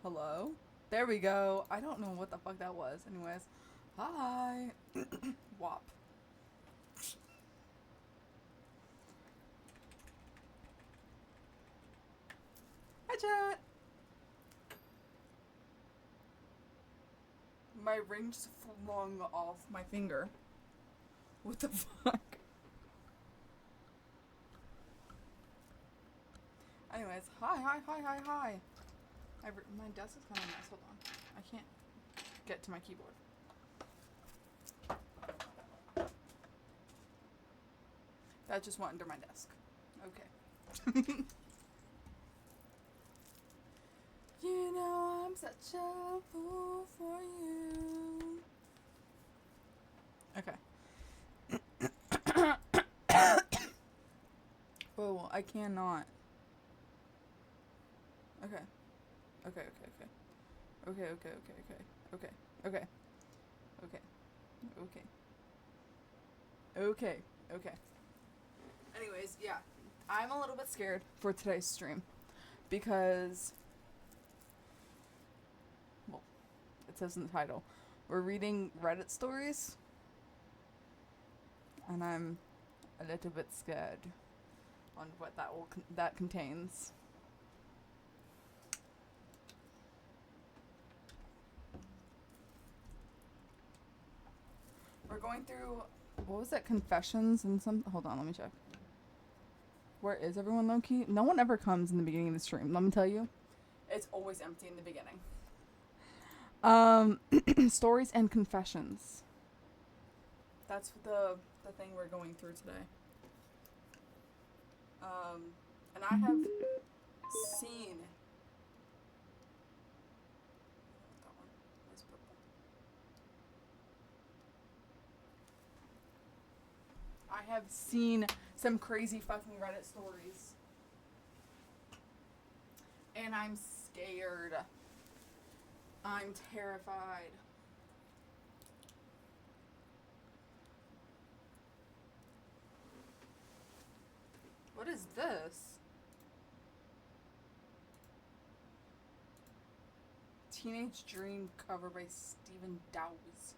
Hello? There we go. I don't know what the fuck that was. Anyways, hi. Wop. Hi, chat. My ring just flung off my finger. What the fuck? Anyways, hi. My desk is kind of nice. Hold on. I can't get to my keyboard. That just went under my desk. Okay. You know I'm such a fool for you. Okay. Oh, I cannot. Okay. Okay. Okay. Anyways, yeah. I'm a little bit scared for today's stream because, well, it says in the title, we're reading Reddit stories, and I'm a little bit scared on what that contains. We're going through, what was it, confessions and some. Hold on, let me check. Where is everyone, low key? No one ever comes in the beginning of the stream. Let me tell you, it's always empty in the beginning. Stories and confessions. That's the thing we're going through today. And I have seen that one. That's purple. I have seen some crazy fucking Reddit stories. And I'm scared. I'm terrified. What is this? Teenage Dream cover by Stephen Dowes.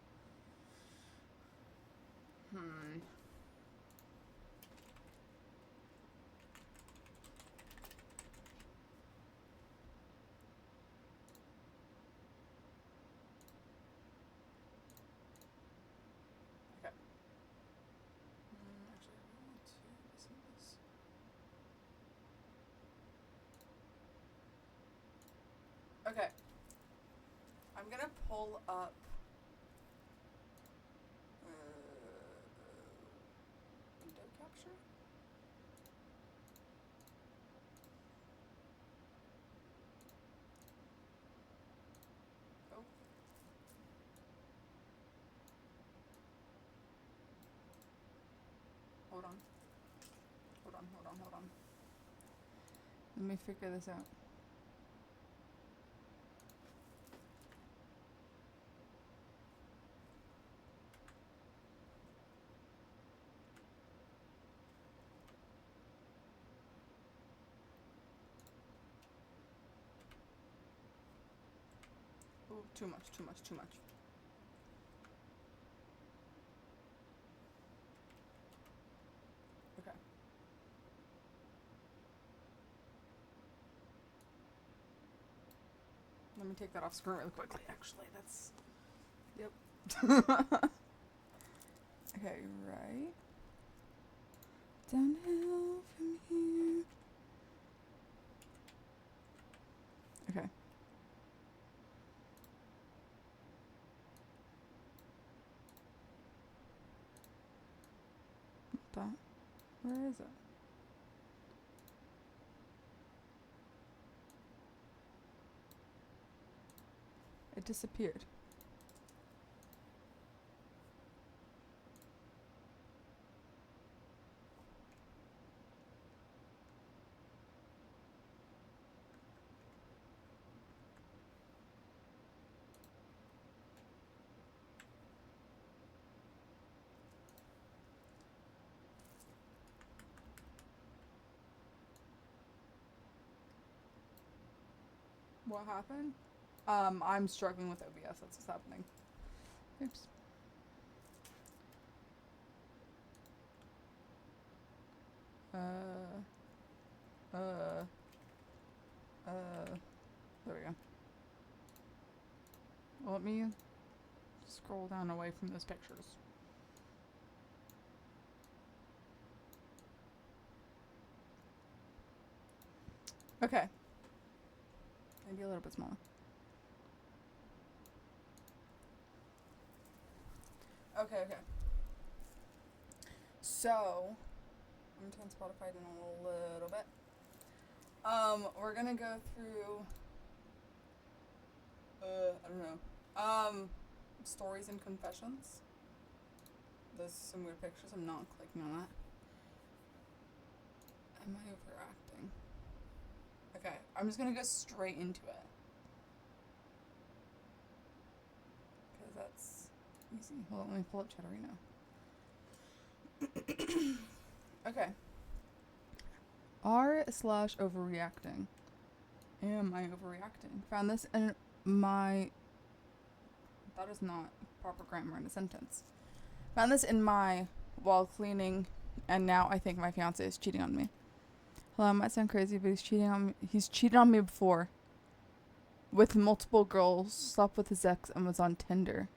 Okay. Actually, I want to listen to this. Okay. I'm gonna pull up window capture. Oh. Hold on. Let me figure this out. Ooh, too much. Okay. Let me take that off screen really quickly, actually. That's... Yep. Okay, right. Downhill from here. Okay. What the? Where is it? It disappeared. What happened? I'm struggling with OBS. That's what's happening. Oops. There we go. Let me scroll down away from those pictures. Okay. Maybe a little bit smaller. Okay. So, I'm gonna turn Spotify down a little bit. We're gonna go through, I don't know, stories and confessions. There's some weird pictures. I'm not clicking on that. Am I overacting? Okay, I'm just gonna go straight into it. Because that's easy. Hold on, let me pull up Chatterino. Okay. R/overreacting. Am I overreacting? Found this in my... That is not proper grammar in a sentence. Found this in my while cleaning, and now I think my fiance is cheating on me. Well, I might sound crazy, but he's cheating on me. He's cheated on me before. With multiple girls, slept with his ex, and was on Tinder.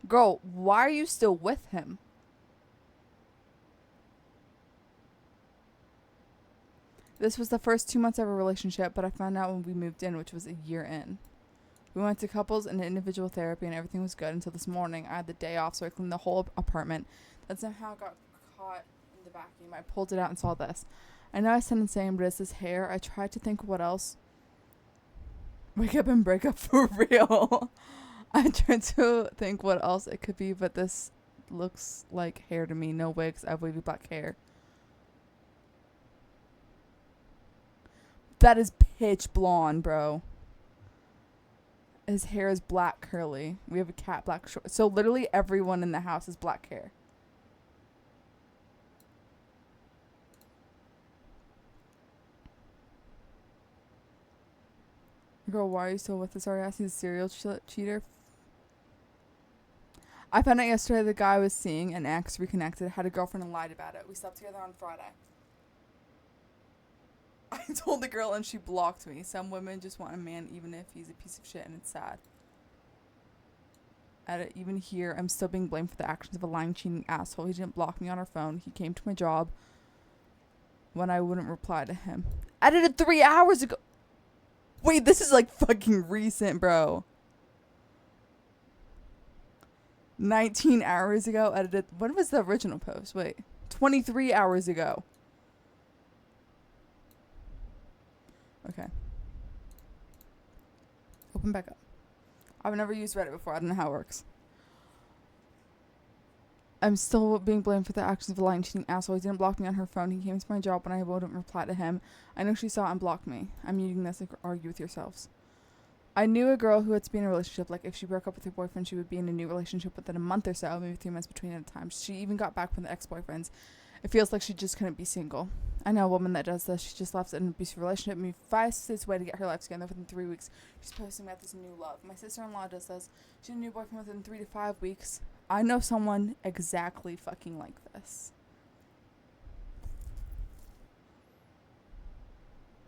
Girl, why are you still with him? This was the first 2 months of our relationship, but I found out when we moved in, which was a year in. We went to couples and individual therapy, and everything was good until this morning. I had the day off, so I cleaned the whole apartment. That somehow got caught in the vacuum. I pulled it out and saw this. I know I sound insane, but it's this hair. I tried to think what else. Wake up and break up for real. I tried to think what else it could be, but this looks like hair to me. No wigs. I have wavy black hair. That is pitch blonde, bro. His hair is black curly. We have a cat black short. So literally everyone in the house is black hair. Girl, why are you still with this? Sorry, he's a serial cheater. I found out yesterday the guy I was seeing, an ex, reconnected, had a girlfriend and lied about it. We slept together on Friday. I told the girl and she blocked me. Some women just want a man even if he's a piece of shit, and it's sad. Even here, I'm still being blamed for the actions of a lying, cheating asshole. He didn't block me on our phone. He came to my job when I wouldn't reply to him. Edited 3 hours ago. Wait, this is like fucking recent, bro. 19 hours ago, edited. When was the original post? Wait, 23 hours ago. Okay. Open back up. I've never used Reddit before. I don't know how it works. I'm still being blamed for the actions of a lying, cheating asshole. He didn't block me on her phone. He came to my job when I wouldn't reply to him. I know she saw it and blocked me. I'm muting this and argue with yourselves. I knew a girl who had to be in a relationship. Like, if she broke up with her boyfriend, she would be in a new relationship within a month or so, maybe 3 months between at a time. She even got back from the ex-boyfriends. It feels like she just couldn't be single. I know a woman that does this. She just left an abusive relationship. Moved 5 states away to get her life together. Within 3 weeks, she's posting about this new love. My sister-in-law does this. She had a new boyfriend within 3 to 5 weeks. I know someone exactly fucking like this.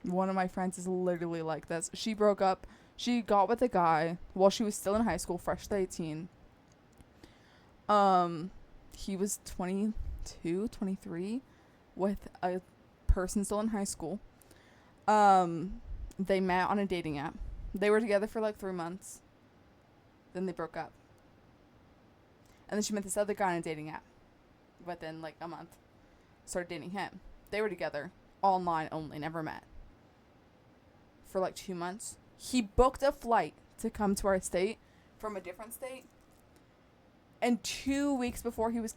One of my friends is literally like this. She broke up. She got with a guy while she was still in high school, fresh to 18. He was 22, 23, with a person still in high school. They met on a dating app. They were together for like 3 months. Then they broke up. And then she met this other guy on a dating app within like a month. Started dating him. They were together online only, never met. For like 2 months. He booked a flight to come to our state from a different state. And 2 weeks before he was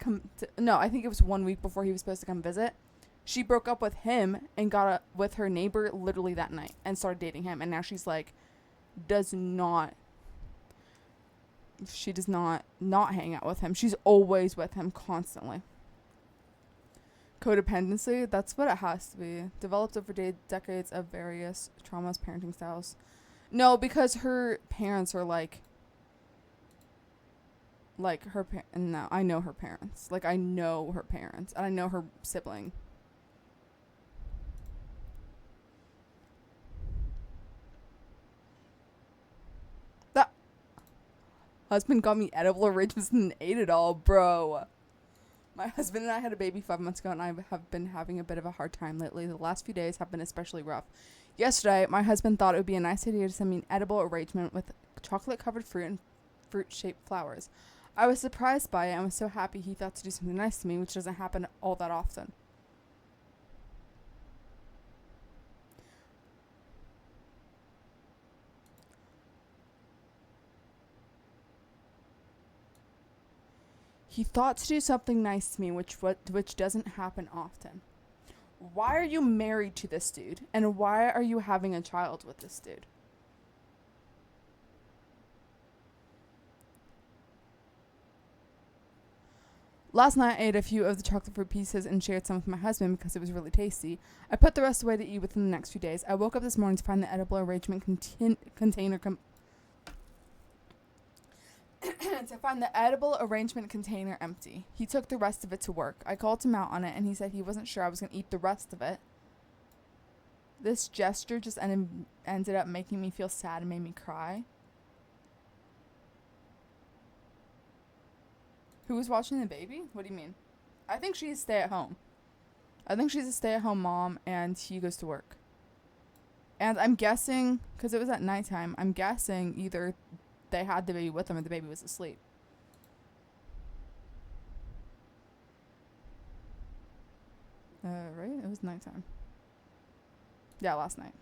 I think it was 1 week before he was supposed to come visit, she broke up with him and got with her neighbor literally that night and started dating him. And now she's like, she does not hang out with him. She's always with him constantly. Codependency, that's what it has to be. Developed over decades of various traumas, parenting styles. No, because her parents are like no, I know her parents. Like, I know her parents. And I know her sibling. That husband got me edible arrangements and ate it all, bro. My husband and I had a baby 5 months ago, and I have been having a bit of a hard time lately. The last few days have been especially rough. Yesterday, my husband thought it would be a nice idea to send me an edible arrangement with chocolate-covered fruit and fruit-shaped flowers. I was surprised by it and was so happy he thought to do something nice to me, which doesn't happen all that often. He thought to do something nice to me, which doesn't happen often. Why are you married to this dude? And why are you having a child with this dude? Last night, I ate a few of the chocolate fruit pieces and shared some with my husband because it was really tasty. I put the rest away to eat within the next few days. I woke up this morning to find the edible arrangement container empty. He took the rest of it to work. I called him out on it, and he said he wasn't sure I was going to eat the rest of it. This gesture just ended up making me feel sad and made me cry. Who was watching the baby? What do you mean? I think she's stay-at-home. I think she's a stay-at-home mom, and he goes to work. And I'm guessing, because it was at nighttime, I'm guessing either they had the baby with them or the baby was asleep. Right? It was nighttime. Yeah, last night.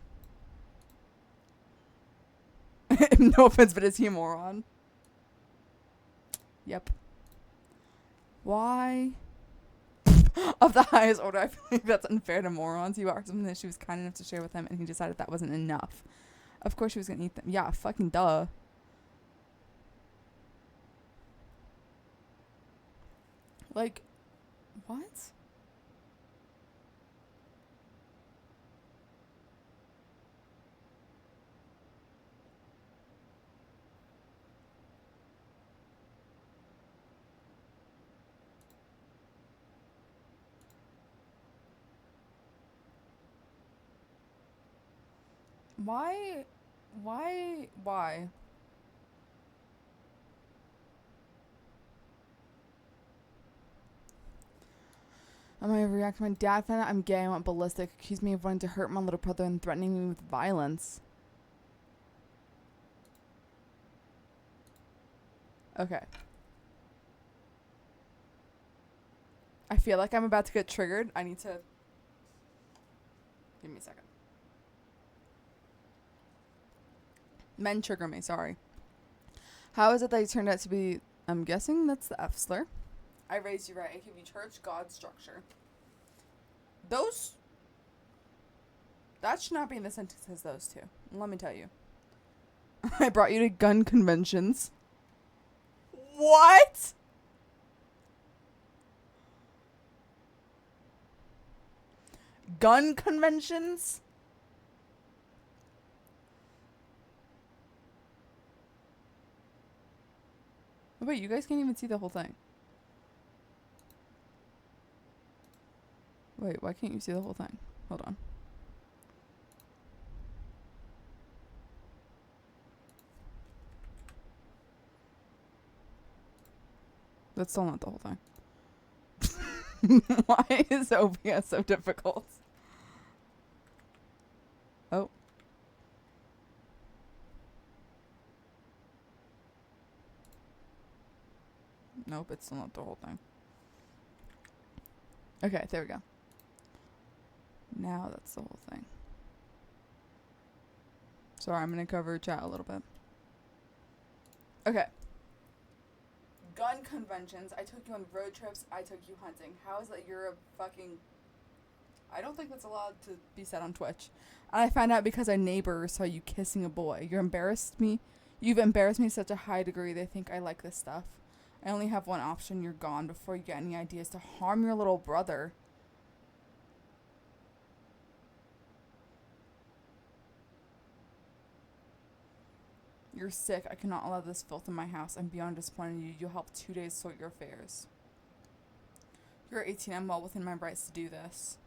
No offense, but is he a moron? Yep. Why? Of the highest order, I feel like that's unfair to morons. You are something that she was kind enough to share with him, and he decided that wasn't enough. Of course she was gonna eat them. Yeah, fucking duh. Like, what? Why? Why? Am I overreacting? My dad found out I'm gay and went ballistic, accused me of wanting to hurt my little brother and threatening me with violence. Okay. I feel like I'm about to get triggered. I need to... Give me a second. Men trigger me, sorry. How is it that you turned out to be... I'm guessing that's the F slur. I raised you right. I give you church, God, structure. Those... That should not be in the sentence as those two. Let me tell you. I brought you to gun conventions. What? Gun conventions? Wait, you guys can't even see the whole thing. Wait, why can't you see the whole thing? Hold on. That's still not the whole thing. Why is OBS so difficult? Oh. Nope, it's still not the whole thing. Okay, there we go. Now that's the whole thing. Sorry, I'm going to cover chat a little bit. Okay. Gun conventions. I took you on road trips. I took you hunting. How is that you're a fucking... I don't think that's allowed to be said on Twitch. And I found out because our neighbor saw you kissing a boy. You've embarrassed me to such a high degree they think I like this stuff. I only have one option. You're gone before you get any ideas to harm your little brother. You're sick. I cannot allow this filth in my house. I'm beyond disappointed in you. You'll help 2 days sort your affairs. You're 18. I'm well within my rights to do this.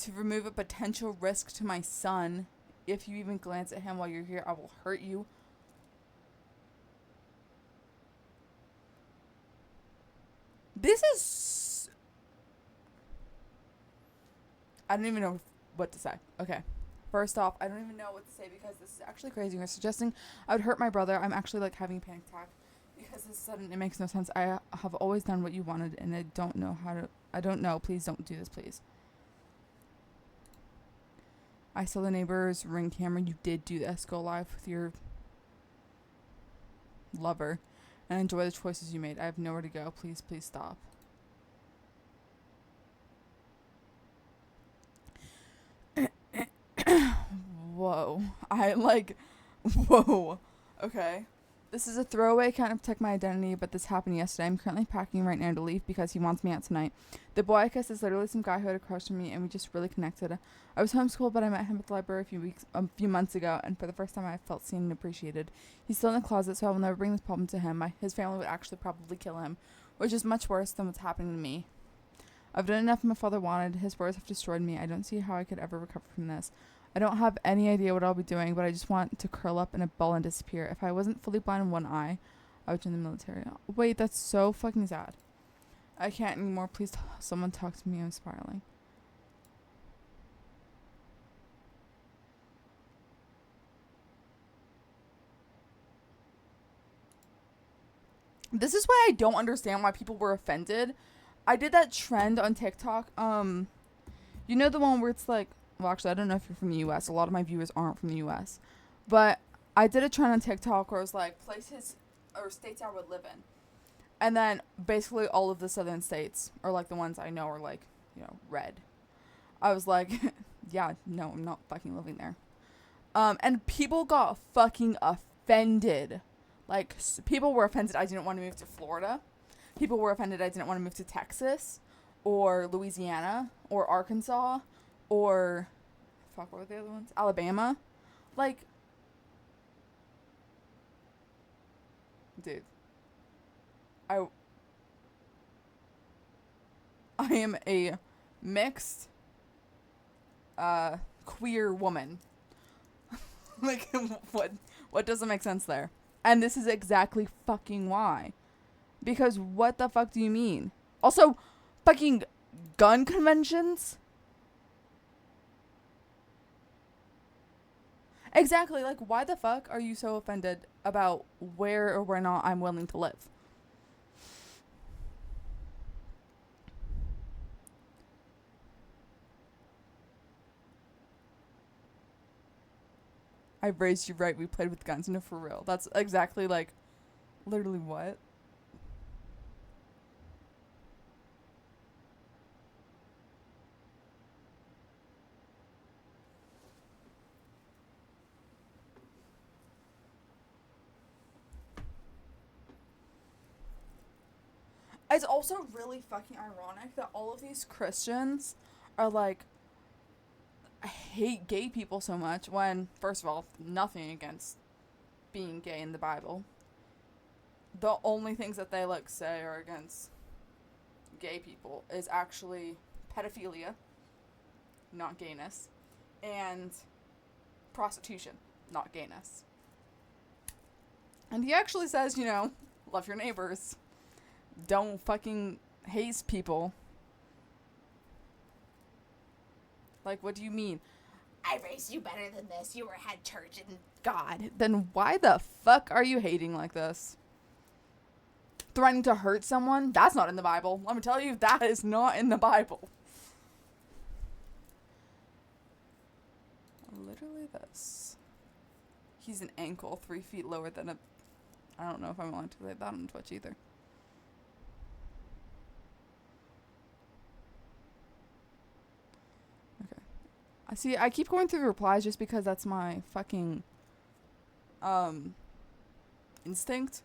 To remove a potential risk to my son. If you even glance at him while you're here, I will hurt you. This is... I don't even know what to say. Okay. First off, I don't even know what to say because this is actually crazy. You're suggesting I would hurt my brother. I'm actually like having a panic attack because this sudden, it makes no sense. I have always done what you wanted and I don't know how to... I don't know. Please don't do this, please. I saw the neighbor's ring camera. You did do this. Go live with your lover and enjoy the choices you made. I have nowhere to go. Please, please stop. Whoa. Whoa. Okay. This is a throwaway kind of protect my identity, but this happened yesterday. I'm currently packing right now to leave because he wants me out tonight. The boy I kissed is literally some guy who had a crush on me, and we just really connected. I was homeschooled, but I met him at the library a few months ago, and for the first time I felt seen and appreciated. He's still in the closet, so I will never bring this problem to him. His family would actually probably kill him, which is much worse than what's happening to me. I've done enough my father wanted. His words have destroyed me. I don't see how I could ever recover from this. I don't have any idea what I'll be doing, but I just want to curl up in a ball and disappear. If I wasn't fully blind in one eye, I would join the military. Wait, that's so fucking sad. I can't anymore. Please, someone talk to me. I'm spiraling. This is why I don't understand why people were offended. I did that trend on TikTok. You know the one where it's like, well, actually, I don't know if you're from the U.S. A lot of my viewers aren't from the U.S. But I did a trend on TikTok where it was like places or states I would live in. And then basically all of the southern states, or like the ones I know are like, you know, red. I was like, yeah, no, I'm not fucking living there. And people got fucking offended. Like, people were offended I didn't want to move to Florida. People were offended I didn't want to move to Texas or Louisiana or Arkansas. Or, fuck, what were the other ones? Alabama. Like, dude. I am a mixed, queer woman. Like, what doesn't make sense there? And this is exactly fucking why. Because what the fuck do you mean? Also, fucking gun conventions? Exactly, like, why the fuck are you so offended about where or where not I'm willing to live? I raised you right, we played with guns. No, for real. That's exactly, like, literally what? It's also really fucking ironic that all of these Christians are like, I hate gay people so much when, first of all, nothing against being gay in the Bible. The only things that they like say are against gay people is actually pedophilia, not gayness, and prostitution, not gayness. And he actually says, you know, love your neighbors. Don't fucking haze people. Like, what do you mean? I raised you better than this. You were head church and God. Then why the fuck are you hating like this? Threatening to hurt someone? That's not in the Bible. Let me tell you, that is not in the Bible. Literally this. He's an ankle 3 feet lower than a... I don't know if I'm allowed to say that on Twitch either. See, I keep going through the replies just because that's my fucking instinct.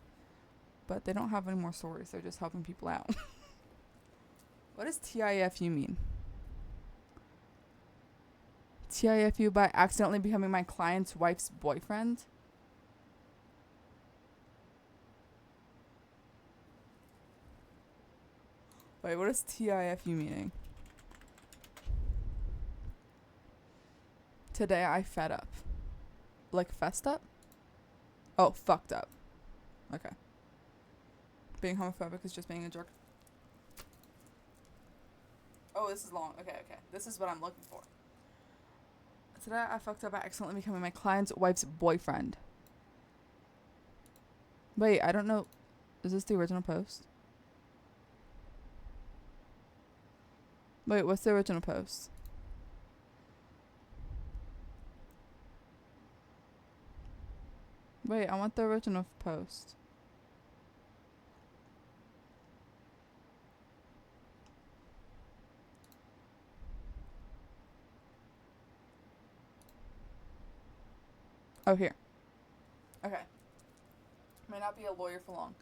But they don't have any more stories. They're just helping people out. What does TIFU mean? TIFU by accidentally becoming my client's wife's boyfriend? Wait, what is TIFU meaning? Today I fed up. Like fessed up? Oh, fucked up. Okay. Being homophobic is just being a jerk. Oh, this is long. Okay. This is what I'm looking for. Today I fucked up by accidentally becoming my client's wife's boyfriend. Wait, I don't know. Is this the original post? Wait, what's the original post? Wait, I want the original post. Oh, here. Okay. May not be a lawyer for long.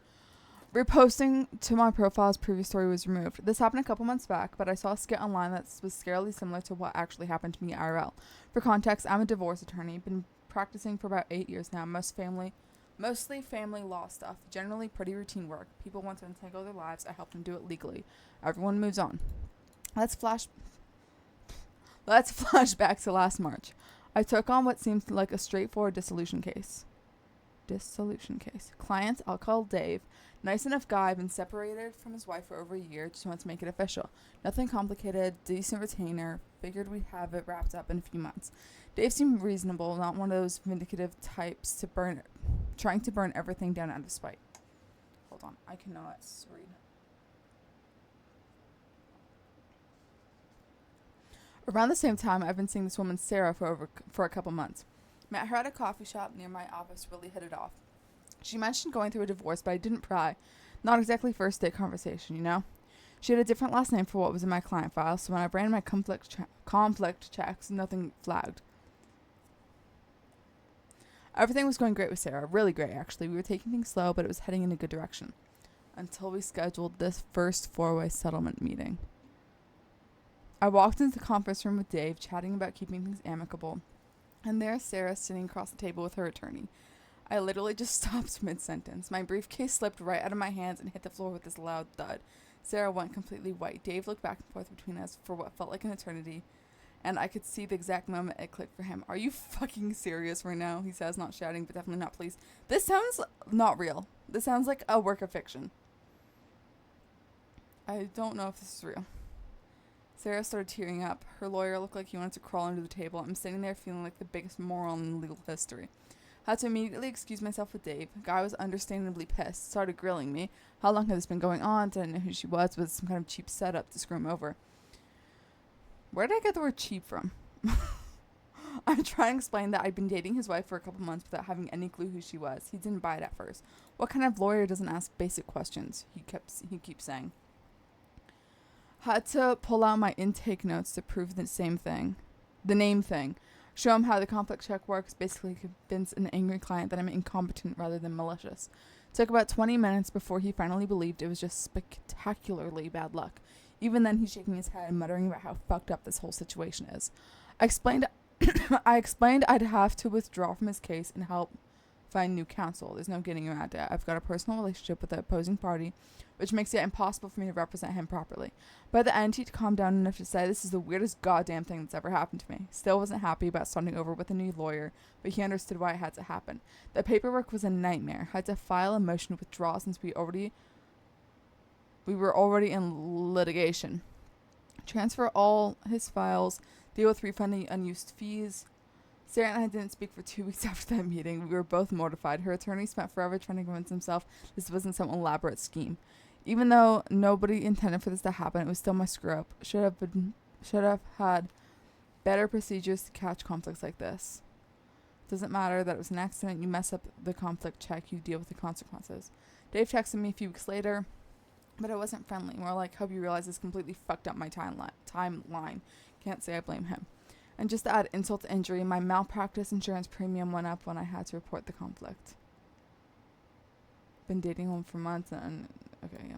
Reposting to my profile's previous story was removed. This happened a couple months back, but I saw a skit online that was scarily similar to what actually happened to me IRL. For context, I'm a divorce attorney, been practicing for about 8 years now, mostly family law stuff, generally pretty routine work. People want to untangle their lives, I help them do it legally. Everyone moves on. Let's flash back to last March. I took on what seemed like a straightforward dissolution case. Client, I'll call Dave. Nice enough guy, been separated from his wife for over a year, just wants to make it official. Nothing complicated, decent retainer, figured we'd have it wrapped up in a few months. Dave seemed reasonable, not one of those vindicative types trying to burn everything down out of spite. Hold on, I cannot read. Around the same time, I've been seeing this woman Sarah for a couple months. Met her at a coffee shop near my office, really hit it off. She mentioned going through a divorce, but I didn't pry. Not exactly first date conversation, you know? She had a different last name for what was in my client file, so when I ran my conflict checks, nothing flagged. Everything was going great with Sarah, really great actually. We were taking things slow, but it was heading in a good direction. Until we scheduled this first four-way settlement meeting. I walked into the conference room with Dave, chatting about keeping things amicable. And there's Sarah sitting across the table with her attorney. I literally just stopped mid-sentence. My briefcase slipped right out of my hands and hit the floor with this loud thud. Sarah went completely white. Dave looked back and forth between us for what felt like an eternity, and I could see the exact moment it clicked for him. Are you fucking serious right now? He says, not shouting, but definitely not pleased. This sounds not real. This sounds like a work of fiction. I don't know if this is real. Sarah started tearing up. Her lawyer looked like he wanted to crawl under the table. I'm sitting there feeling like the biggest moron in legal history. Had to immediately excuse myself with Dave. Guy was understandably pissed. Started grilling me. How long had this been going on? Didn't know who she was. Was some kind of cheap setup to screw him over. Where did I get the word cheap from? I'm trying to explain that I'd been dating his wife for a couple months without having any clue who she was. He didn't buy it at first. What kind of lawyer doesn't ask basic questions? He keeps saying. Had to pull out my intake notes to prove the same thing. The name thing. Show him how the conflict check works. Basically convince an angry client that I'm incompetent rather than malicious. Took about 20 minutes before he finally believed it was just spectacularly bad luck. Even then, he's shaking his head and muttering about how fucked up this whole situation is. I explained I'd have to withdraw from his case and help find new counsel. There's no getting around it. I've got a personal relationship with the opposing party, which makes it impossible for me to represent him properly. By the end, he'd calmed down enough to say, this is the weirdest goddamn thing that's ever happened to me. Still wasn't happy about starting over with a new lawyer, but he understood why it had to happen. The paperwork was a nightmare. Had to file a motion to withdraw since we were already in litigation. Transfer all his files, deal with refunding unused fees. Sarah and I didn't speak for 2 weeks after that meeting. We were both mortified. Her attorney spent forever trying to convince himself this wasn't some elaborate scheme. Even though nobody intended for this to happen, it was still my screw-up. Should have had better procedures to catch conflicts like this. Doesn't matter that it was an accident. You mess up the conflict check, you deal with the consequences. Dave texted me a few weeks later, but it wasn't friendly. More like, hope you realize this completely fucked up my timeline. Can't say I blame him. And just to add insult to injury, my malpractice insurance premium went up when I had to report the conflict. Been dating him for months and okay, yeah.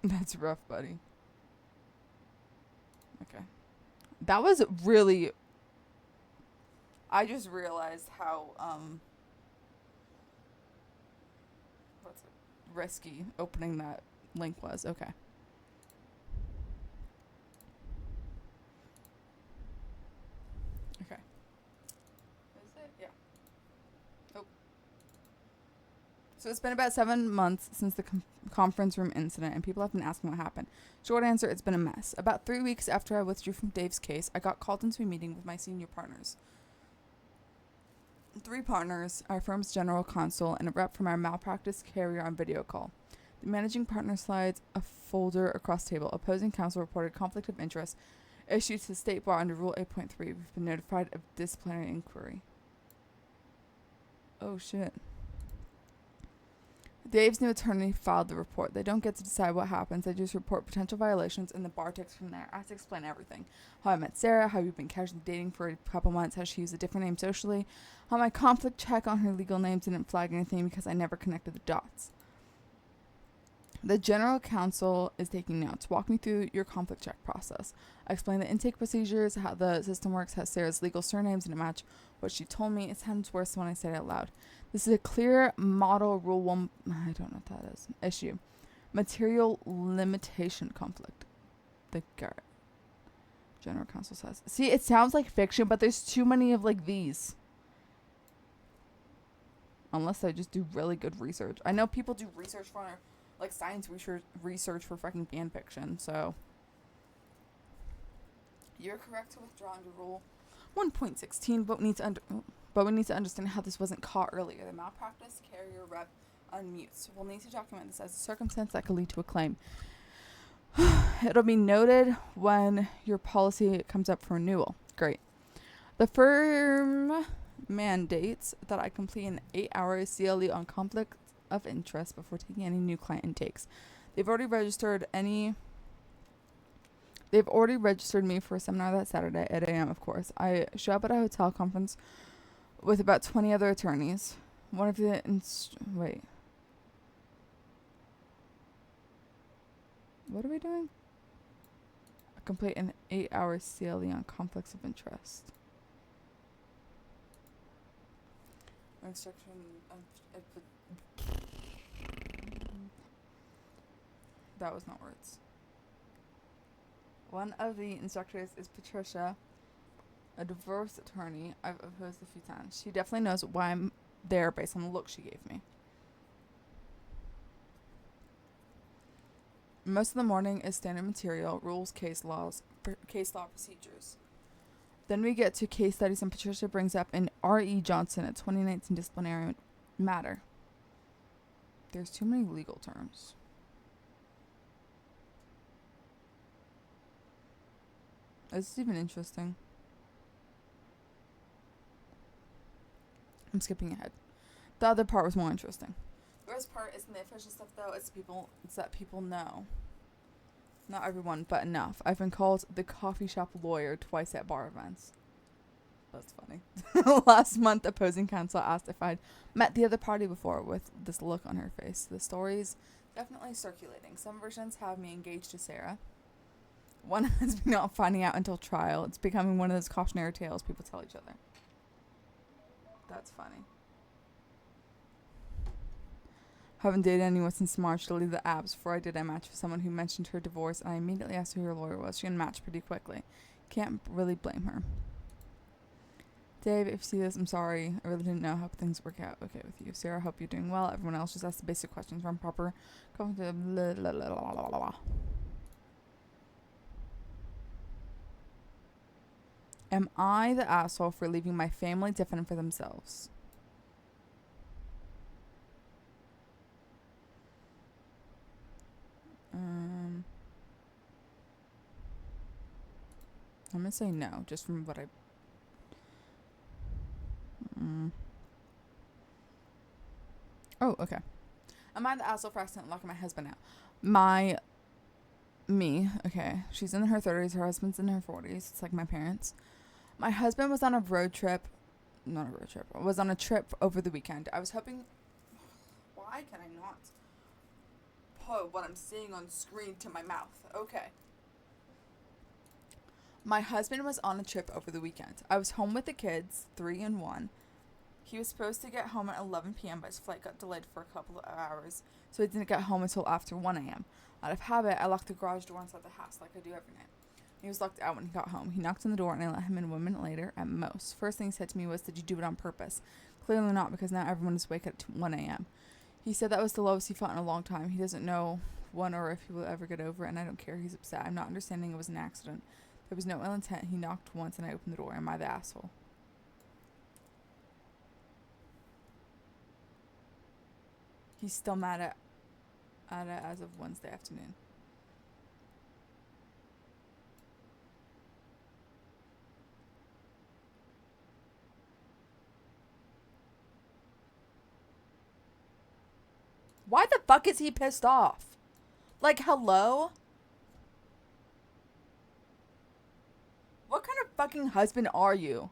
That's rough, buddy. Okay. That was really... I just realized how, what's it? Risky opening that link was. Okay. Okay. Is it? Yeah. Oh. So it's been about 7 months since the conference room incident, and people have been asking what happened. Short answer, it's been a mess. About 3 weeks after I withdrew from Dave's case, I got called into a meeting with my senior partners. 3 partners, our firm's general counsel, and a rep from our malpractice carrier on video call. The managing partner slides a folder across the table. Opposing counsel reported conflict of interest issued to the state bar under Rule 8.3. We've been notified of disciplinary inquiry. Oh, shit. Dave's new attorney filed the report. They don't get to decide what happens. They just report potential violations, and the bar takes from there. I have to explain everything. How I met Sarah, how we've been casually dating for a couple months, how she used a different name socially, how my conflict check on her legal name didn't flag anything because I never connected the dots. The general counsel is taking notes. Walk me through your conflict check process. I explain the intake procedures, how the system works, how Sarah's legal surnames didn't match what she told me. It sounds worse when I say it out loud. This is a clear model Rule 1, I don't know what that is, issue. Material limitation conflict. The general counsel says. See, it sounds like fiction, but there's too many of like these. Unless I just do really good research. I know people do research for like science research for fucking fan fiction, so you're correct to withdraw under Rule 1.16, but we need to understand how this wasn't caught earlier. The malpractice carrier rep unmutes. We'll need to document this as a circumstance that could lead to a claim. It'll be noted when your policy comes up for renewal. Great. The firm mandates that I complete an 8-hour CLE on conflict of interest before taking any new client intakes. They've already registered me for a seminar that Saturday at 8 a.m., of course. I show up at a hotel conference with about 20 other attorneys. One of the... wait. What are we doing? I complete an 8-hour CLE on conflicts of interest. Instruction... that was not words. One of the instructors is Patricia, a divorce attorney I've opposed a few times. She definitely knows why I'm there based on the look she gave me. Most of the morning is standard material, rules, case law procedures. Then we get to case studies, and Patricia brings up an R.E. Johnson, a 2019 disciplinary matter. There's too many legal terms. Is this even interesting? I'm skipping ahead. The other part was more interesting. The worst part isn't the official stuff, though. It's that people know. Not everyone, but enough. I've been called the coffee shop lawyer twice at bar events. That's funny. Last month, opposing counsel asked if I'd met the other party before, with this look on her face. The story's definitely circulating. Some versions have me engaged to Sarah. One has me not finding out until trial. It's becoming one of those cautionary tales people tell each other. That's funny. Haven't dated anyone since March. Deleted the apps. Before I did, I matched with someone who mentioned her divorce, and I immediately asked who her lawyer was. She unmatched pretty quickly. Can't really blame her. Dave, if you see this, I'm sorry. I really didn't know how things work out okay with you. Sarah, hope you're doing well. Everyone else just asked the basic questions from proper. Am I the asshole for leaving my family to fend for themselves? I'm gonna say no, just from what I... Oh, okay. Am I the asshole for accidentally locking my husband out? Me, okay. She's in her 30s, her husband's in her 40s. It's like my parents. My husband was on a trip over the weekend. I was hoping... Why can I not put what I'm seeing on screen to my mouth. Okay. My husband was on a trip over the weekend. I was home with the kids, 3 and 1. He was supposed to get home at 11 p.m., but his flight got delayed for a couple of hours, so he didn't get home until after 1 a.m. Out of habit, I locked the garage door inside the house like I do every night. He was locked out when he got home. He knocked on the door, and I let him in 1 minute later, at most. First thing he said to me was, "Did you do it on purpose?" Clearly not, because now everyone is awake at 1 a.m. He said that was the lowest he felt in a long time. He doesn't know when or if he will ever get over it, and I don't care. He's upset. I'm not understanding it was an accident. There was no ill intent. He knocked once, and I opened the door. Am I the asshole? He's still mad at it as of Wednesday afternoon. Why the fuck is he pissed off? Like, hello? What kind of fucking husband are you?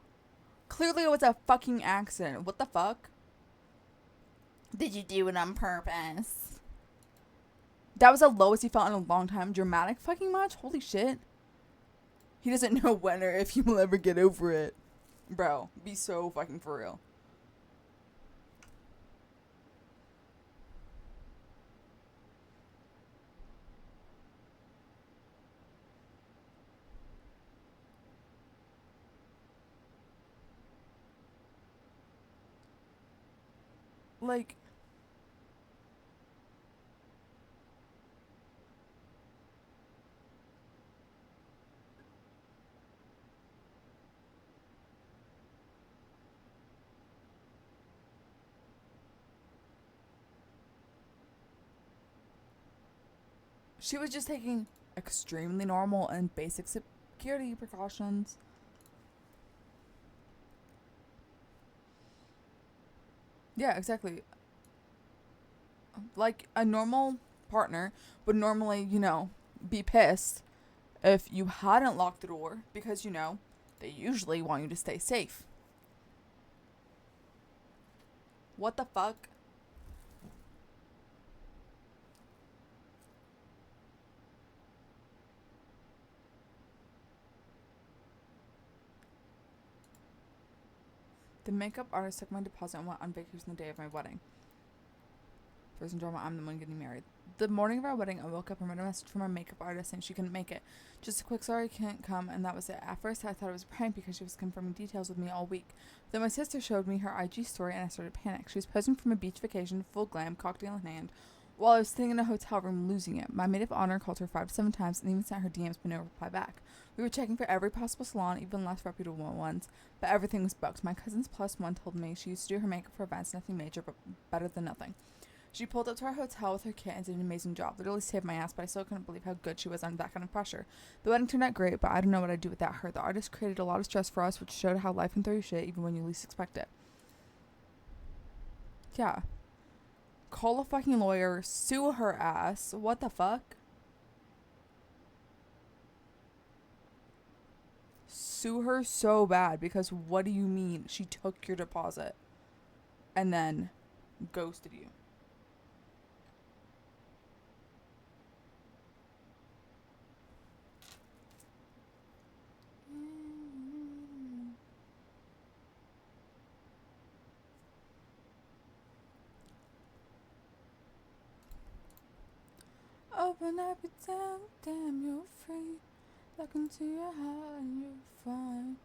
Clearly it was a fucking accident. What the fuck? Did you do it on purpose? That was the lowest he felt in a long time. Dramatic fucking much? Holy shit. He doesn't know when or if he will ever get over it. Bro, be so fucking for real. Like, she was just taking extremely normal and basic security precautions. Yeah, exactly. Like, a normal partner would normally, be pissed if you hadn't locked the door because, they usually want you to stay safe. What the fuck? The makeup artist took my deposit and went on vacation the day of my wedding. First in drama, I'm the one getting married. The morning of our wedding, I woke up and read a message from our makeup artist saying she couldn't make it. Just a quick sorry, I can't come, and that was it. At first, I thought it was a prank because she was confirming details with me all week. Then my sister showed me her IG story, and I started to panic. She was posing from a beach vacation, full glam, cocktail in hand, while I was sitting in a hotel room losing it. My maid of honor called her 5 to 7 times and even sent her DMs but no reply back. We were checking for every possible salon, even less reputable ones, but everything was booked. My cousin's plus one told me she used to do her makeup for events, nothing major, but better than nothing. She pulled up to our hotel with her kit and did an amazing job. Literally saved my ass, but I still couldn't believe how good she was under that kind of pressure. The wedding turned out great, but I don't know what I'd do without her. The artist created a lot of stress for us, which showed how life can throw you shit even when you least expect it. Yeah. Call a fucking lawyer, sue her ass. What the fuck? Sue her so bad, because what do you mean she took your deposit and then ghosted you? Open up your damn, you're free. Look into your heart and you'll find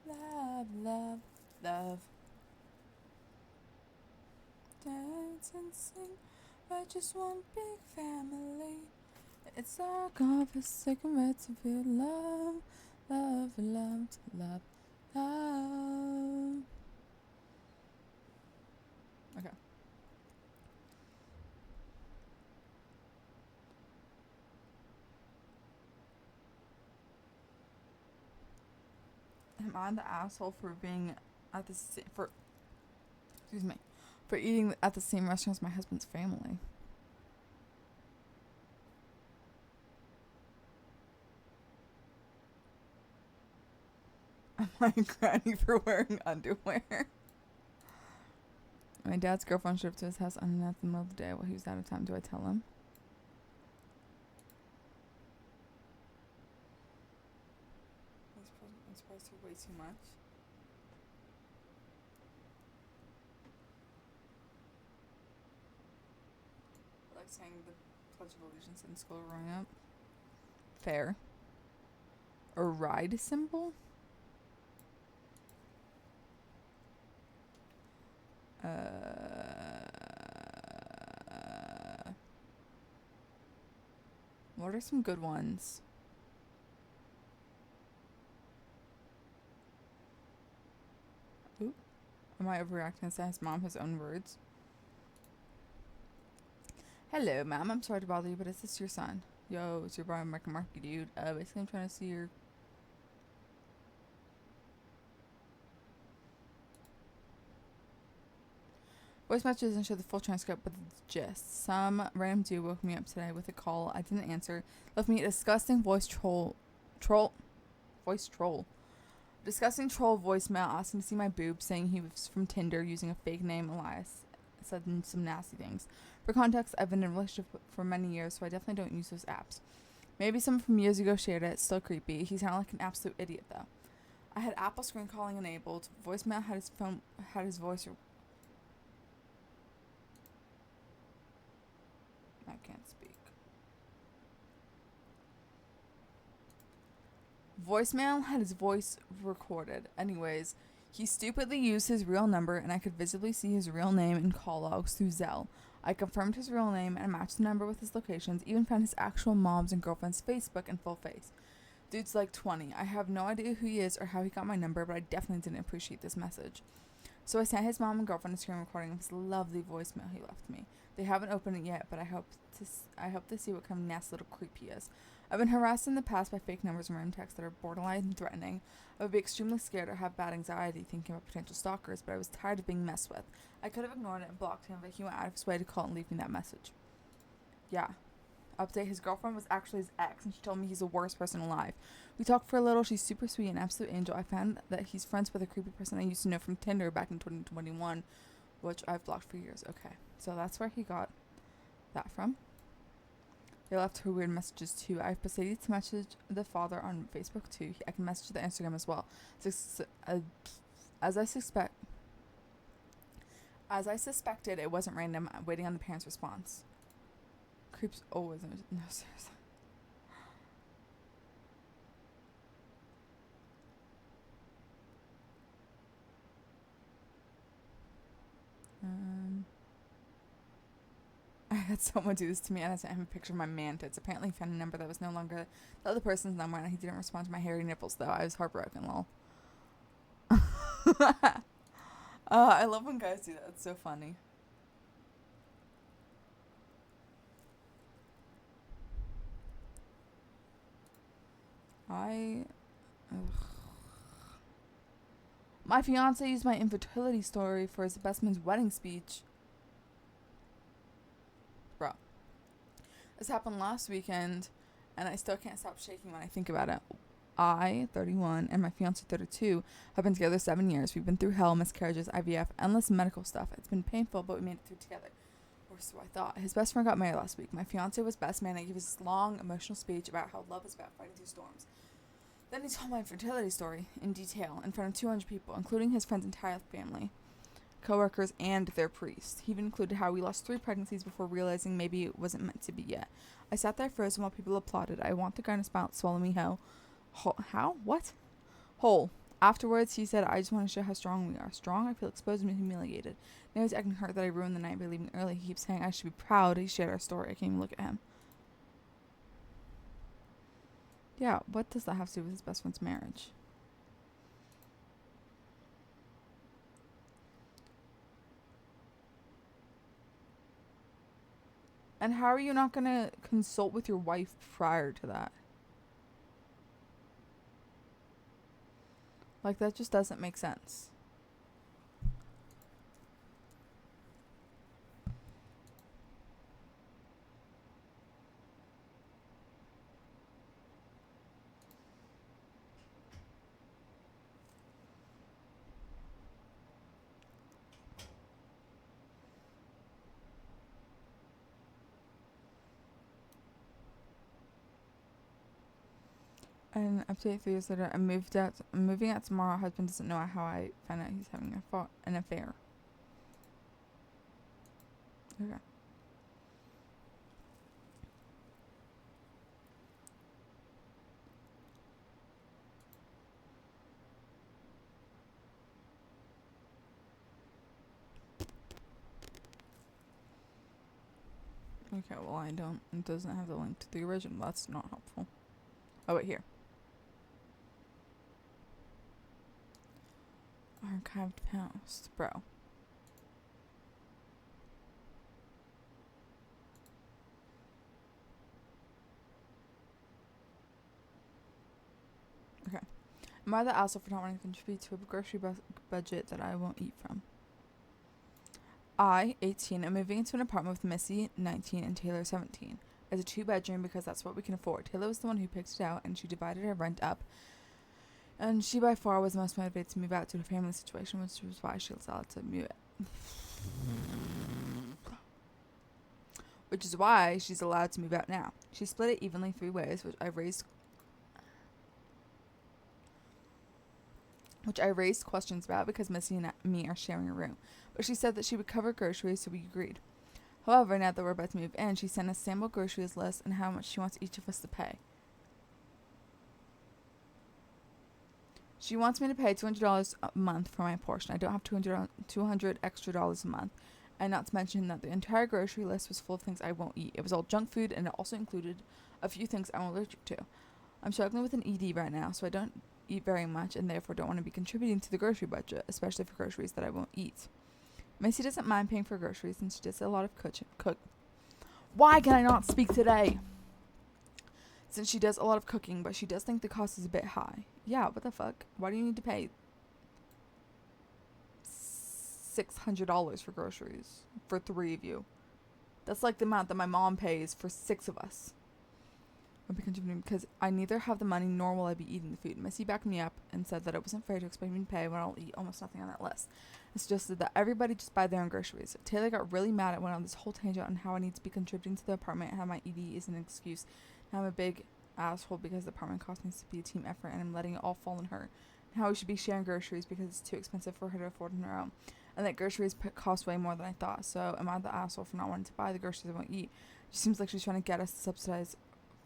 love, love, love. Dance and sing, we're just one big family. It's our conversation, right to feel love, love, love, love, love. Okay. Am I the asshole for being at the for eating at the same restaurant as my husband's family? Am I a granny for wearing underwear? My dad's girlfriend showed up to his house unannounced in the middle of the day while he was out of town. Do I tell him? I'm surprised you're way too much. I like saying the Pledge of Allegiance in school growing up. Fair. A ride symbol? What are some good ones? Ooh. Am I overreacting to say his mom his own words? Hello, ma'am. I'm sorry to bother you, but is this your son? Yo, it's your brother, Marky, dude. Basically, I'm trying to see your... Voice message doesn't show the full transcript, but the gist. Some random dude woke me up today with a call I didn't answer. Left me a disgusting voice troll. Disgusting troll voicemail asking to see my boobs, saying he was from Tinder using a fake name, Elias. Said some nasty things. For context, I've been in a relationship for many years, so I definitely don't use those apps. Maybe someone from years ago shared it. Still creepy. He sounded like an absolute idiot, though. I had Apple screen calling enabled. Voicemail had his voice... I can't speak. Voicemail had his voice recorded. Anyways, he stupidly used his real number, and I could visibly see his real name in call logs through Zelle. I confirmed his real name and matched the number with his locations, even found his actual mom's and girlfriend's Facebook and full face. Dude's like 20. I have no idea who he is or how he got my number, but I definitely didn't appreciate this message. So I sent his mom and girlfriend a screen recording of his lovely voicemail he left me. They haven't opened it yet, but I hope to see what kind of nasty little creep he is. I've been harassed in the past by fake numbers and random texts that are borderline threatening. I would be extremely scared or have bad anxiety thinking about potential stalkers, but I was tired of being messed with. I could have ignored it and blocked him, but he went out of his way to call and leave me that message. Yeah. Update, his girlfriend was actually his ex, and she told me he's the worst person alive. We talked for a little. She's super sweet and absolute angel. I found that he's friends with a creepy person I used to know from Tinder back in 2021, which I've blocked for years. Okay, so that's where he got that from. They left her weird messages too. I've proceeded to message the father on Facebook too. I can message the Instagram as well. As I suspected, it wasn't random. I'm waiting on the parents' response. Creeps always... No, seriously. I had someone do this to me, and I sent him a picture of my man tits. Apparently he found a number that was no longer the other person's number, and he didn't respond to my hairy nipples, though. I was heartbroken, lol. I love when guys do that. It's so funny. My fiance used my infertility story for his best man's wedding speech. Bro. This happened last weekend, and I still can't stop shaking when I think about it. I, 31, and my fiance, 32, have been together 7 years. We've been through hell, miscarriages, IVF, endless medical stuff. It's been painful, but we made it through together. Or so I thought. His best friend got married last week. My fiance was best man. I gave this long, emotional speech about how love is about fighting through storms. Then he told my infertility story in detail in front of 200 people, including his friend's entire family, co-workers, and their priest. He even included how we lost 3 pregnancies before realizing maybe it wasn't meant to be yet. I sat there frozen while people applauded. I want the guy in his mouth swallow me how? What? Whole. Afterwards, he said, I just want to show how strong we are. Strong? I feel exposed and humiliated. Now he's acting hurt that I ruined the night by leaving early. He keeps saying I should be proud he shared our story. I can't even look at him. Yeah, what does that have to do with his best friend's marriage? And how are you not going to consult with your wife prior to that? Like, that just doesn't make sense. And update 3 years later, I'm moving out tomorrow. Husband doesn't know how I found out he's having an affair. Okay. Okay, well I don't. It doesn't have the link to the original. That's not helpful. Oh, wait, here. Archived post. Bro. Okay. Am I the asshole for not wanting to contribute to a grocery budget that I won't eat from? I, 18, am moving into an apartment with Missy, 19, and Taylor, 17. It's a 2-bedroom because that's what we can afford. Taylor was the one who picked it out, and she divided her rent up. And she by far was the most motivated to move out due to her family situation, which was why she decided to move it. Which is why she's allowed to move out now. She split it evenly 3 ways, which I raised questions about because Missy and me are sharing a room. But she said that she would cover groceries, so we agreed. However, now that we're about to move in, she sent us sample groceries list and how much she wants each of us to pay. She wants me to pay $200 a month for my portion. I don't have $200 extra dollars a month. And not to mention that the entire grocery list was full of things I won't eat. It was all junk food, and it also included a few things I'm allergic to. I'm struggling with an ED right now, so I don't eat very much and therefore don't want to be contributing to the grocery budget, especially for groceries that I won't eat. Macy doesn't mind paying for groceries since she does a lot of cook. Why can I not speak today? Since she does a lot of cooking, but she does think the cost is a bit high. Yeah, what the fuck? Why do you need to pay $600 for groceries for 3 of you? That's like the amount that my mom pays for 6 of us. I'll be contributing because I neither have the money nor will I be eating the food. Missy backed me up and said that it wasn't fair to expect me to pay when I'll eat almost nothing on that list. It suggested that everybody just buy their own groceries. Taylor got really mad and went on this whole tangent on how I need to be contributing to the apartment and how my ED is an excuse. Now I'm a big asshole because the apartment cost needs to be a team effort and I'm letting it all fall on her. And how we should be sharing groceries because it's too expensive for her to afford on her own. And that groceries cost way more than I thought. So am I the asshole for not wanting to buy the groceries I won't eat? She seems like she's trying to get us to subsidize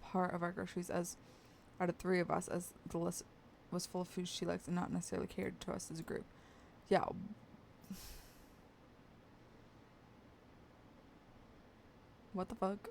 part of our groceries as out of 3 of us, as the list was full of foods she likes and not necessarily catered to us as a group. Yeah. What the fuck?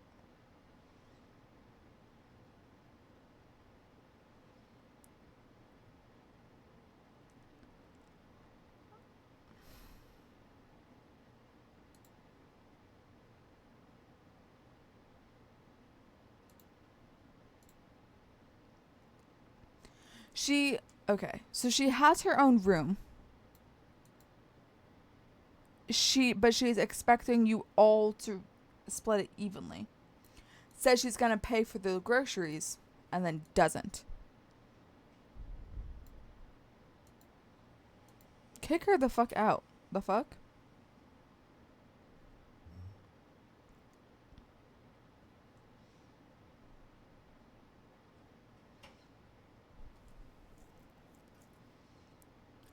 So she has her own room. But she's expecting you all to split it evenly. Says she's gonna pay for the groceries and then doesn't. Kick her the fuck out. The fuck?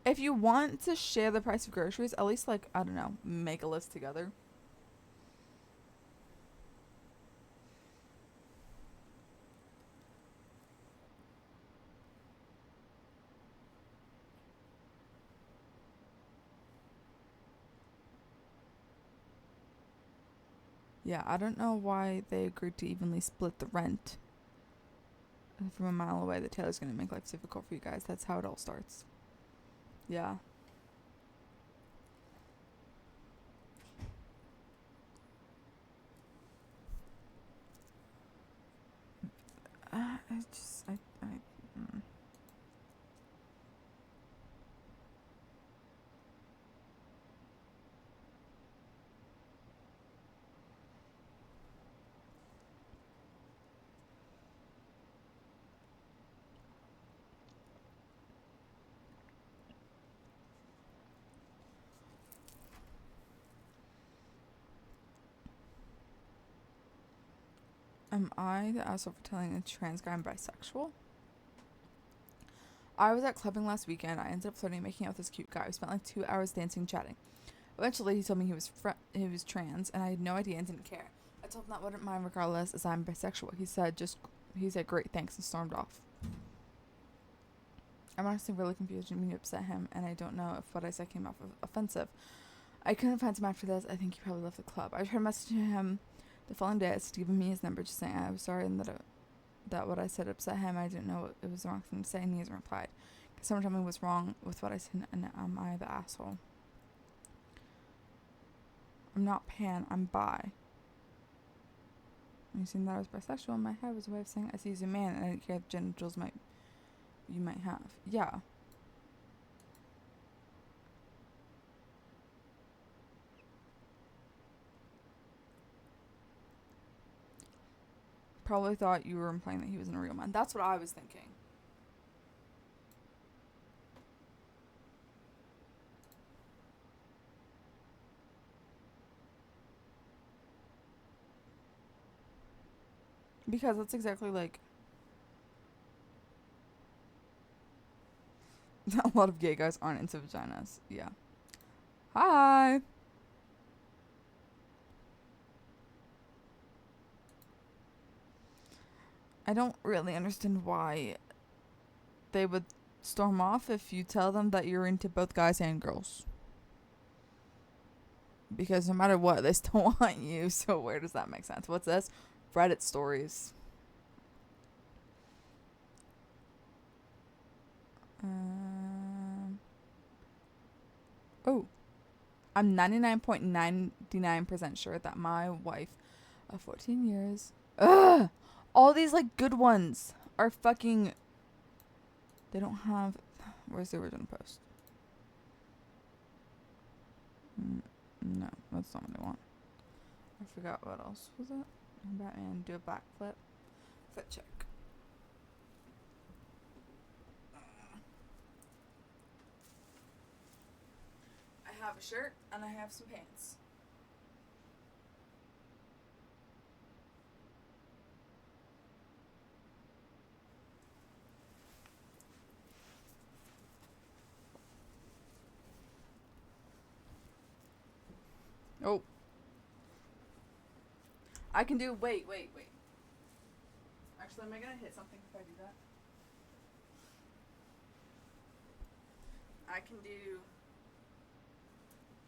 If you want to share the price of groceries, at least, like, I don't know, make a list together. Yeah, I don't know why they agreed to evenly split the rent. From a mile away, that Taylor's gonna make life difficult for you guys. That's how it all starts. Yeah. Mm. Am I the asshole for telling a trans guy I'm bisexual? I was at clubbing last weekend. I ended up flirting, making out with this cute guy. We spent like 2 hours dancing, chatting. Eventually, he told me he was trans, and I had no idea and didn't care. I told him that I wouldn't mind regardless, as I'm bisexual. He said great, thanks, and stormed off. I'm honestly really confused and mean to upset him, and I don't know if what I said came off offensive. I couldn't find him after this. I think he probably left the club. I tried messaging him the following day, giving me his number, just saying I was sorry and that what I said upset him. I didn't know it was the wrong thing to say, and he hasn't replied. Someone told me what's wrong with what I said, and am I the asshole? I'm not pan, I'm bi. You seen that I was bisexual in my head was a way of saying I see you as a man, and I didn't care if genitals you might have. Yeah. Probably thought you were implying that he wasn't a real man. That's what I was thinking. Because that's exactly like a lot of gay guys aren't into vaginas. Yeah. Hi. I don't really understand why they would storm off if you tell them that you're into both guys and girls. Because no matter what, they still want you. So where does that make sense? What's this? Reddit stories. Oh. I'm 99.99% sure that my wife of 14 years... Ugh! All these, like, good ones are fucking... They don't have... Where's the original post? No, that's not what I want. I forgot what else was it. Batman, do a backflip. Foot check. I have a shirt and I have some pants. Oh. I can do... Wait. Actually, am I gonna hit something if I do that? I can do...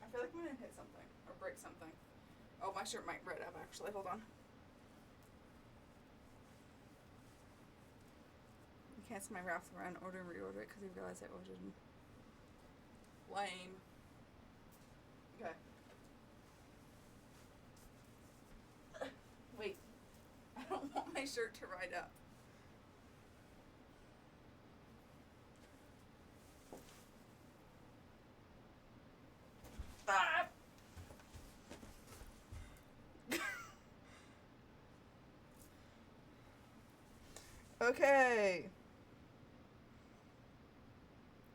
I feel like I'm gonna hit something. Or break something. Oh, my shirt might red up, actually. Hold on. You can't see my Ralph Lauren order and reorder it because you realize I ordered them. Lame. Okay. Wait. I don't want my shirt to ride up. Ah! Okay.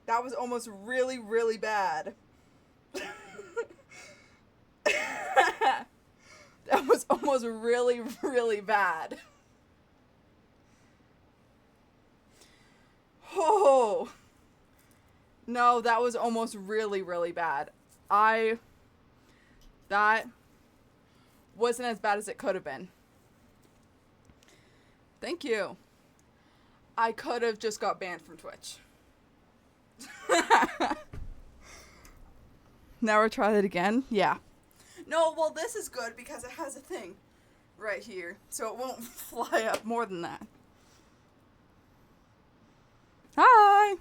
That was almost really, really bad. That was almost really, really bad. Oh. No, that was almost really, really bad. That wasn't as bad as it could have been. Thank you. I could have just got banned from Twitch. Now we'll try that again? Yeah. No, well, this is good because it has a thing right here, so it won't fly up more than that. Hi!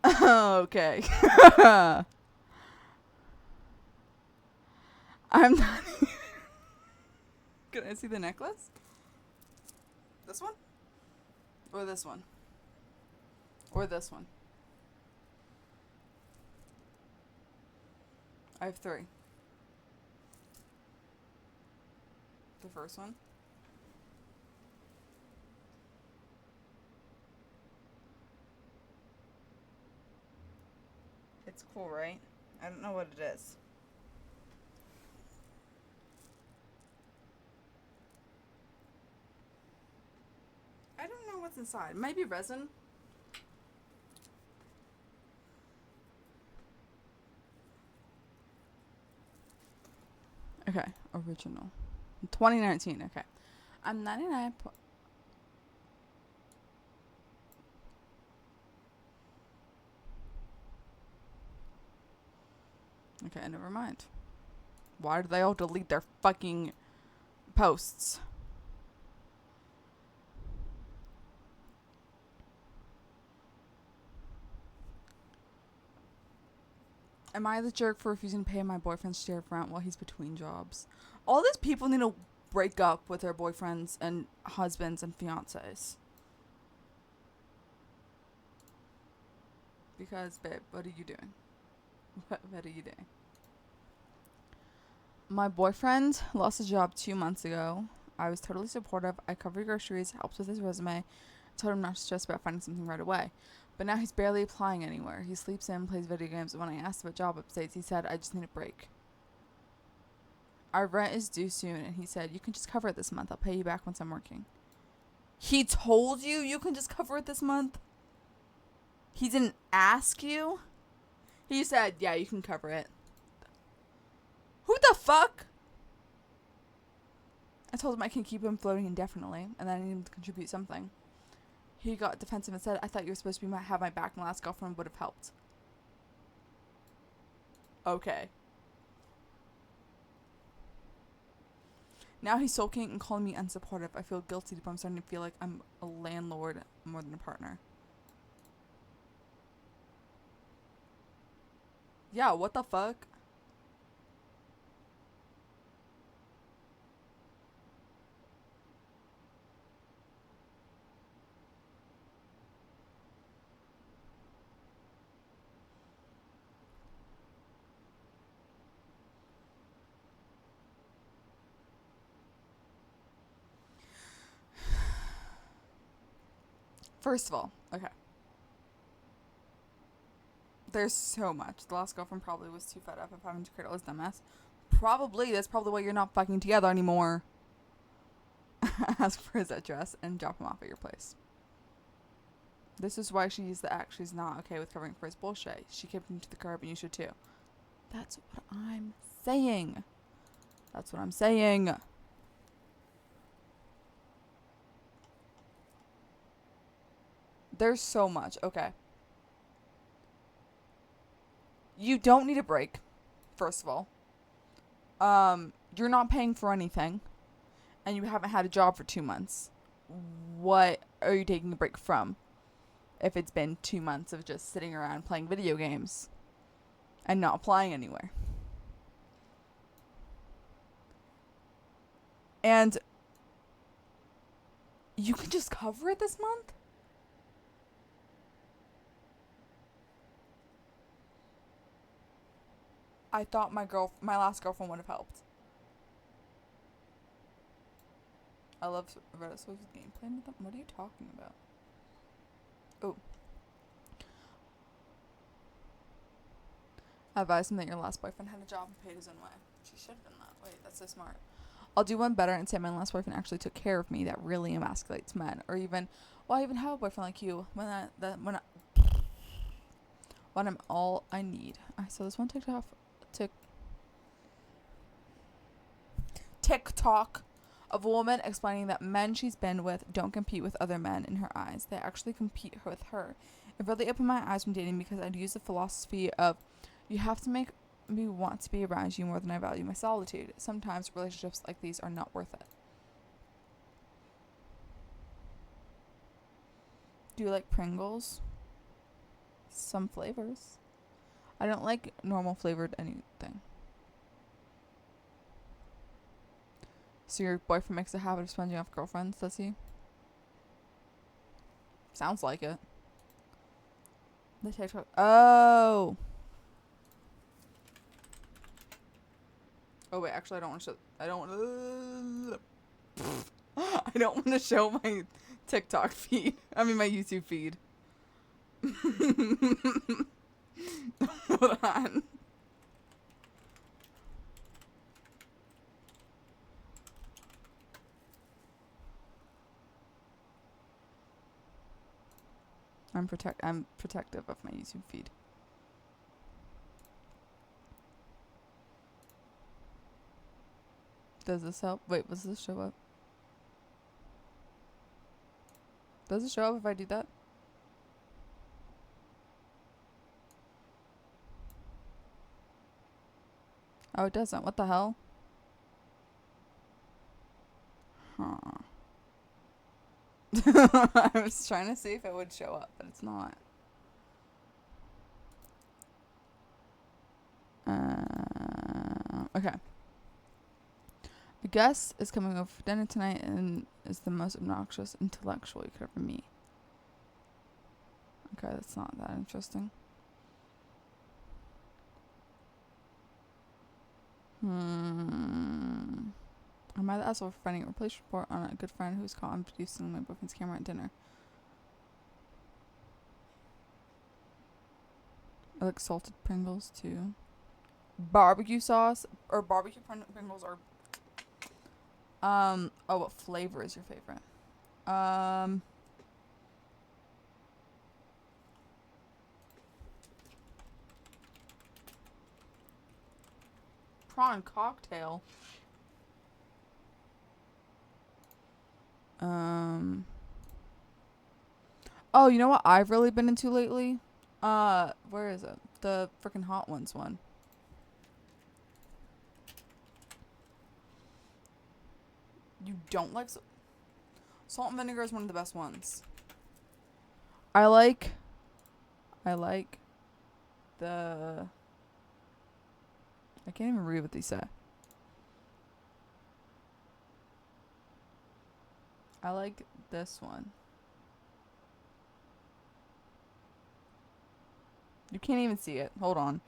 Okay. I'm not... Can I see the necklace? This one? Or this one? Or this one? I have 3. The first one. It's cool, right? I don't know what it is. I don't know what's inside. Maybe resin. original. 2019, okay. I'm 99. Okay, never mind. Why do they all delete their fucking posts? Am I the jerk for refusing to pay my boyfriend's share of rent while he's between jobs? All these people need to break up with their boyfriends and husbands and fiancés. Because, babe, what are you doing? What are you doing? My boyfriend lost a job 2 months ago. I was totally supportive. I covered groceries, helped with his resume, told him not to stress about finding something right away. But now he's barely applying anywhere. He sleeps in, plays video games, and when I asked about job updates, he said, I just need a break. Our rent is due soon, and he said, you can just cover it this month. I'll pay you back once I'm working. He told you you can just cover it this month? He didn't ask you? He said, yeah, you can cover it. Who the fuck? I told him I can keep him floating indefinitely, and then I need him to contribute something. He got defensive and said, I thought you were supposed to have my back. My last girlfriend would have helped. Okay. Now he's sulking and calling me unsupportive. I feel guilty, but I'm starting to feel like I'm a landlord more than a partner. Yeah, what the fuck? First of all, okay. There's so much. The last girlfriend probably was too fed up of having to create all this dumbass. Probably. That's probably why you're not fucking together anymore. Ask for his address and drop him off at your place. This is why she's the ex. She's not okay with covering for his bullshit. She kicked him to the curb and you should too. That's what I'm saying. That's what I'm saying. There's so much. Okay. You don't need a break, first of all. You're not paying for anything, and you haven't had a job for 2 months. What are you taking a break from? If it's been 2 months of just sitting around playing video games and not applying anywhere. And you can just cover it this month? I thought my last girlfriend would have helped. I love Reddit Source's gameplay with them. What are you talking about? Oh. I advised him that your last boyfriend had a job and paid his own way. She should have done that. Wait, that's so smart. I'll do one better and say my last boyfriend actually took care of me. That really emasculates men. Or even, well, I even have a boyfriend like you when I'm all I need. I saw this one TikTok of a woman explaining that men she's been with don't compete with other men in her eyes. They actually compete with her. It really opened my eyes from dating because I'd use the philosophy of you have to make me want to be around you more than I value my solitude. Sometimes relationships like these are not worth it. Do you like Pringles? Some flavors. I don't like normal flavored anything. So your boyfriend makes a habit of sponging off girlfriends, does he? Sounds like it. The TikTok. Oh. Oh wait, actually I don't want to show. I don't want to show my TikTok feed. I mean my YouTube feed. Hold on. I'm protective of my YouTube feed. Does this help? Wait, does this show up? Does it show up if I do that? Oh, it doesn't. What the hell? Huh. I was trying to see if it would show up, but it's not. Okay. The guest is coming over for dinner tonight and is the most obnoxious intellectual you could ever meet. Okay, that's not that interesting. Am I the asshole for finding a police report on a good friend who was caught on video stealing my boyfriend's camera at dinner? I like salted Pringles too. Barbecue sauce or barbecue Pringles are. Oh, what flavor is your favorite? Prawn cocktail. Oh, you know what I've really been into lately? Where is it? The freaking Hot Ones one. You don't like salt and vinegar is one of the best ones. I like the. I can't even read what they say. I like this one. You can't even see it. Hold on.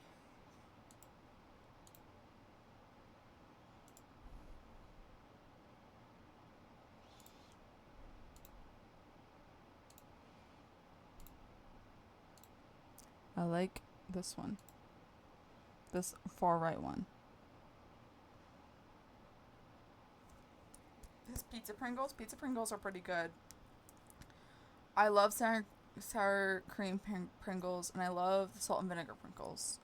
I like this one. This far right one. This pizza Pringles. Pizza Pringles are pretty good. I love sour cream Pringles, and I love the salt and vinegar Pringles.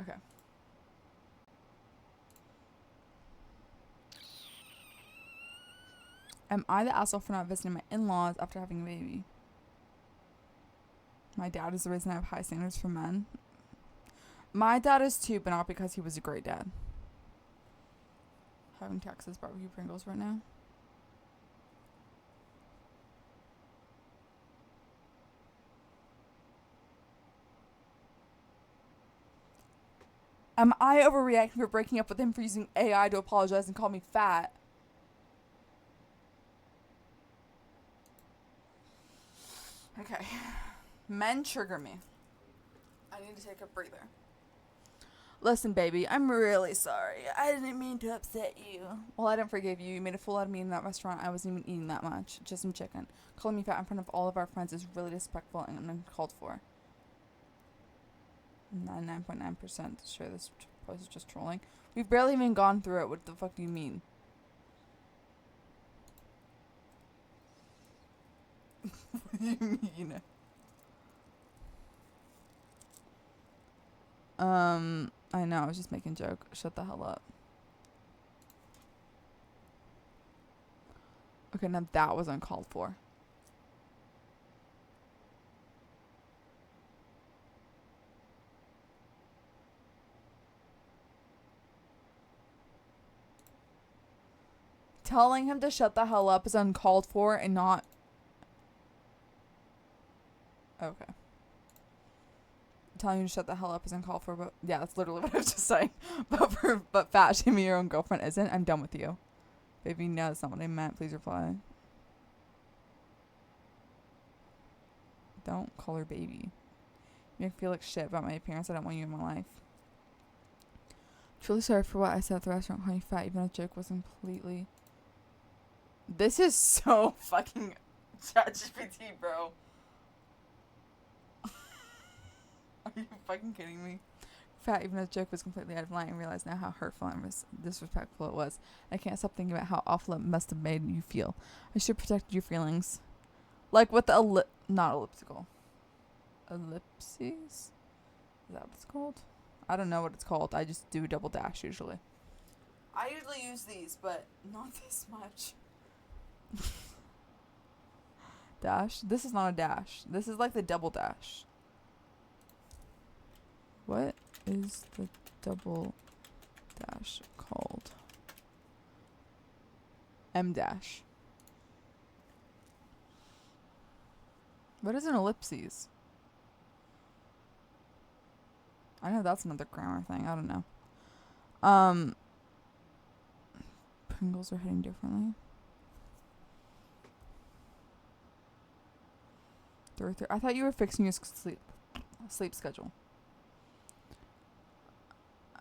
Okay. Am I the asshole for not visiting my in-laws after having a baby? My dad is the reason I have high standards for men. My dad is too, but not because he was a great dad. Having Texas barbecue Pringles right now. Am I overreacting for breaking up with him for using AI to apologize and call me fat? Okay. Men trigger me. I need to take a breather. Listen, baby, I'm really sorry. I didn't mean to upset you. Well, I didn't forgive you. You made a fool out of me in that restaurant. I wasn't even eating that much. Just some chicken. Calling me fat in front of all of our friends is really disrespectful and uncalled for. 99.9% sure this post is just trolling. We've barely even gone through it. What the fuck do you mean? What do you mean? I know, I was just making a joke. Shut the hell up. Okay, now that was uncalled for. Telling him to shut the hell up is uncalled for and not... Okay. Telling you to shut the hell up is uncalled for, but yeah, that's literally what I was just saying. But fat shaming your own girlfriend isn't. I'm done with you. Baby, no, that's not what I meant. Please reply. Don't call her baby. You make me feel like shit about my appearance. I don't want you in my life. Truly sorry for what I said at the restaurant calling you fat, even though the joke was completely... This is so fucking ChatGPT, bro. Are you fucking kidding me? Fat, even though the joke was completely out of line, and realize now how hurtful and disrespectful it was. I can't stop thinking about how awful it must have made you feel. I should have protected your feelings. Like with the not elliptical. Ellipses? Is that what it's called? I don't know what it's called. I just do a double dash usually. I usually use these, but not this much. Dash? This is not a dash. This is like the double dash. What is the double dash called? M dash. What is an ellipses? I know that's another grammar thing. I don't know. Pringles are hitting differently. I thought you were fixing your sleep schedule.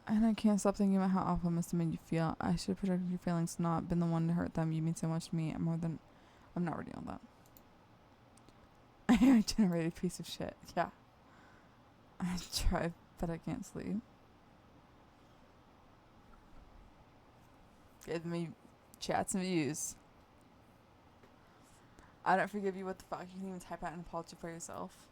And I can't stop thinking about how awful it must have made you feel. I should have protected your feelings, not been the one to hurt them. You mean so much to me. I'm not ready on that. I generated a piece of shit. Yeah. I try, but I can't sleep. Give me chats and views. I don't forgive you. What the fuck? You can even type out an apology for yourself.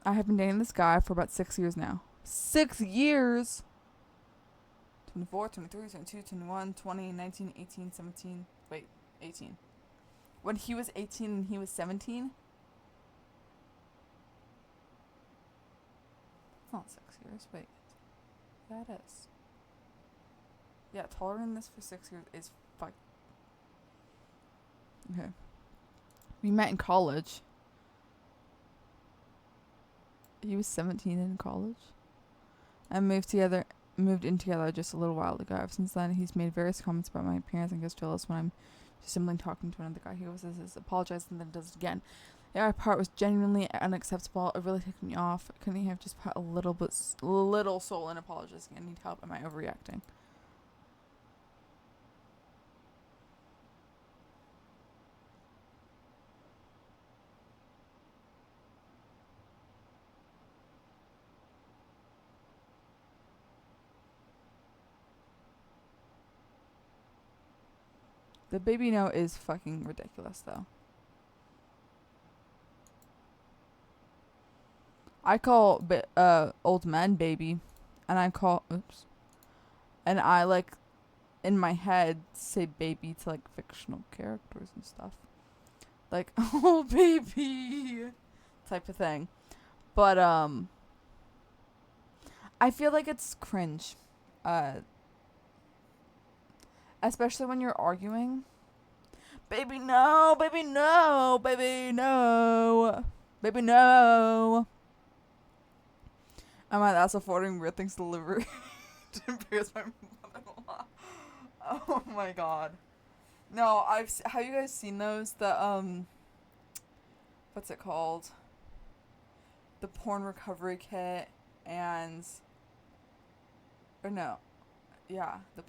I have been dating this guy for about 6 years now. 6 years! 24, 23, 22, 21, 20, 19, 18, 17. Wait, 18. When he was 18 and he was 17? It's not 6 years. Wait. Yeah, it is. Yeah, tolerating this for 6 years is fuck. Okay. We met in college. He was 17 in college. And moved in together just a little while ago. Ever since then, he's made various comments about my appearance and gets jealous when I'm just simply talking to another guy. He always says apologizes and then does it again. The other part was genuinely unacceptable. It really took me off. Couldn't he have just put a little soul in apologizing? I need help. Am I overreacting? The baby no is fucking ridiculous, though. I call old men baby, and and I like in my head say baby to like fictional characters and stuff, like oh baby type of thing. But I feel like it's cringe, especially when you're arguing. Baby no, baby no, baby no, baby no. I'm at also forwarding weird things delivery to embarrass my mother-in-law. Oh my god. No, have you guys seen those? The what's it called? The porn recovery kit the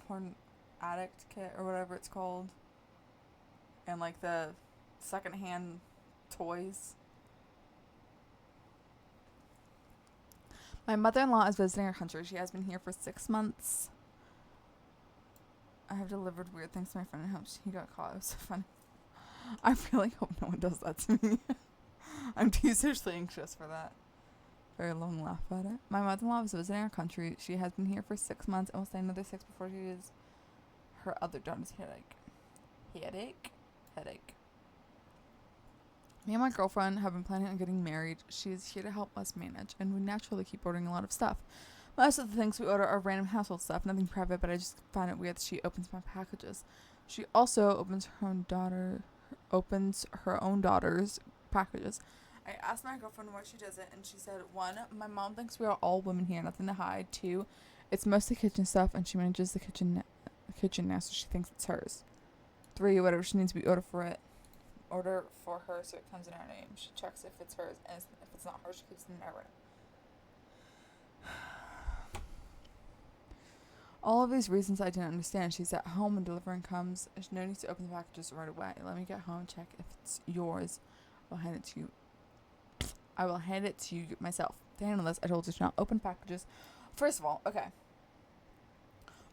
porn addict kit or whatever it's called. And like the secondhand toys. My mother-in-law is visiting our country. She has been here for 6 months. I have delivered weird things to my friend and hope he got caught. It was so funny. I really hope no one does that to me. I'm too socially anxious for that. Very long laugh at it. My mother-in-law is visiting our country. She has been here for 6 months and will stay another 6 before she is her other daughter's headache. Me and my girlfriend have been planning on getting married. She's here to help us manage, and we naturally keep ordering a lot of stuff. Most of the things we order are random household stuff, nothing private, but I just find it weird that she opens my packages. She also opens her own daughter's packages. I asked my girlfriend why she does it, and she said, 1, my mom thinks we are all women here, nothing to hide. 2, it's mostly kitchen stuff, and she manages the kitchen now, so she thinks it's hers. 3, whatever she needs, we order for her so it comes in her name. She checks if it's hers, and if it's not hers, she keeps it in her name. All of these reasons I didn't understand. She's at home when delivering comes. There's no need to open the packages right away. Let me get home, check if it's yours. I'll hand it to you. I will hand it to you myself. To handle this, I told her to not open packages. First of all, okay.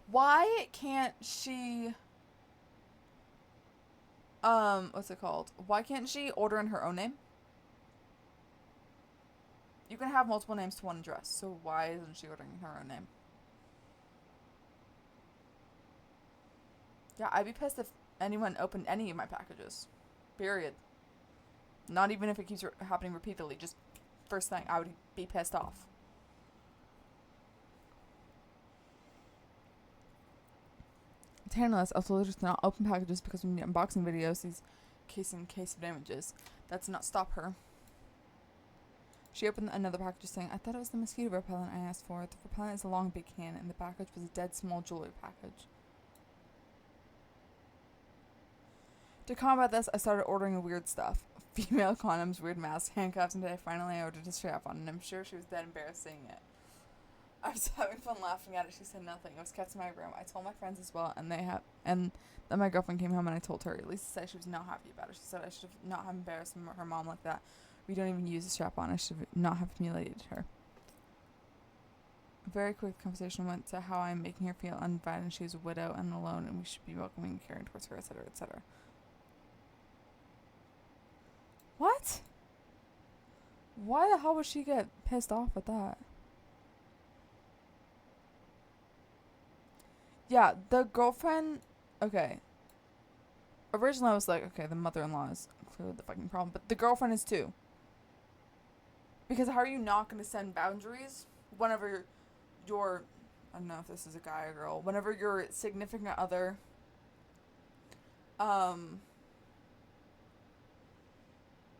Why can't she, what's it called? Why can't she order in her own name? You can have multiple names to one address, so why isn't she ordering in her own name? Yeah, I'd be pissed if anyone opened any of my packages. Period. Not even if it keeps happening repeatedly. Just first thing, I would be pissed off. Tantalus also just not open packages because when you get unboxing videos, these case of damages. That did not stop her. She opened another package saying, I thought it was the mosquito repellent I asked for. The repellent is a long big can, and the package was a dead small jewelry package. To combat this, I started ordering weird stuff. Female condoms, weird masks, handcuffs, and today finally I ordered a strap-on, and I'm sure she was dead embarrassed seeing it. I was having fun laughing at it. She said nothing. It was kept in my room. I told my friends as well, and then my girlfriend came home and I told her. Lisa said she was not happy about it. She said I should have not have embarrassed her mom like that. We don't even use a strap-on. I should not have humiliated her. A very quick conversation went to how I'm making her feel uninvited, and she's a widow and alone, and we should be welcoming and caring towards her, etc., etc. What? Why the hell would she get pissed off at that? Yeah, the girlfriend... Okay. Originally I was like, okay, the mother-in-law is clearly the fucking problem, but the girlfriend is too. Because how are you not going to send boundaries whenever your... I don't know if this is a guy or girl. Whenever your significant other...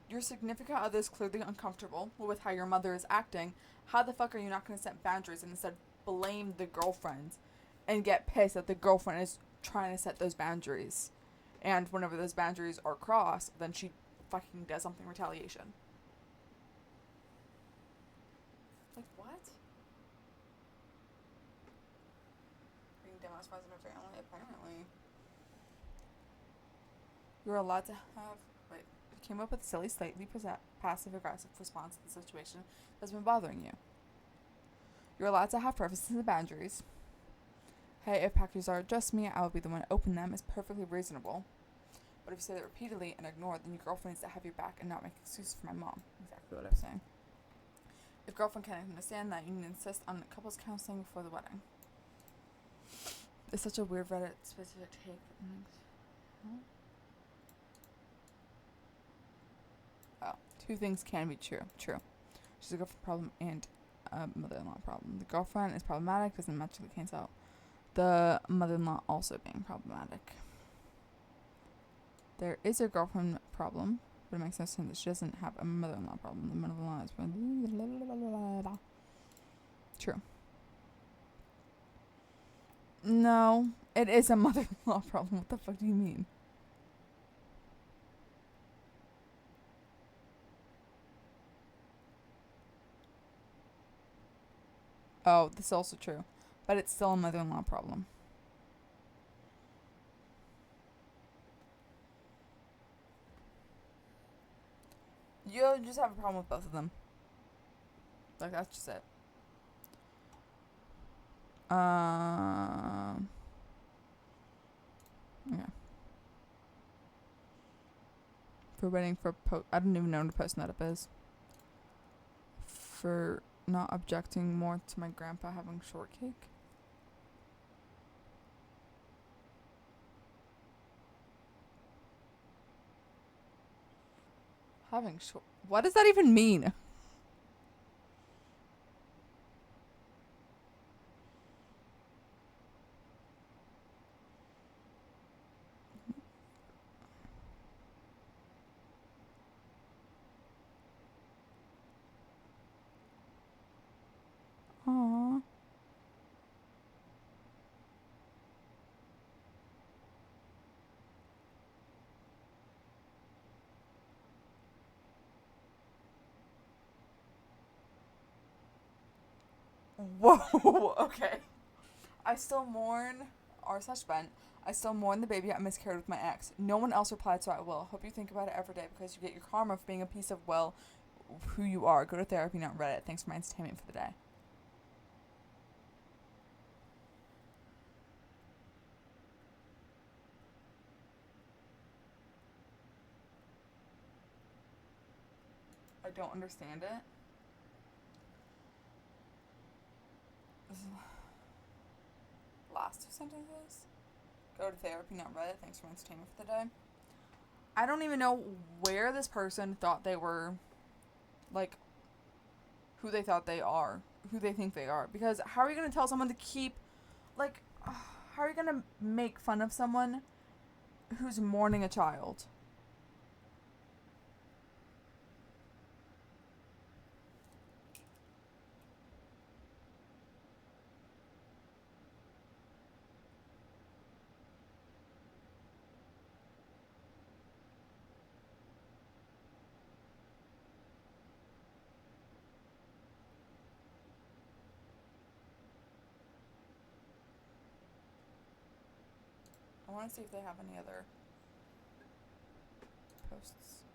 Your significant other is clearly uncomfortable with how your mother is acting. How the fuck are you not going to set boundaries and instead blame the girlfriend and get pissed that the girlfriend is trying to set those boundaries? And whenever those boundaries are crossed, then she fucking does something retaliation. Like, what? Being demonized by the family, apparently. You're allowed to have... Wait. Came up with a silly, slightly passive-aggressive response to the situation that's been bothering you. You're allowed to have preferences and boundaries. Hey, if packages are just me, I will be the one to open them. It's perfectly reasonable. But if you say that repeatedly and ignore it, then your girlfriend needs to have your back and not make excuses for my mom. Exactly what I was saying. If girlfriend can't understand that, you need to insist on couples counseling before the wedding. It's such a weird Reddit-specific take. Oh, two things can be true. True. She's a girlfriend problem and a mother-in-law problem. The girlfriend is problematic, doesn't magically cancel out the mother-in-law also being problematic. There is a girlfriend problem, but it makes no sense that she doesn't have a mother-in-law problem. The mother-in-law is... True. No, it is a mother-in-law problem. What the fuck do you mean? Oh, this is also true. But it's still a mother-in-law problem. You just have a problem with both of them. Like, that's just it. Yeah. For waiting for I don't even know what a post-nut is. For not objecting more to my grandpa having shortcake. What does that even mean? Aww. Whoa, okay. I still mourn r/bent. I still mourn the baby I miscarried with my ex. No one else replied, so I will. Hope you think about it every day because you get your karma for being a piece of, well, who you are. Go to therapy, not Reddit. Thanks for my entertainment for the day. I don't understand it. Last two sentences. Go to therapy, not Reddit. Thanks for entertainment for the day. I don't even know where this person thought they were, like, who they thought they are, who they think they are. Because how are you going to tell someone to keep, like, how are you going to make fun of someone who's mourning a child? I want to see if they have any other posts.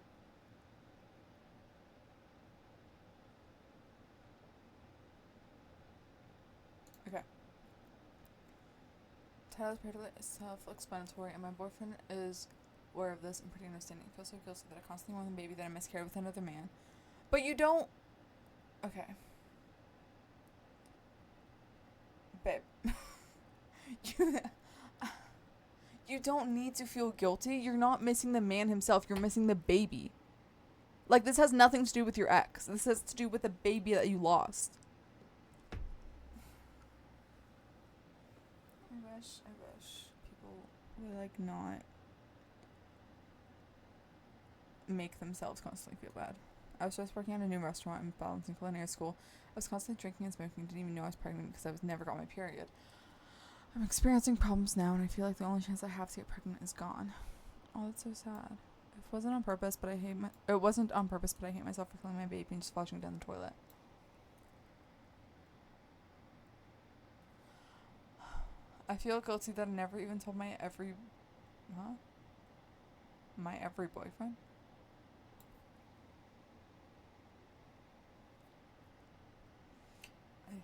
Okay. Tyler's pretty self-explanatory, and my boyfriend is aware of this and pretty understanding. I feel so guilty that I constantly want a baby that I miscarried with another man. But you don't... Okay. Babe. You don't need to feel guilty. You're not missing the man himself. You're missing the baby. Like, this has nothing to do with your ex. This has to do with the baby that you lost. I wish people would, like, not make themselves constantly feel bad. I was just working at a new restaurant and balancing culinary school. I was constantly drinking and smoking. Didn't even know I was pregnant because I never got my period. I'm experiencing problems now, and I feel like the only chance I have to get pregnant is gone. Oh, that's so sad. It wasn't on purpose, but I hate myself for killing my baby and just flushing it down the toilet. I feel guilty that I never even told my every boyfriend. I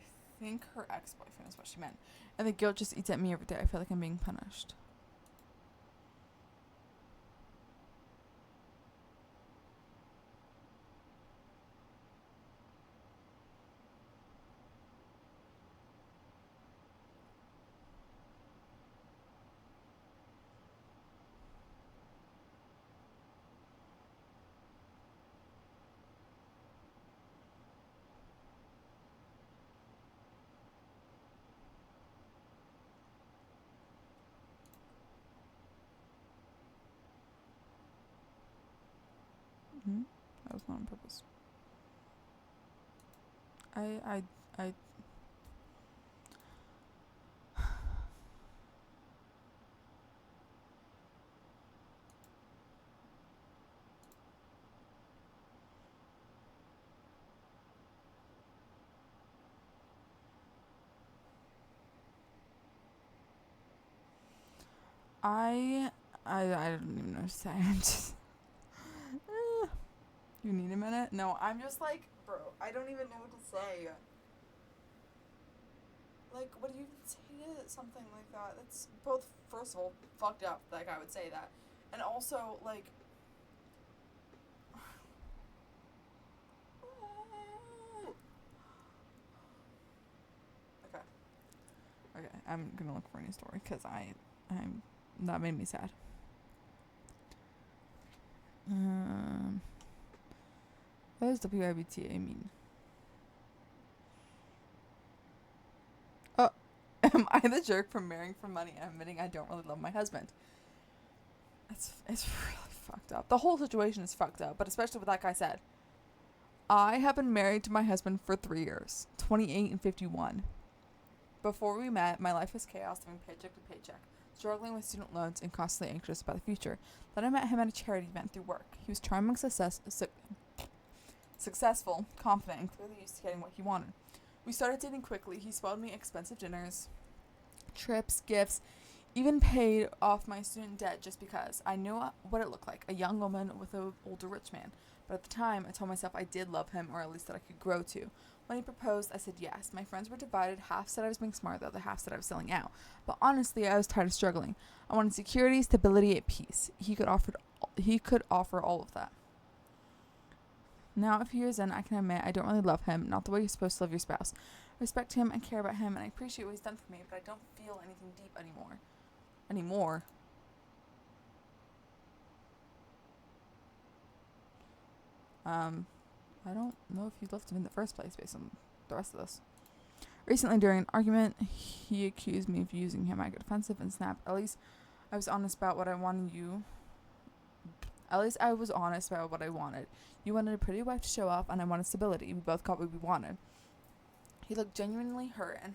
think her ex-boyfriend is what she meant. And the guilt just eats at me every day. I feel like I'm being punished. That was not on purpose. I don't even know what to say. I'm just you need a minute? No, I'm just like, bro, I don't even know what to say. Like, what do you even say to something like that? That's both, first of all, fucked up, like, I would say that. And also, like... Okay, I'm gonna look for a new story, because I'm... That made me sad. What does WIBTA mean? Oh, am I the jerk for marrying for money and admitting I don't really love my husband? It's really fucked up. The whole situation is fucked up, but especially what that guy said. I have been married to my husband for 3 years, 28 and 51. Before we met, my life was chaos, living paycheck to paycheck, struggling with student loans and constantly anxious about the future. Then I met him at a charity event through work. He was charming, successful, confident, and clearly used to getting what he wanted. We started dating quickly. He spoiled me expensive dinners, trips, gifts, even paid off my student debt just because. I knew what it looked like, a young woman with an older rich man. But at the time, I told myself I did love him, or at least that I could grow to. When he proposed, I said yes. My friends were divided. Half said I was being smart, the other half said I was selling out. But honestly, I was tired of struggling. I wanted security, stability, and peace. He could offer all of that. Now, a few years in, I can admit I don't really love him, not the way you're supposed to love your spouse. I respect him and care about him, and I appreciate what he's done for me, but I don't feel anything deep anymore. I don't know if you loved him in the first place based on the rest of this. Recently, during an argument, he accused me of using him. I got defensive and snapped. At least I was honest about what I wanted. You wanted a pretty wife to show off, and I wanted stability. We both got what we wanted. He looked genuinely hurt and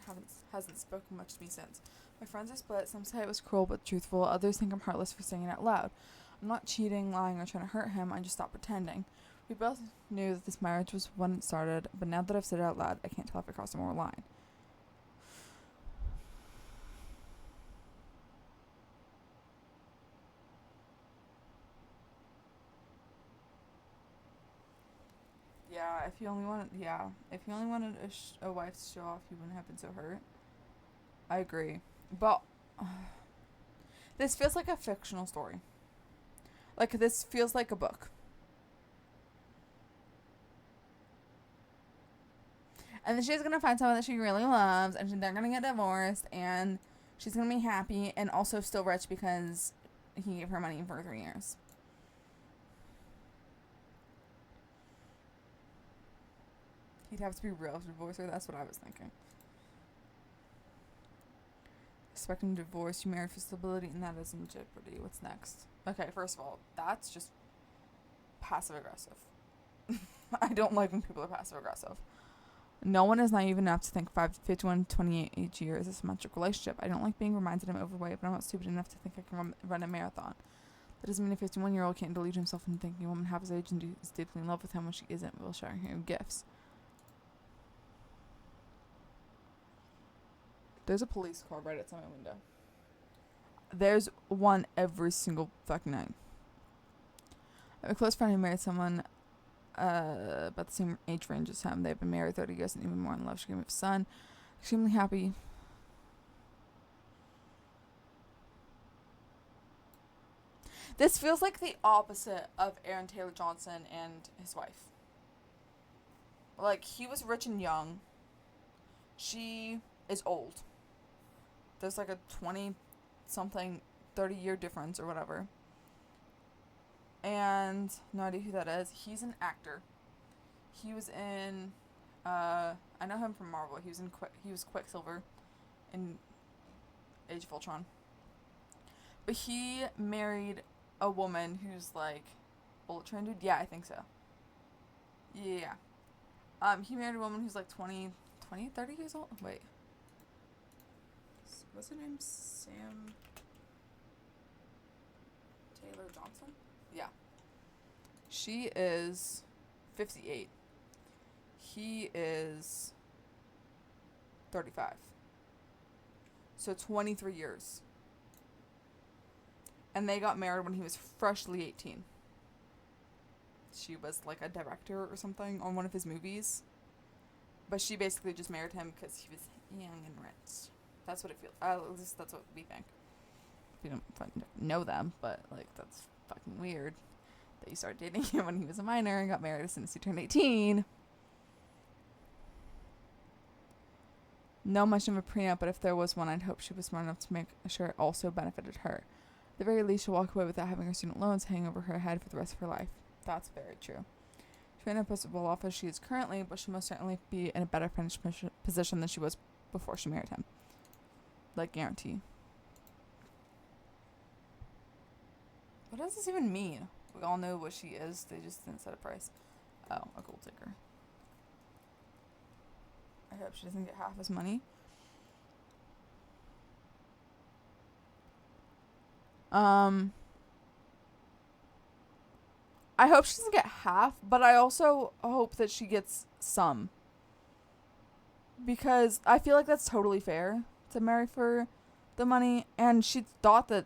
hasn't spoken much to me since. My friends are split. Some say it was cruel but truthful. Others think I'm heartless for saying it out loud. I'm not cheating, lying, or trying to hurt him. I just stopped pretending. We both knew that this marriage was when it started, but now that I've said it out loud, I can't tell if I crossed a moral line. If you only wanted a wife to show off, you wouldn't have been so hurt. I agree. But this feels like a fictional story. Like, this feels like a book. And then she's going to find someone that she really loves, and they're going to get divorced, and she's going to be happy and also still rich because he gave her money for 3 years. He'd have to be real to divorce her. That's what I was thinking. Expecting divorce, you married for stability, and that is in jeopardy. What's next? Okay, first of all, that's just passive aggressive. I don't like when people are passive aggressive. No one is naive enough to think 51 to 28 each year is a symmetric relationship. I don't like being reminded I'm overweight, but I'm not stupid enough to think I can run a marathon. That doesn't mean a 51-year-old can't delude himself into thinking a woman half his age and is deeply in love with him when she isn't, while sharing him gifts. There's a police car right outside my window. There's one every single fucking night. I have a close friend who married someone about the same age range as him. They've been married 30 years and even more in love. She gave me a son. Extremely happy. This feels like the opposite of Aaron Taylor Johnson and his wife. Like, he was rich and young. She is old. There's like a 20-something, 30-year difference or whatever. And no idea who that is. He's an actor. He was in, I know him from Marvel. He was Quicksilver in Age of Ultron. But he married a woman who's like Bullet Train dude. Yeah, I think so. Yeah. He married a woman who's like 30 years old. Wait. What's her name? Sam Taylor Johnson? Yeah. She is 58. He is 35. So 23 years. And they got married when he was freshly 18. She was like a director or something on one of his movies. But she basically just married him because he was young and rich. That's what it feels. At least that's what we think. We don't know them, but like that's fucking weird that you started dating him when he was a minor and got married as soon as he turned 18. No much of a prenup, but if there was one, I'd hope she was smart enough to make sure it also benefited her. At the very least, she'll walk away without having her student loans hanging over her head for the rest of her life. That's very true. She may not post as well off as she is currently, but she'll most certainly be in a better financial position than she was before she married him. Like, guarantee. What does this even mean? We all know what she is. They just didn't set a price. Oh, a gold digger. I hope she doesn't get half his money. I hope she doesn't get half, but I also hope that she gets some. Because I feel like that's totally fair to marry for the money, and she thought that,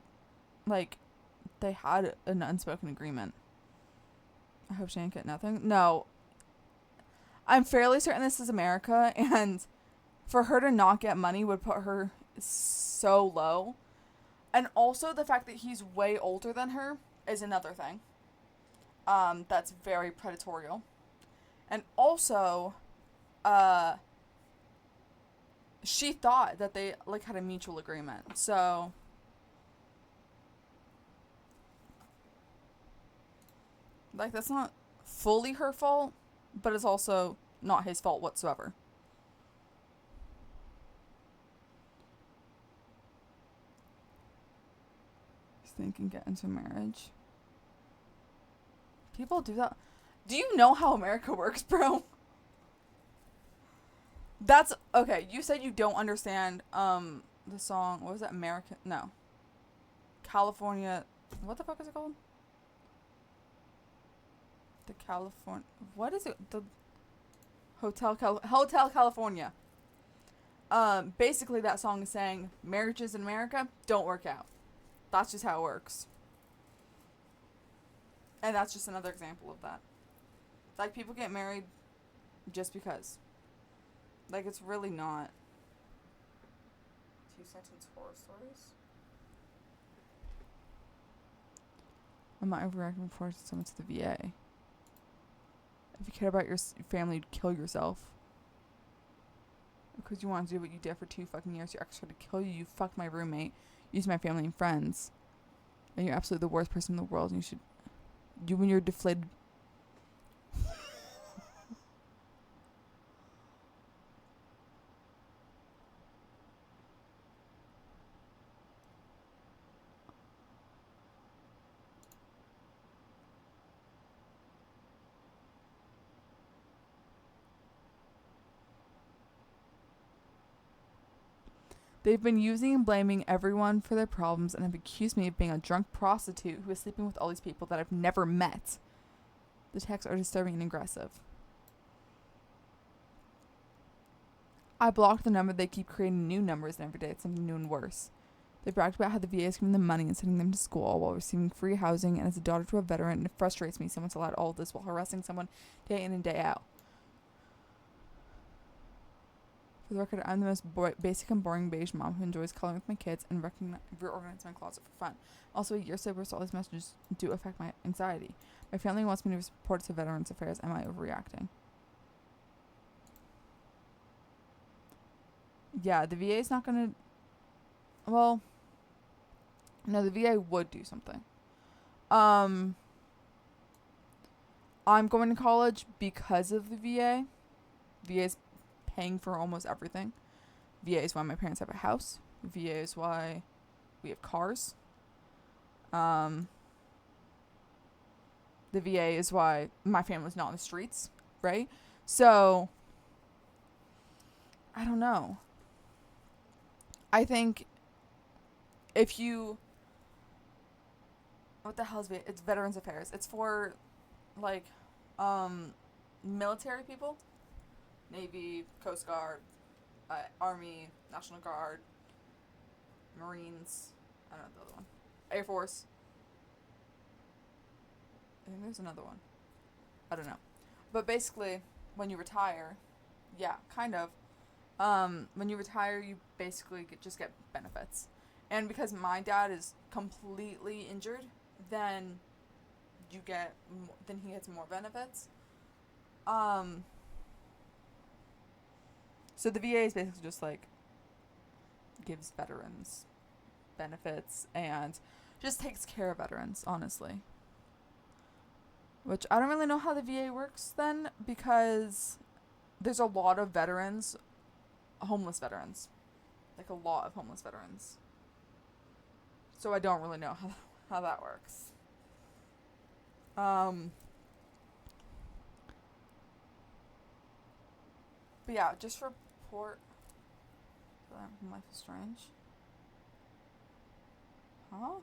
like, they had an unspoken agreement. I hope she didn't get nothing. No. I'm fairly certain this is America, and for her to not get money would put her so low. And also the fact that he's way older than her is another thing. That's very predatorial. And also, she thought that they like had a mutual agreement. So like that's not fully her fault, but it's also not his fault whatsoever. He's thinking get into marriage. People do that. Do you know how America works, bro? That's okay. You said you don't understand the song. What was that? American? No. California. What the fuck is it called? The California. What is it? The Hotel California. Basically that song is saying marriages in America don't work out. That's just how it works. And that's just another example of that. Like people get married just because. Like it's really not. 2 sentence horror stories. I'm not overreacting before someone to the VA. If you care about your family, you'd kill yourself. Because you want to do what you did for 2 fucking years. Your ex tried to kill you. You fucked my roommate. Used my family and friends. And you're absolutely the worst person in the world. And you should. You when you're deflated. They've been using and blaming everyone for their problems and have accused me of being a drunk prostitute who is sleeping with all these people that I've never met. The texts are disturbing and aggressive. I blocked the number. They keep creating new numbers, and every day it's something new and worse. They bragged about how the VA is giving them money and sending them to school while receiving free housing, and as a daughter to a veteran, it frustrates me someone's allowed all this while harassing someone day in and day out. For the record, I'm the most basic and boring beige mom who enjoys coloring with my kids and reorganizing my closet for fun. Also, a year sober, so all these messages do affect my anxiety. My family wants me to report to Veterans Affairs. Am I overreacting? Yeah, the VA is not going to... Well, no, the VA would do something. I'm going to college because of the VA. VA is paying for almost everything. VA is why my parents have a house. VA is why we have cars. The VA is why my family's not in the streets, right? So, I don't know. I think if you... What the hell is VA? It's Veterans Affairs. It's for, like, military people. Navy, Coast Guard, Army, National Guard, Marines, I don't know the other one. Air Force. I think there's another one. I don't know. But basically, when you retire, yeah, kind of. When you retire, you basically just get benefits. And because my dad is completely injured, then he gets more benefits. So the VA is basically just like gives veterans benefits and just takes care of veterans, honestly. Which I don't really know how the VA works then, because there's a lot of veterans, homeless veterans. Like a lot of homeless veterans. So I don't really know how that works. But yeah, just report. Life is Strange. Huh?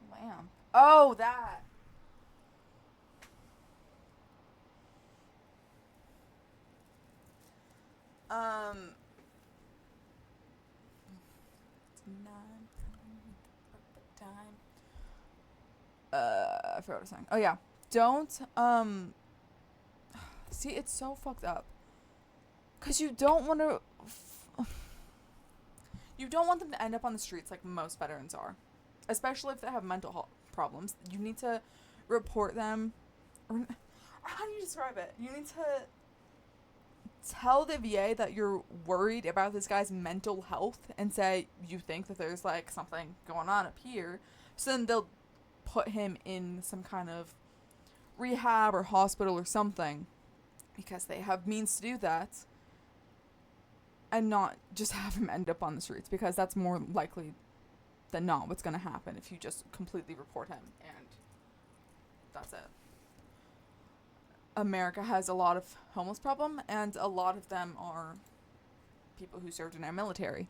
Lamp. Oh, that. It's 9 time. I forgot what I was saying. Oh yeah. Don't see, it's so fucked up. Cause you don't want to you don't want them to end up on the streets like most veterans are. Especially if they have mental health problems. You need to report them or how do you describe it? You need to tell the VA that you're worried about this guy's mental health and say you think that there's like something going on up here. So then they'll put him in some kind of rehab or hospital or something because they have means to do that, and not just have him end up on the streets, because that's more likely than not what's going to happen if you just completely report him and that's it. America has a lot of homeless problem, and a lot of them are people who served in our military.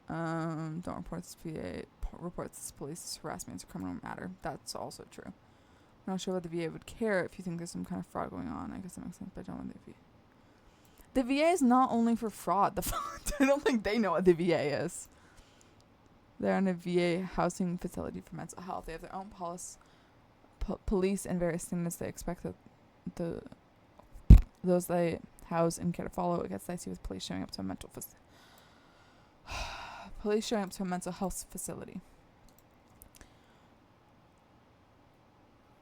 Don't report this VA. Reports this police harassment as a criminal matter. That's also true. I'm not sure what the VA would care if you think there's some kind of fraud going on. I guess that makes sense, but I don't know the VA. The VA is not only for fraud. I don't think they know what the VA is. They're in a VA housing facility for mental health. They have their own police and various things. They expect that those they house and care to follow against IC with police showing up to a mental health facility.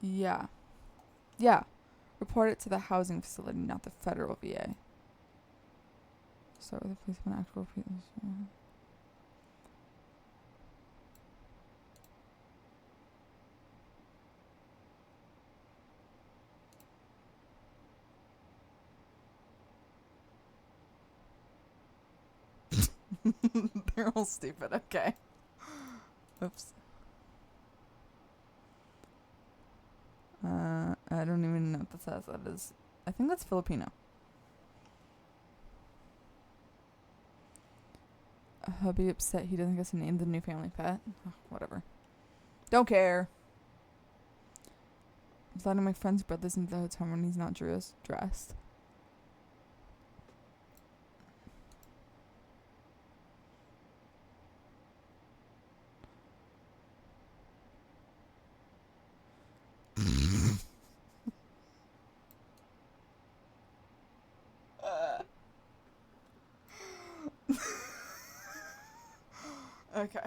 Yeah. Report it to the housing facility, not the federal VA. Start with the police when actual people. They're all stupid. Okay. Oops. I don't even know what that says. That is, I think that's Filipino. He'll be upset he doesn't get to name the new family pet. Oh, whatever. Don't care. Letting my friend's brothers into the hotel when he's not dressed. Okay.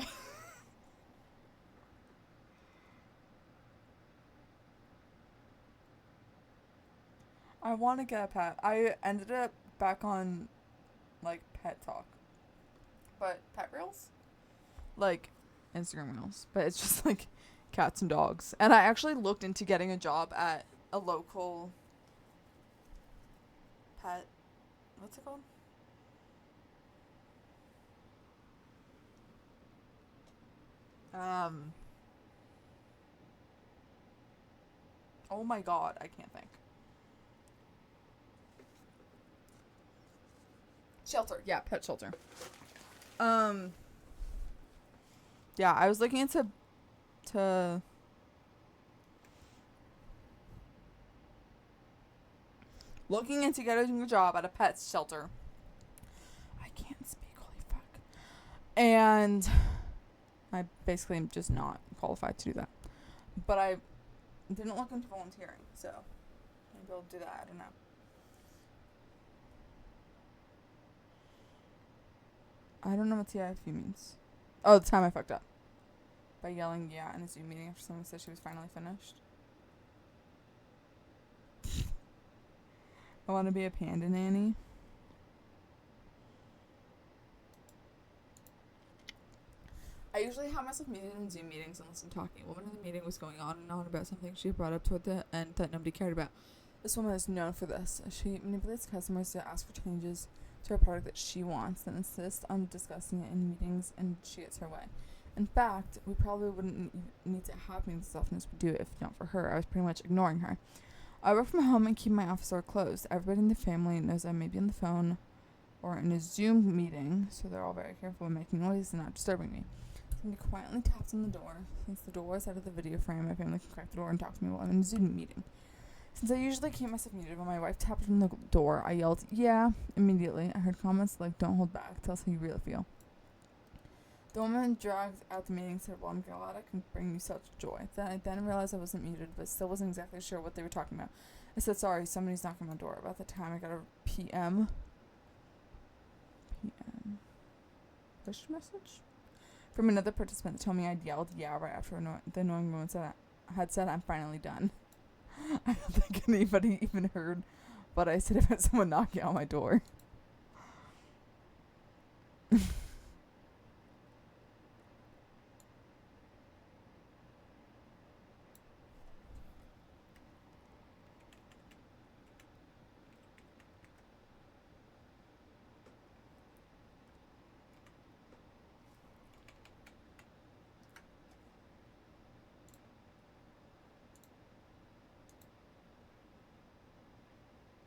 I want to get a pet. I ended up back on, like, Pet Talk. But pet reels? Like, Instagram reels. But it's just, like, cats and dogs. And I actually looked into getting a job at a local pet... What's it called? Oh my god, I can't think. Shelter. Yeah, pet shelter. Yeah, I was looking into getting a job at a pet shelter. I can't speak, holy fuck. And I basically am just not qualified to do that. But I didn't look into volunteering, so maybe I'll do that. I don't know. I don't know what TIFU means. Oh, the time I fucked up. By yelling yeah in a Zoom meeting after someone said she was finally finished. I want to be a panda nanny. I usually have myself muted in Zoom meetings unless I'm talking. A woman in the meeting was going on and on about something she brought up toward the end that nobody cared about. This woman is known for this. She manipulates customers to ask for changes to her product that she wants, then insists on discussing it in meetings, and she gets her way. In fact, we probably wouldn't need to have meetings as often as we do if not for her. I was pretty much ignoring her. I work from home and keep my office door closed. Everybody in the family knows I may be on the phone or in a Zoom meeting, so they're all very careful of making noise and not disturbing me. Somebody quietly taps on the door. Since the door is out of the video frame, my family can crack the door and talk to me while I'm in a Zoom meeting. Since I usually keep myself muted, when my wife tapped on the door, I yelled, "Yeah," immediately. I heard comments like, "Don't hold back, tell us how you really feel." The woman dragged out the meeting and said, "Well, I'm glad I can bring you such joy." Then I realized I wasn't muted, but still wasn't exactly sure what they were talking about. I said, "Sorry, somebody's knocking on my door." About the time I got a PM push message From another participant that told me I'd yelled yeah right after the annoying woman had said I'm finally done. I don't think anybody even heard what I said about someone knocking on my door.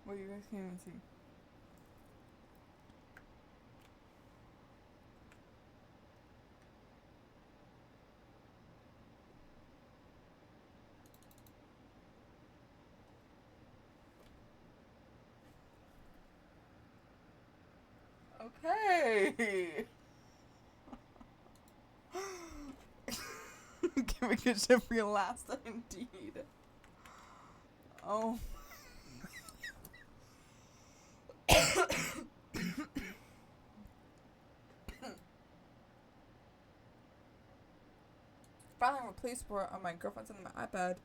Well, you guys can't even see. Okay. Giving a shit for your last indeed. Oh. Finally replaced for on my girlfriend's on my iPad.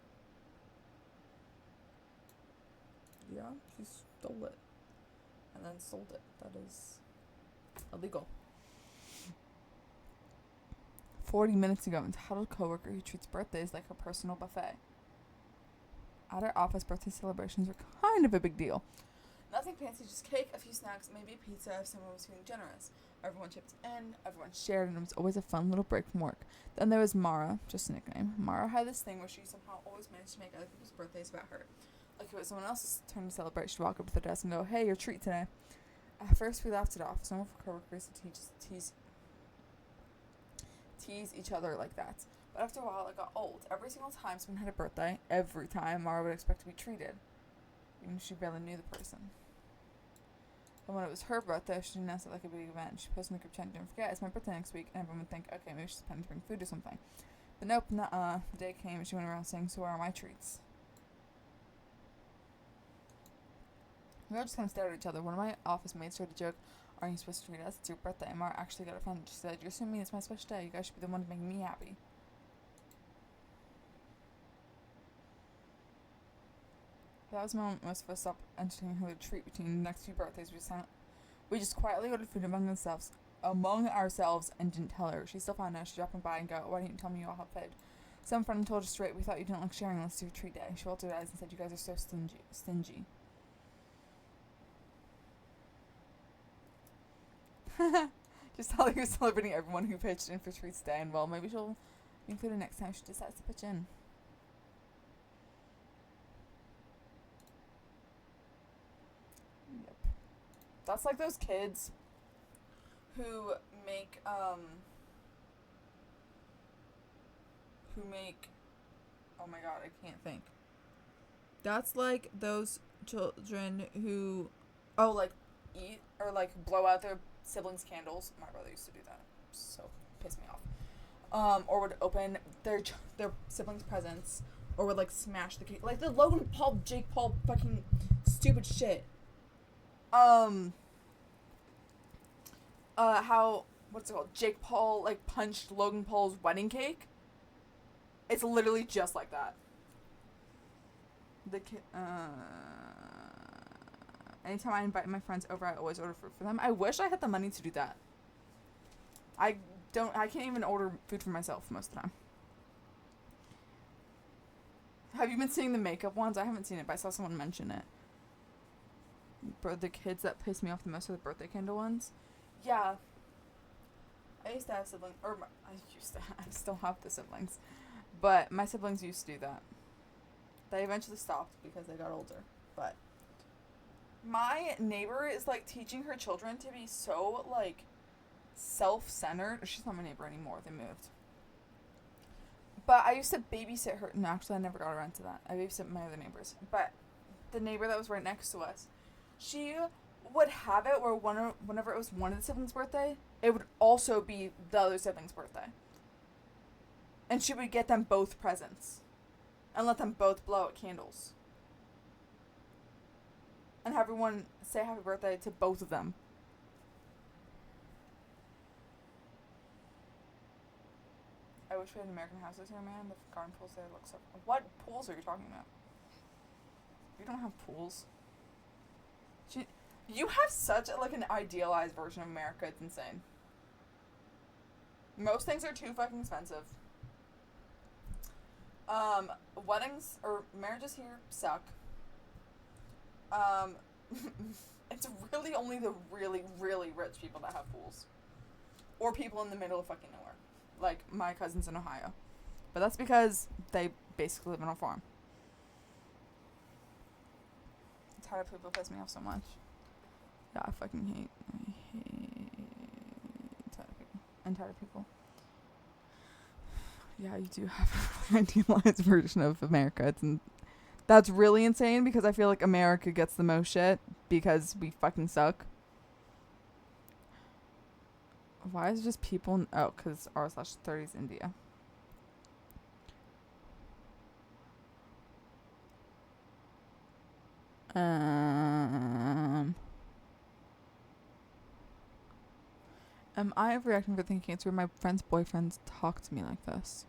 Yeah, she stole it. And then sold it. That is illegal. 40 minutes ago, entitled coworker who treats birthdays like her personal buffet. At our office, birthday celebrations are kind of a big deal. Nothing fancy, just cake, a few snacks, maybe a pizza if someone was feeling generous. Everyone chipped in, everyone shared, and it was always a fun little break from work. Then there was Mara, just a nickname. Mara had this thing where she somehow always managed to make other people's birthdays about her. Like if it was someone else's turn to celebrate, she'd walk up to the desk and go, "Hey, your treat today." At first, we laughed it off. Some of her coworkers would tease each other like that. But after a while, it got old. Every single time someone had a birthday, every time Mara would expect to be treated, even if she barely knew the person. But when it was her birthday, she announced it like a big event. She posted in the group chat, "Don't forget, it's my birthday next week," and everyone would think, okay, maybe she's planning to bring food or something. But nope, nuh-uh. The day came and she went around saying, "So where are my treats?" We all just kind of stared at each other. One of my office mates started to joke, "Aren't you supposed to treat us? It's your birthday." And Mara actually got offended. She said, "You're assuming it's my special day. You guys should be the one to make me happy." That was the moment most of us stopped entertaining her treat between the next few birthdays. We just quietly ordered food among ourselves and didn't tell her. She still found out. She dropped by and go, "Why didn't you tell me you all have food?" Some friend told her straight, "We thought you didn't like sharing unless it's your treat day." She rolled her eyes and said, "You guys are so stingy." Just tell her you're celebrating everyone who pitched in for treats today, and well, maybe she'll be included next time she decides to pitch in. Yep. That's like those kids who make oh my god, I can't think. That's like those children who like eat or like blow out their siblings' candles. My brother used to do that. So pissed me off. Or would open their siblings' presents, or would like smash the cake, like the Logan Paul, Jake Paul, fucking stupid shit. How what's it called? Jake Paul like punched Logan Paul's wedding cake. It's literally just like that. Anytime I invite my friends over, I always order food for them. I wish I had the money to do that. I can't even order food for myself most of the time. Have you been seeing the makeup ones? I haven't seen it, but I saw someone mention it. The kids that piss me off the most are the birthday candle ones. Yeah. I used to have siblings, I still have the siblings. But my siblings used to do that. They eventually stopped because they got older. But my neighbor is like teaching her children to be so like self-centered. She's not my neighbor anymore. They moved. But I used to babysit her. No, actually, I never got around to that. I babysit my other neighbors. But the neighbor that was right next to us, she would have it where whenever it was one of the siblings' birthday, it would also be the other sibling's birthday. And she would get them both presents. And let them both blow out candles. And have everyone say happy birthday to both of them. I wish we had American houses here, man. The garden pools there look so... What pools are you talking about? We don't have pools. You have such like an idealized version of America. It's insane. Most things are too fucking expensive. Weddings or marriages here suck. It's really only the really, really rich people that have pools. Or people in the middle of fucking nowhere. Like my cousins in Ohio. But that's because they basically live on a farm. Tired people piss me off so much. Yeah, I hate tired people. Yeah, you do have an idealized version of America. That's really insane because I feel like America gets the most shit because we fucking suck. Why is it just people... Oh, because r/30 is India. Am I overreacting for thinking it's weird my friends' boyfriends talk to me like this?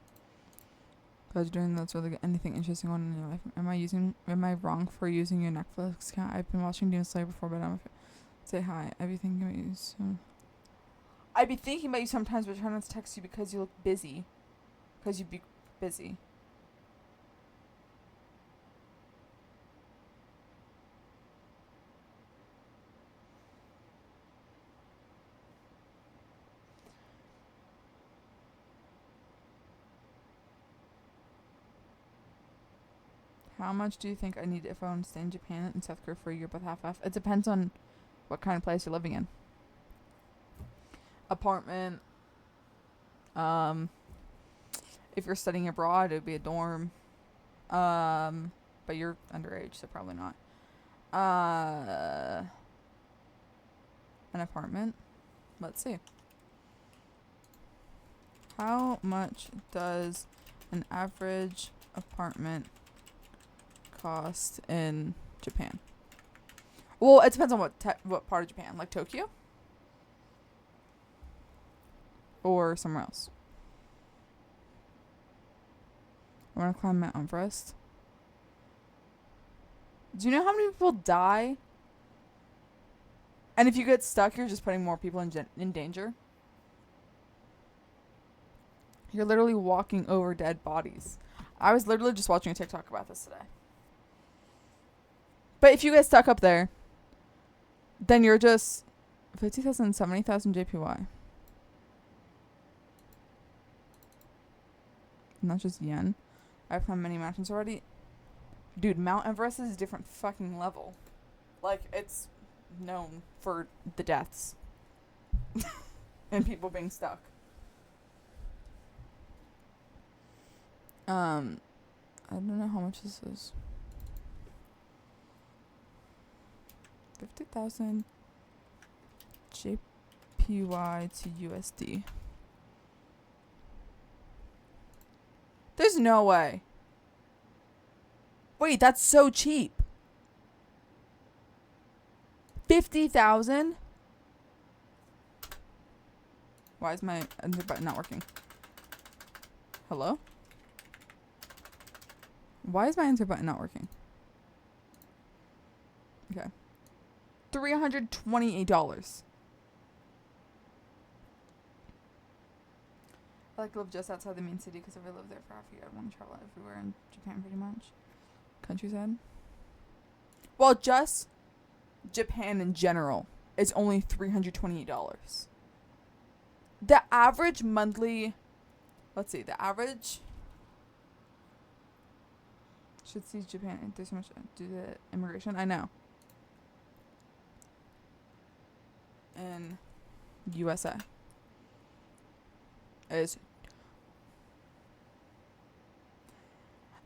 Because you're doing that's really good. Anything interesting on in your life? Am I wrong for using your Netflix account? I've been watching Demon Slayer before, but say hi. I'd be thinking about you soon. I'd be thinking about you sometimes, but trying not to text you because you look busy. Because you'd be busy. How much do you think I need if I want to stay in Japan and South Korea for a year but half-half? It depends on what kind of place you're living in. Apartment. If you're studying abroad, it would be a dorm. But you're underage, so probably not. An apartment. Let's see. How much does an average apartment cost in Japan? Well, it depends on what part of Japan, like Tokyo or somewhere else. I want to climb Mount Everest. Do you know how many people die? And if you get stuck, you're just putting more people in danger. You're literally walking over dead bodies. I was literally just watching a TikTok about this today. But if you get stuck up there, then you're just 50,000, 70,000 JPY. Not just yen. I've climbed many mountains already. Dude, Mount Everest is a different fucking level. Like, it's known for the deaths. And people being stuck. I don't know how much this is. 50,000 JPY to USD. There's no way. Wait, that's so cheap. 50,000? Why is my enter button not working? Hello? Why is my enter button not working? Okay. $328. I like to live just outside the main city because if I live there for half a year, I want to travel everywhere in Japan pretty much. Countryside. Well, just Japan in general is only $328. The average monthly... Let's see. The average... Should see Japan. There's so much due to immigration. I know. In USA is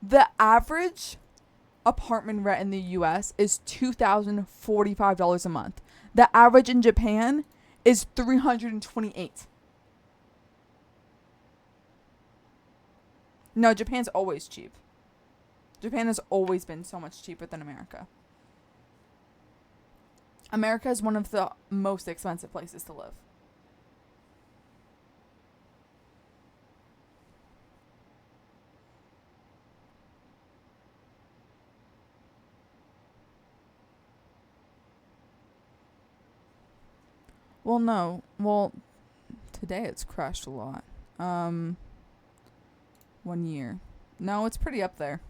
the average apartment rent in the US is $2,045 a month. The average in Japan is $328. No, Japan's always cheap. Japan has always been so much cheaper than America. America is one of the most expensive places to live. Well, no. Well, today it's crashed a lot. 1 year. No, it's pretty up there.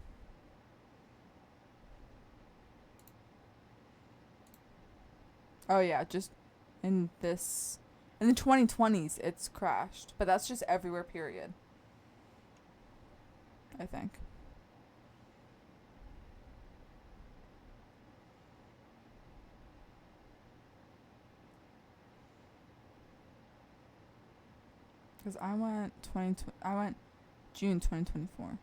Oh yeah, just in this in the 2020s it's crashed, but that's just everywhere period. I think. Cuz I went June 2024.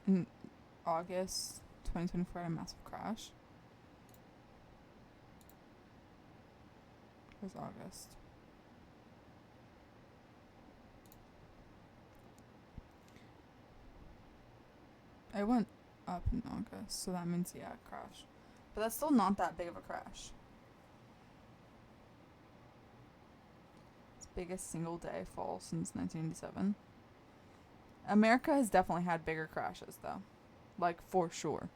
In August 2024 I had a massive crash. It was August. I went up in August, so that means yeah, it crashed. But that's still not that big of a crash. It's biggest single day fall since 1987. America has definitely had bigger crashes though. Like for sure.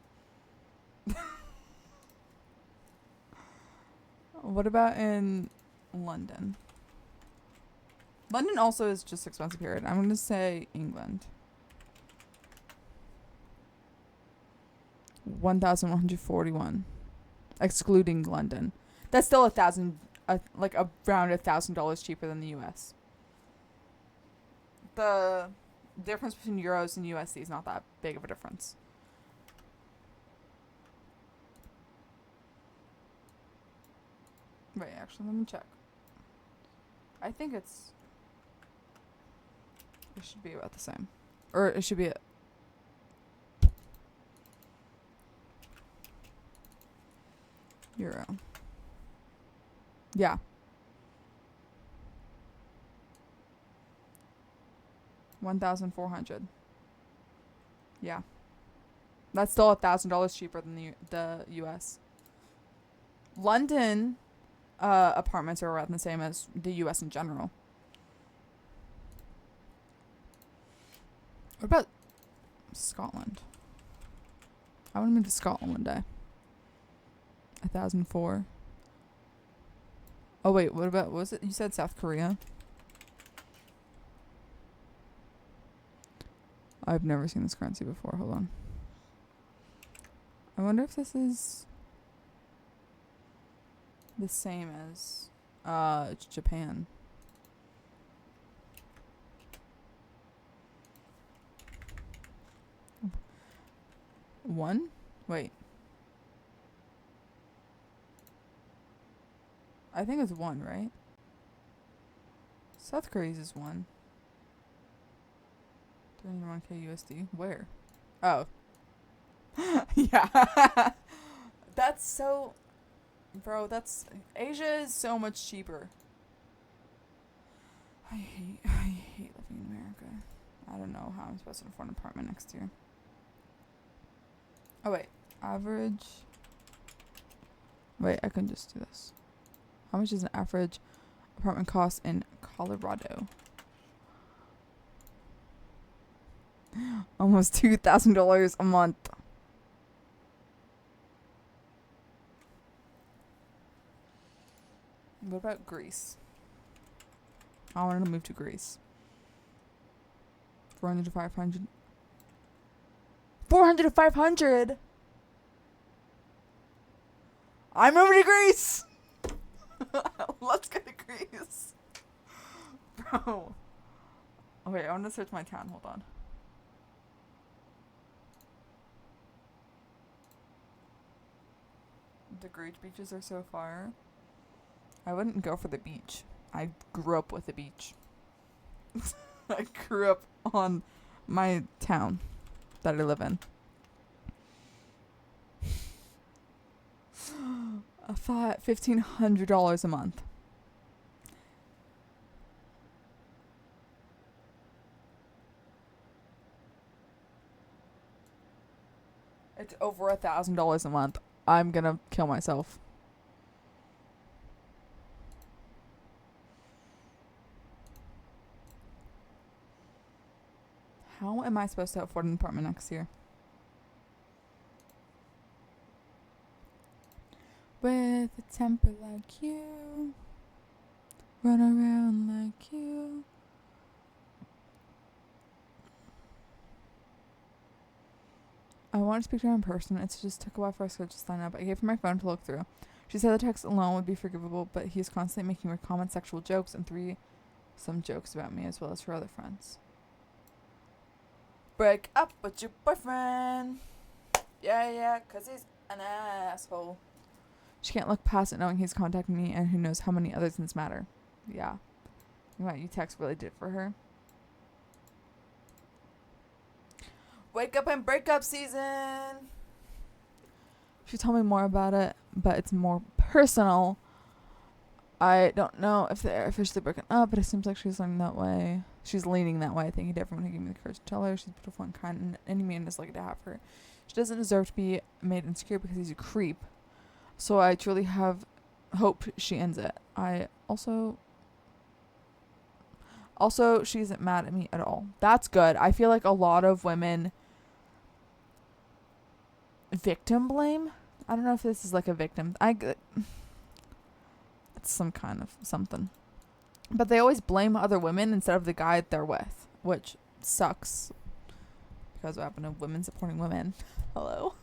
What about in London? London also is just expensive period. I'm going to say England. 1,141, excluding London. That's still like around $1,000 cheaper than the U.S. The difference between euros and USD is not that big of a difference. Wait, actually, let me check. I think it should be about the same. Or it should be euro. Yeah. 1,400. Yeah. That's still $1,000 cheaper than the US. London apartments are around the same as the US in general. What about Scotland? I want to move to Scotland one day. 1,004. Oh wait, what was it? You said South Korea? I've never seen this currency before. Hold on. I wonder if this is the same as Japan. One? Wait. I think it's one, right? South Korea's is one. 31k USD. Where? Oh. Yeah. That's so... Bro, Asia is so much cheaper. I hate living in America. I don't know how I'm supposed to afford an apartment next year. Oh, wait. Average... Wait, I can just do this. How much does an average apartment cost in Colorado? Almost $2,000 a month. What about Greece? I wanted to move to Greece. 400 to 500. 400 to 500? I'm moving to Greece! Let's go to Greece. Bro. Okay, I want to search my town. Hold on. The Greek beaches are so far. I wouldn't go for the beach. I grew up with the beach. I grew up on my town that I live in. I thought $1,500 a month. It's over $1,000 a month. I'm gonna kill myself. How am I supposed to afford an apartment next year? With with a temper like you. Run around like you. I want to speak to her in person. It just took a while for us to sign up. I gave her my phone to look through. She said the text alone would be forgivable, but he is constantly making weird comments, sexual jokes, and some jokes about me as well as her other friends. Break up with your boyfriend. Yeah, 'cause he's an asshole. She can't look past it knowing he's contacting me, and who knows how many others in this matter. Yeah. Wow, you text really did it for her. Wake up and break up season. She told me more about it, but it's more personal. I don't know if they're officially broken up, but it seems like she's leaning that way. She's leaning that way. I think everyone who gave me the courage to tell her she's beautiful and kind, and any man is lucky to have her. She doesn't deserve to be made insecure because he's a creep. So I truly have hope she ends it. I also she isn't mad at me at all. That's good. I feel like a lot of women victim blame. I don't know if this is like a victim. It's some kind of something. But they always blame other women instead of the guy they're with, which sucks. Because what happened to women supporting women? Hello?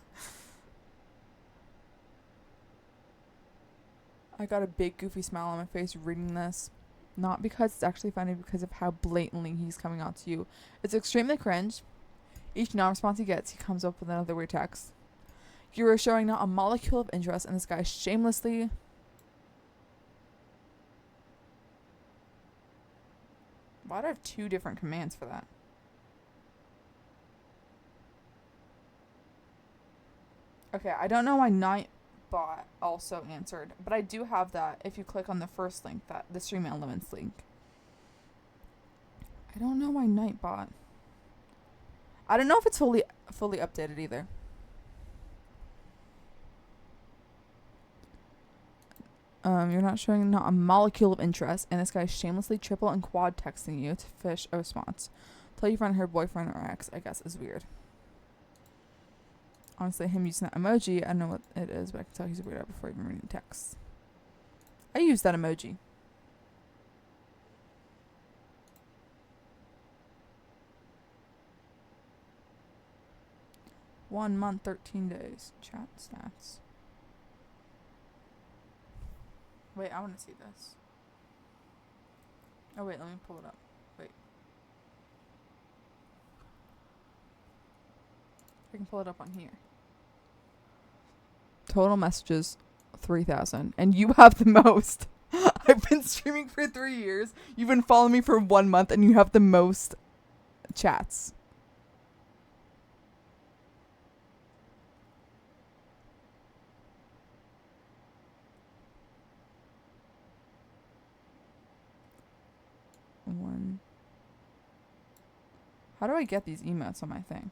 I got a big goofy smile on my face reading this. Not because it's actually funny, because of how blatantly he's coming out to you. It's extremely cringe. Each non-response he gets, he comes up with another weird text. You are showing not a molecule of interest, and this guy shamelessly... Why do I have 2 different commands for that? Okay, I don't know why Nightbot also answered, but I do have that if you click on the first link, that the Stream Elements link. I don't know why Nightbot. I don't know if it's fully updated either. You're not showing not a molecule of interest, and this guy's shamelessly triple and quad texting you to fish a response. Tell your friend her boyfriend or ex, I guess, is weird. Honestly, him using that emoji, I don't know what it is, but I can tell he's a weirdo before even reading text. I use that emoji. One month, 13 days. Chat stats. Wait, I want to see this. Oh, wait, let me pull it up. Wait. I can pull it up on here. Total messages, 3,000. And you have the most. I've been streaming for 3 years. You've been following me for 1 month, and you have the most chats. One. How do I get these emotes on my thing?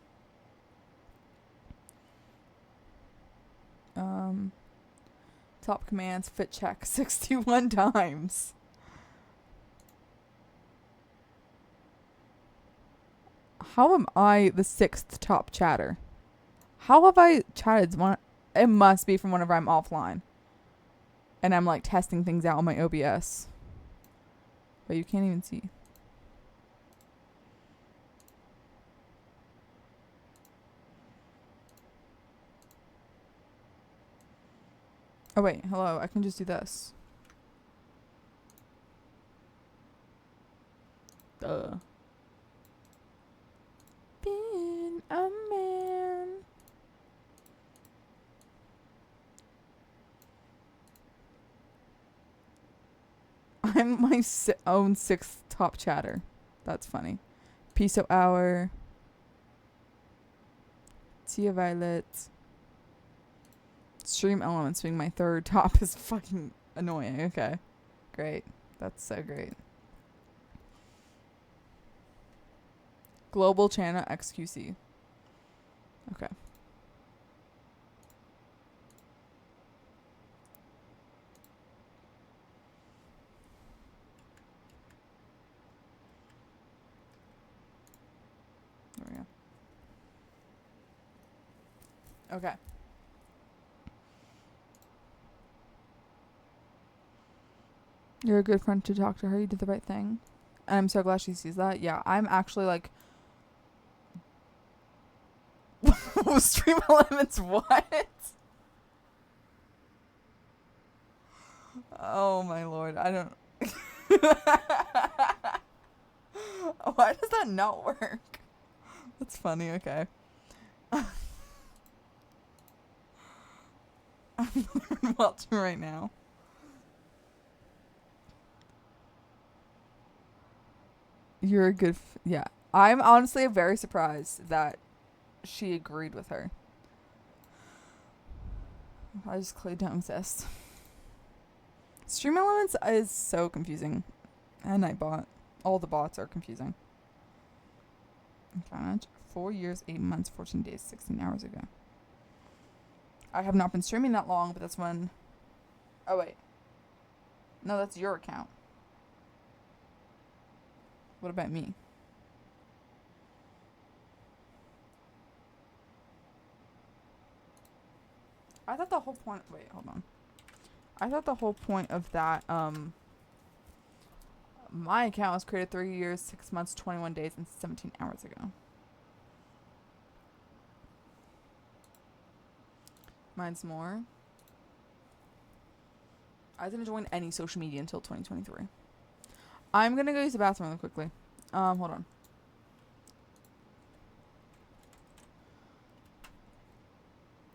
Top commands, fit check 61 times. How am I the 6th top chatter? How have I chatted? It must be from whenever I'm offline. And I'm like testing things out on my OBS. But you can't even see. Oh wait, hello, I can just do this. Duh. Being a man. I'm my own 6th top chatter. That's funny. Piso Hour. Tia Violet. Stream Elements being my 3rd top is fucking annoying. Okay. Great. That's so great. Global channel XQC. Okay. There we go. Okay. You're a good friend to talk to her. You did the right thing. And I'm so glad she sees that. Yeah, I'm actually like... Stream Elements what? Oh my lord, I don't... Why does that not work? That's funny, okay. I'm watching right now. You're a good... yeah. I'm honestly very surprised that she agreed with her. I just clearly don't exist. Stream Elements is so confusing. And Nightbot. All the bots are confusing. Found 4 years, 8 months, 14 days, 16 hours ago. I have not been streaming that long, but that's when... Oh, wait. No, that's your account. What about me? I thought the whole point... Wait, hold on. I thought the whole point of that, my account was created 3 years, 6 months, 21 days, and 17 hours ago. Mine's more. I didn't join any social media until 2023. I'm gonna go use the bathroom really quickly. Hold on.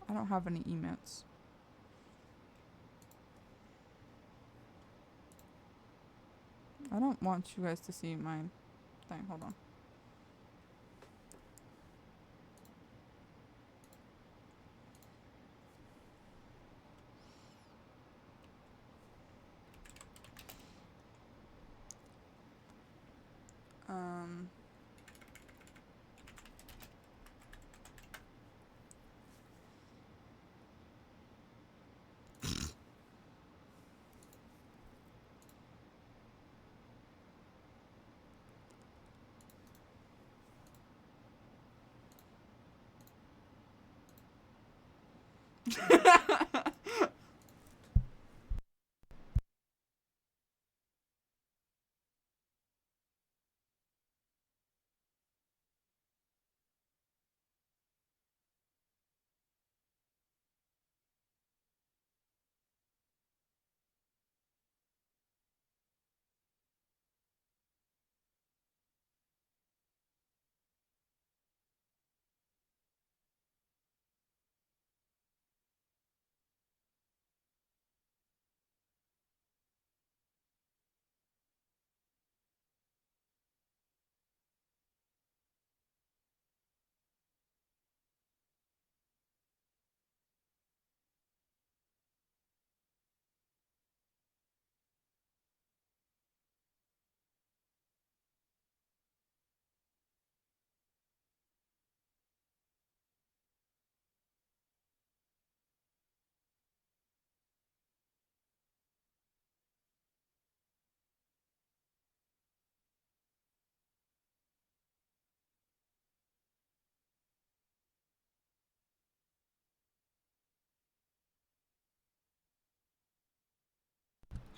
I don't have any emotes. I don't want you guys to see my thing. Hold on.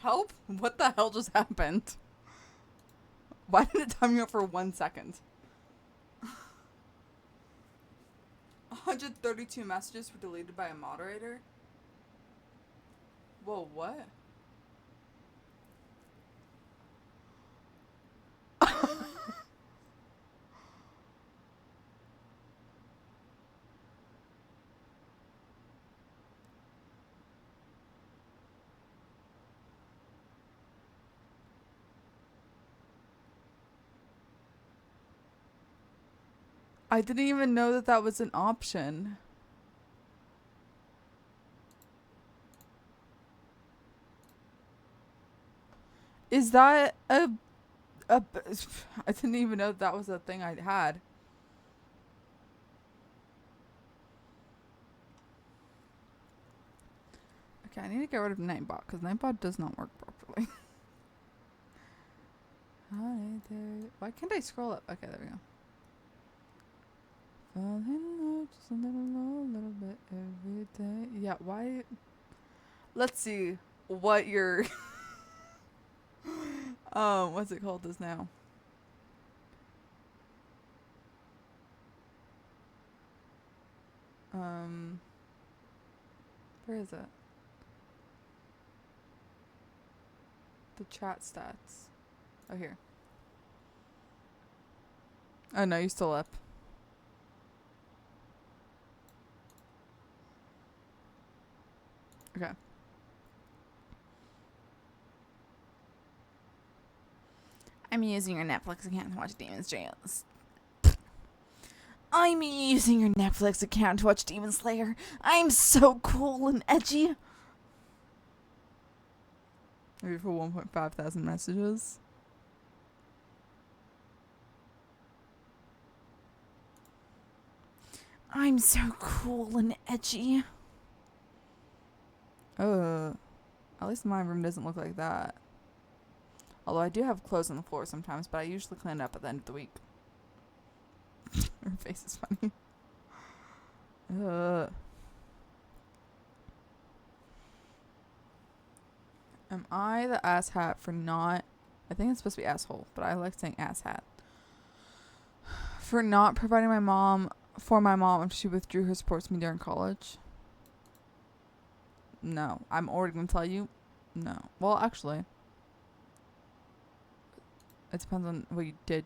Help? What the hell just happened? Why did it time you up for 1 second? 132 messages were deleted by a moderator? Whoa, what? I didn't even know that that was an option. Is that a... I didn't even know that was a thing I had. Okay, I need to get rid of Nightbot, because Nightbot does not work properly. Why can't I scroll up? Okay, there we go. Fall in love just a little bit every day. Yeah, why? Let's see what your... What's it called this now? Where is it? The chat stats. Oh, here. Oh, no, you're still up. Okay. I'm using your Netflix account to watch Demon Slayer. I'm using your Netflix account to watch Demon Slayer. I'm so cool and edgy. Maybe for 1.5 thousand messages. I'm so cool and edgy. At least my room doesn't look like that. Although I do have clothes on the floor sometimes, but I usually clean it up at the end of the week. Her face is funny. Am I the asshat for not... I think it's supposed to be asshole, but I like saying asshat. For not providing my mom after she withdrew her support to me during college? No. I'm already going to tell you. No. Well, actually. It depends on what you did.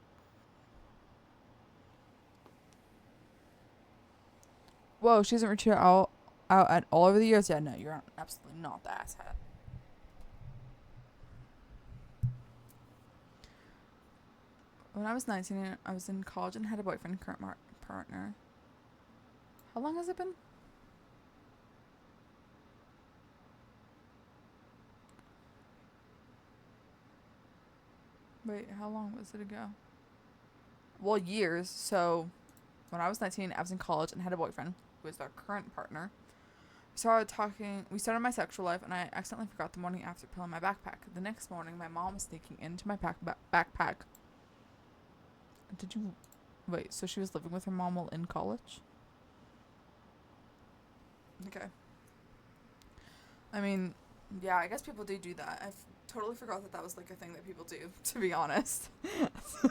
Whoa, she hasn't reached out at all over the years? Yeah, no, you're absolutely not the asshat. When I was 19, I was in college and had a boyfriend, current partner. How long has it been? Wait, how long was it ago? Well, years. So, when I was 19, I was in college and had a boyfriend who was our current partner. We started my sexual life, and I accidentally forgot the morning after pill in my backpack. The next morning, my mom was sneaking into my backpack. Wait, so she was living with her mom while in college? Okay. I mean, yeah, I guess people do that. I've totally forgot that was like a thing that people do, to be honest.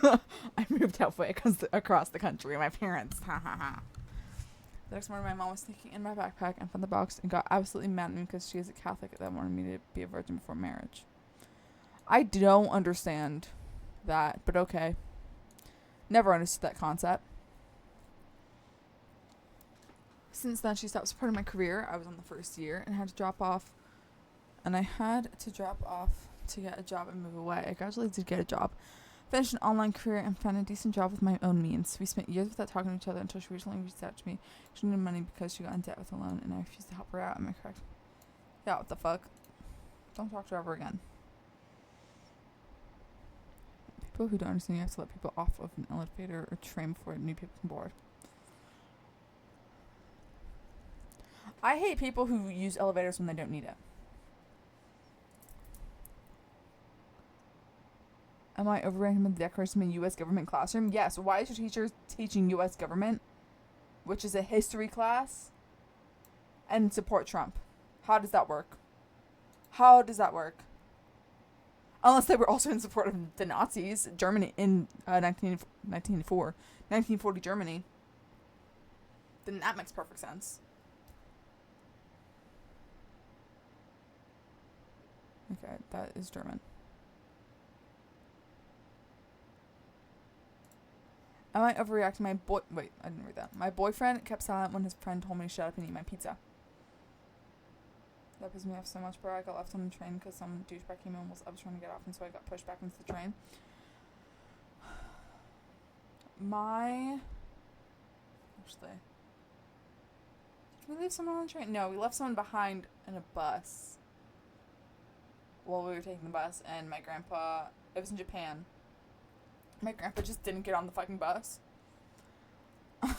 I moved halfway across the country. My parents. The next morning, my mom was sneaking in my backpack and found the box and got absolutely mad at me because she is a Catholic that wanted me to be a virgin before marriage. I don't understand that, but okay. Never understood that concept. Since then, she stopped supporting my career. I was on the first year and had to drop off. And I had to drop off to get a job and move away. I gradually did get a job, finished an online career, and found a decent job with my own means. We spent years without talking to each other until she recently reached out to me. She needed money because she got in debt with a loan, and I refused to help her out. Am I correct? Yeah, what the fuck? Don't talk to her ever again. People who don't understand, you have to let people off of an elevator or train before new people can board. I hate people who use elevators when they don't need it. Am I overrating the decoration in a U.S. government classroom? Yes. Why is your teacher teaching U.S. government, which is a history class, and support Trump? How does that work? How does that work? Unless they were also in support of the Nazis, Germany in 1940 Germany. Then that makes perfect sense. Okay, that is German. Am I overreacting? Wait, I didn't read that. My boyfriend kept silent when his friend told me to shut up and eat my pizza. That pissed me off so much, bro. I got left on the train because some douchebag came in while I was trying to get off, and so I got pushed back into the train. Actually, did we leave someone on the train? No, we left someone behind in a bus while we were taking the bus, and my grandpa, it was in Japan. My grandpa just didn't get on the fucking bus. Like,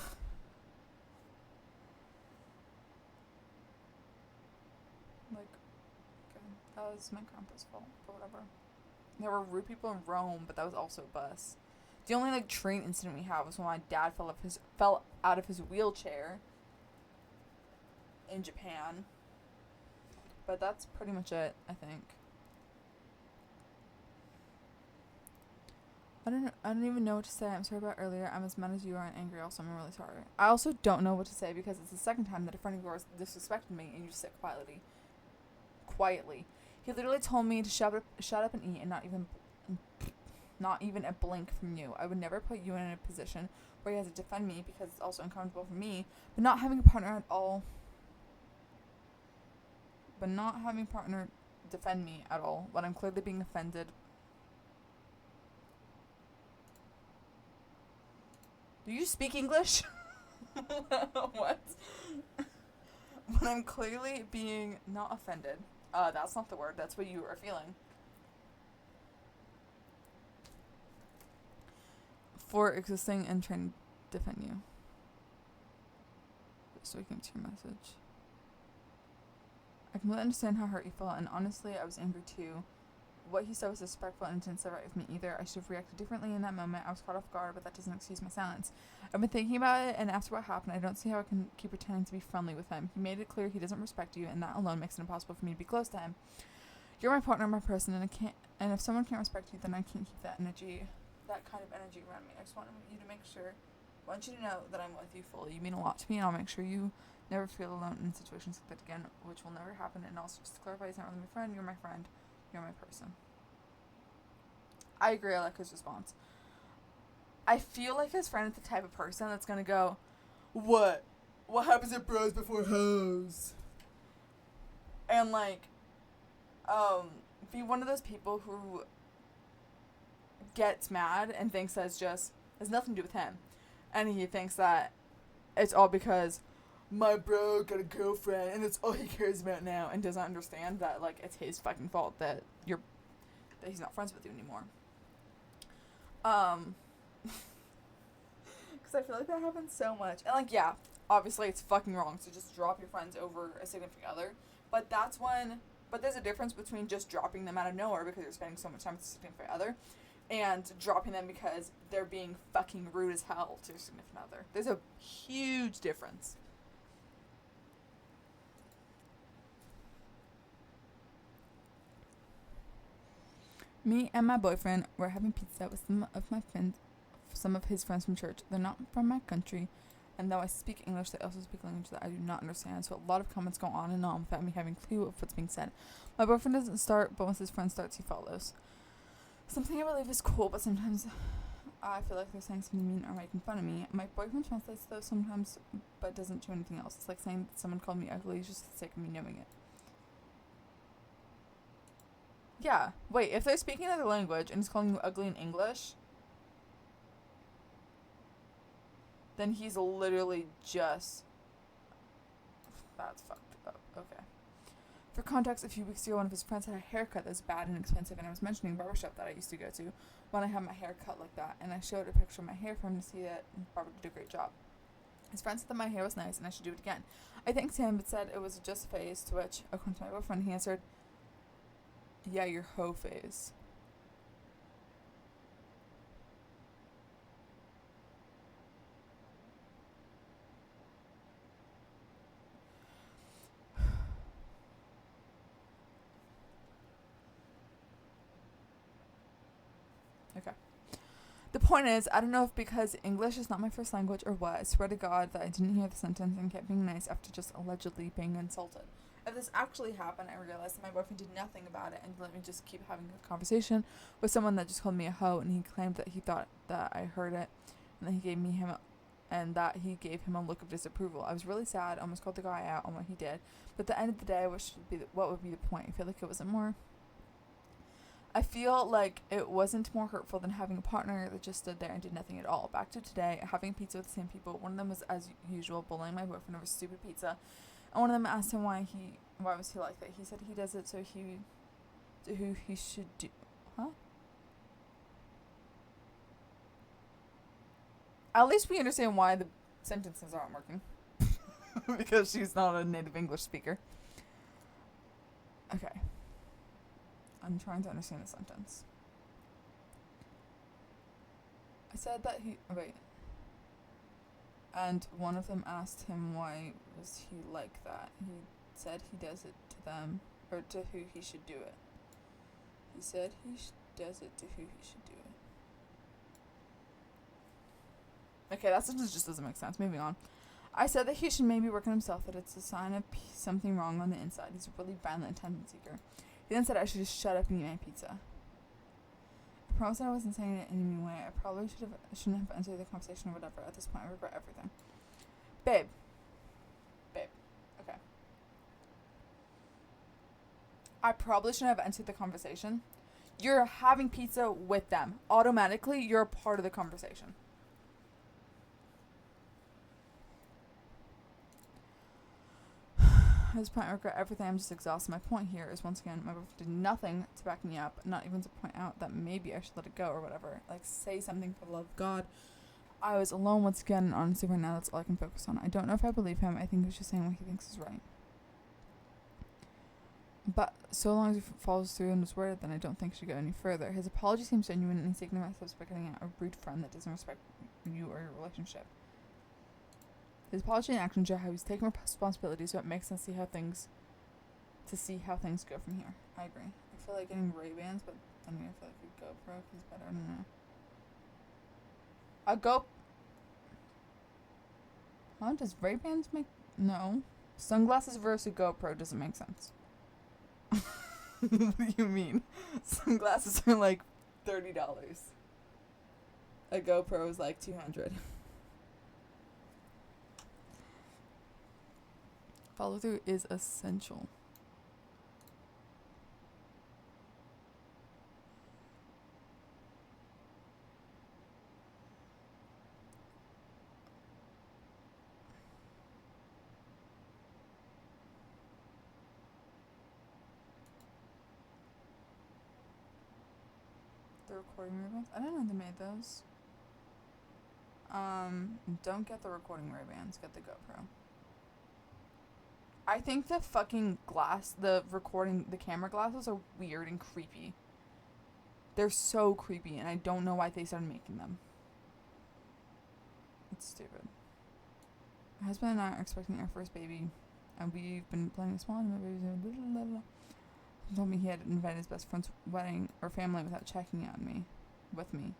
okay, that was my grandpa's fault, but whatever. There were rude people in Rome, but that was also a bus. The only, like, train incident we had was when my dad fell out of his wheelchair in Japan. But that's pretty much it, I think. I don't even know what to say. I'm sorry about earlier. I'm as mad as you are and angry also. I'm really sorry. I also don't know what to say because it's the second time that a friend of yours disrespected me and you just sit quietly. He literally told me to shut up and eat and not even a blink from you. I would never put you in a position where he has to defend me because it's also uncomfortable for me. But not having a partner at all. But not having a partner defend me at all when I'm clearly being offended. Do you speak English? What? When I'm clearly being not offended. That's not the word. That's what you are feeling. For existing and trying to defend you. Just waking to your message. I completely understand how hurt you felt, and honestly, I was angry too. What he said was disrespectful and didn't sit right with me either. I should have reacted differently in that moment. I was caught off guard, but that doesn't excuse my silence. I've been thinking about it, and after what happened, I don't see how I can keep pretending to be friendly with him. He made it clear he doesn't respect you, and that alone makes it impossible for me to be close to him. You're my partner, my person, and if someone can't respect you, then I can't keep that kind of energy around me. I just want you to make sure, I want you to know that I'm with you fully. You mean a lot to me, and I'll make sure you never feel alone in situations like that again, which will never happen. And also, just to clarify, he's not really my friend. You're my friend. You're my person. I agree. I like his response. I feel like his friend is the type of person that's gonna go, "What? What happens if bros before hoes?" And be one of those people who gets mad and thinks that it's just has nothing to do with him, and he thinks that it's all because my bro got a girlfriend and that's all he cares about now, and doesn't understand that it's his fucking fault that he's not friends with you anymore. Because I feel like that happens so much, and yeah, obviously it's fucking wrong to just drop your friends over a significant other, but there's a difference between just dropping them out of nowhere because you're spending so much time with a significant other, and dropping them because they're being fucking rude as hell to your significant other. There's a huge difference. Me and my boyfriend were having pizza with some of his friends from church. They're not from my country, and though I speak English, they also speak language that I do not understand, so a lot of comments go on and on without me having a clue of what's being said. My boyfriend doesn't start, but once his friend starts, he follows. Something I believe is cool, but sometimes I feel like they're saying something mean or making fun of me. My boyfriend translates those sometimes, but doesn't do anything else. It's like saying that someone called me ugly just for the sake of me knowing it. Yeah. Wait, if they're speaking another language and he's calling you ugly in English, then he's literally just... That's fucked up. Okay. For context, a few weeks ago, one of his friends had a haircut that was bad and expensive, and I was mentioning a barbershop that I used to go to when I had my hair cut like that, and I showed a picture of my hair for him to see that the barber did a great job. His friend said that my hair was nice and I should do it again. I thanked him, but said it was just a phase, to which, according to my boyfriend, he answered, "Yeah, your hoe phase." Okay. The point is, I don't know if because English is not my first language or what, I swear to God that I didn't hear the sentence and kept being nice after just allegedly being insulted. If this actually happened, I realized that my boyfriend did nothing about it and let me just keep having a conversation with someone that just called me a hoe, and he claimed that he thought that I heard it and that he gave him a look of disapproval. I was really sad, almost called the guy out on what he did, but at the end of the day, what would be the point? I feel like it wasn't more hurtful than having a partner that just stood there and did nothing at all. Back to today, having pizza with the same people. One of them was, as usual, bullying my boyfriend over stupid pizza. And one of them asked him why was he like that. He said he does it so who he should do. Huh? At least we understand why the sentences aren't working. Because she's not a native English speaker. Okay. I'm trying to understand the sentence. I said that and one of them asked him why was he like that. He said he does it to them, or to who he should do it. He said he does it to who he should do it. Okay, that sentence just doesn't make sense. Moving on. I said that he should maybe work on himself, that it's a sign of something wrong on the inside. He's a really violent attention seeker. He then said I should just shut up and eat my pizza. I promised that I wasn't saying it in any way. I probably shouldn't have entered the conversation or whatever. At this point, I regret everything. Babe. Okay. I probably shouldn't have entered the conversation. You're having pizza with them. Automatically, you're a part of the conversation. At this point, I regret everything. I'm just exhausted. My point here is, once again, my boyfriend did nothing to back me up, not even to point out that maybe I should let it go or whatever. Like, say something for the love of God. I was alone once again, and honestly, right now, that's all I can focus on. I don't know if I believe him. I think he's just saying what he thinks is right. But so long as he follows through and is worried, then I don't think he should go any further. His apology seems genuine, and he's taking my steps by cutting out a rude friend that doesn't respect you or your relationship. His apology and action show how he's taking responsibility, so it makes sense to see how things go from here. I agree. I feel like getting Ray-Bans, but then I feel like a GoPro is better. I don't know. Huh? Does Ray-Bans make... No. Sunglasses versus GoPro doesn't make sense. What do you mean? Sunglasses are like $30. A GoPro is like $200. Follow through is essential. The recording Ray-Bans? I didn't know they made those. Don't get the recording Ray-Bans, get the GoPro. I think the fucking the camera glasses are weird and creepy. They're so creepy, and I don't know why they started making them. It's stupid. My husband and I are expecting our first baby, and we've been planning a small baby. He told me he had invited his best friend's wedding or family without checking on me, with me.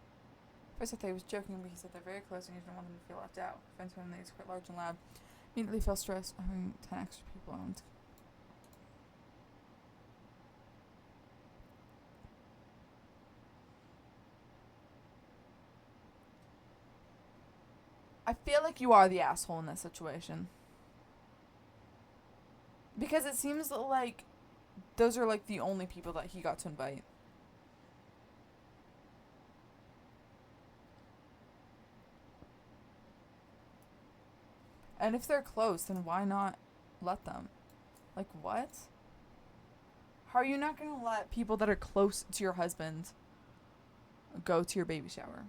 First I thought he was joking, but he said they're very close and he didn't want them to feel left out. Friends family is quite large and loud. Immediately felt stressed having 10 extra people around. I feel like you are the asshole in this situation. Because it seems like those are like the only people that he got to invite. And if they're close, then why not let them? Like, what? How are you not going to let people that are close to your husband go to your baby shower?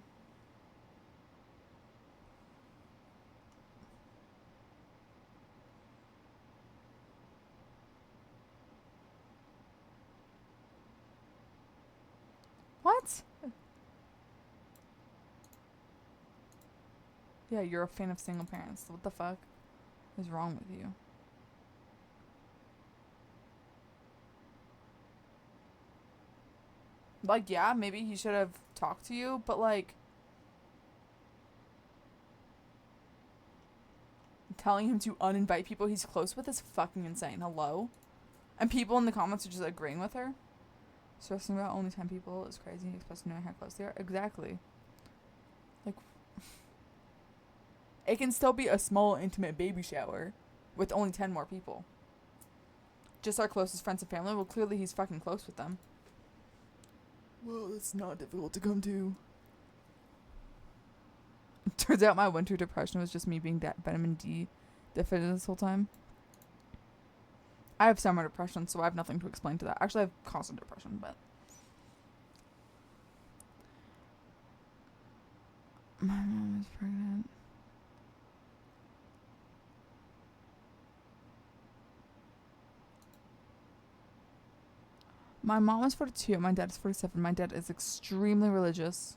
What? Yeah, you're a fan of single parents. What the fuck is wrong with you? Like, yeah, maybe he should have talked to you, but like, telling him to uninvite people he's close with is fucking insane. Hello? And people in the comments are just agreeing with her. Stressing about only 10 people is crazy, especially knowing how close they are. Exactly. Like, it can still be a small, intimate baby shower with only 10 more people. Just our closest friends and family. Well, clearly he's fucking close with them. Well, it's not difficult to come to. Turns out my winter depression was just me being vitamin D deficient this whole time. I have summer depression, so I have nothing to explain to that. Actually, I have constant depression, but... My mom is pregnant. My mom is 42, my dad is 47. My dad is extremely religious.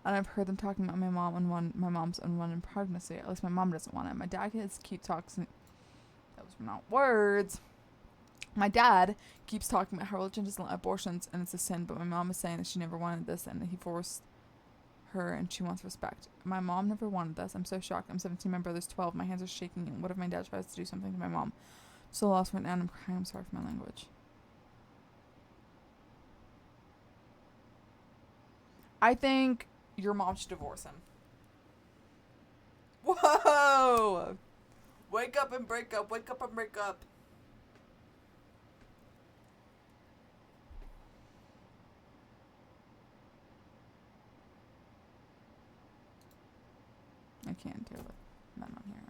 And I've heard them talking about my mom's unwanted pregnancy. At least my mom doesn't want it. My dad keeps talking... Those were not words. My dad keeps talking about how religion doesn't let abortions and it's a sin, but my mom is saying that she never wanted this and he forced her and she wants respect. My mom never wanted this. I'm so shocked. I'm 17, my brother's 12. My hands are shaking. And what if my dad tries to do something to my mom? So lost right now and I'm crying. I'm sorry for my language. I think your mom should divorce him. Whoa! Wake up and break up. Wake up and break up. I can't deal with men on here.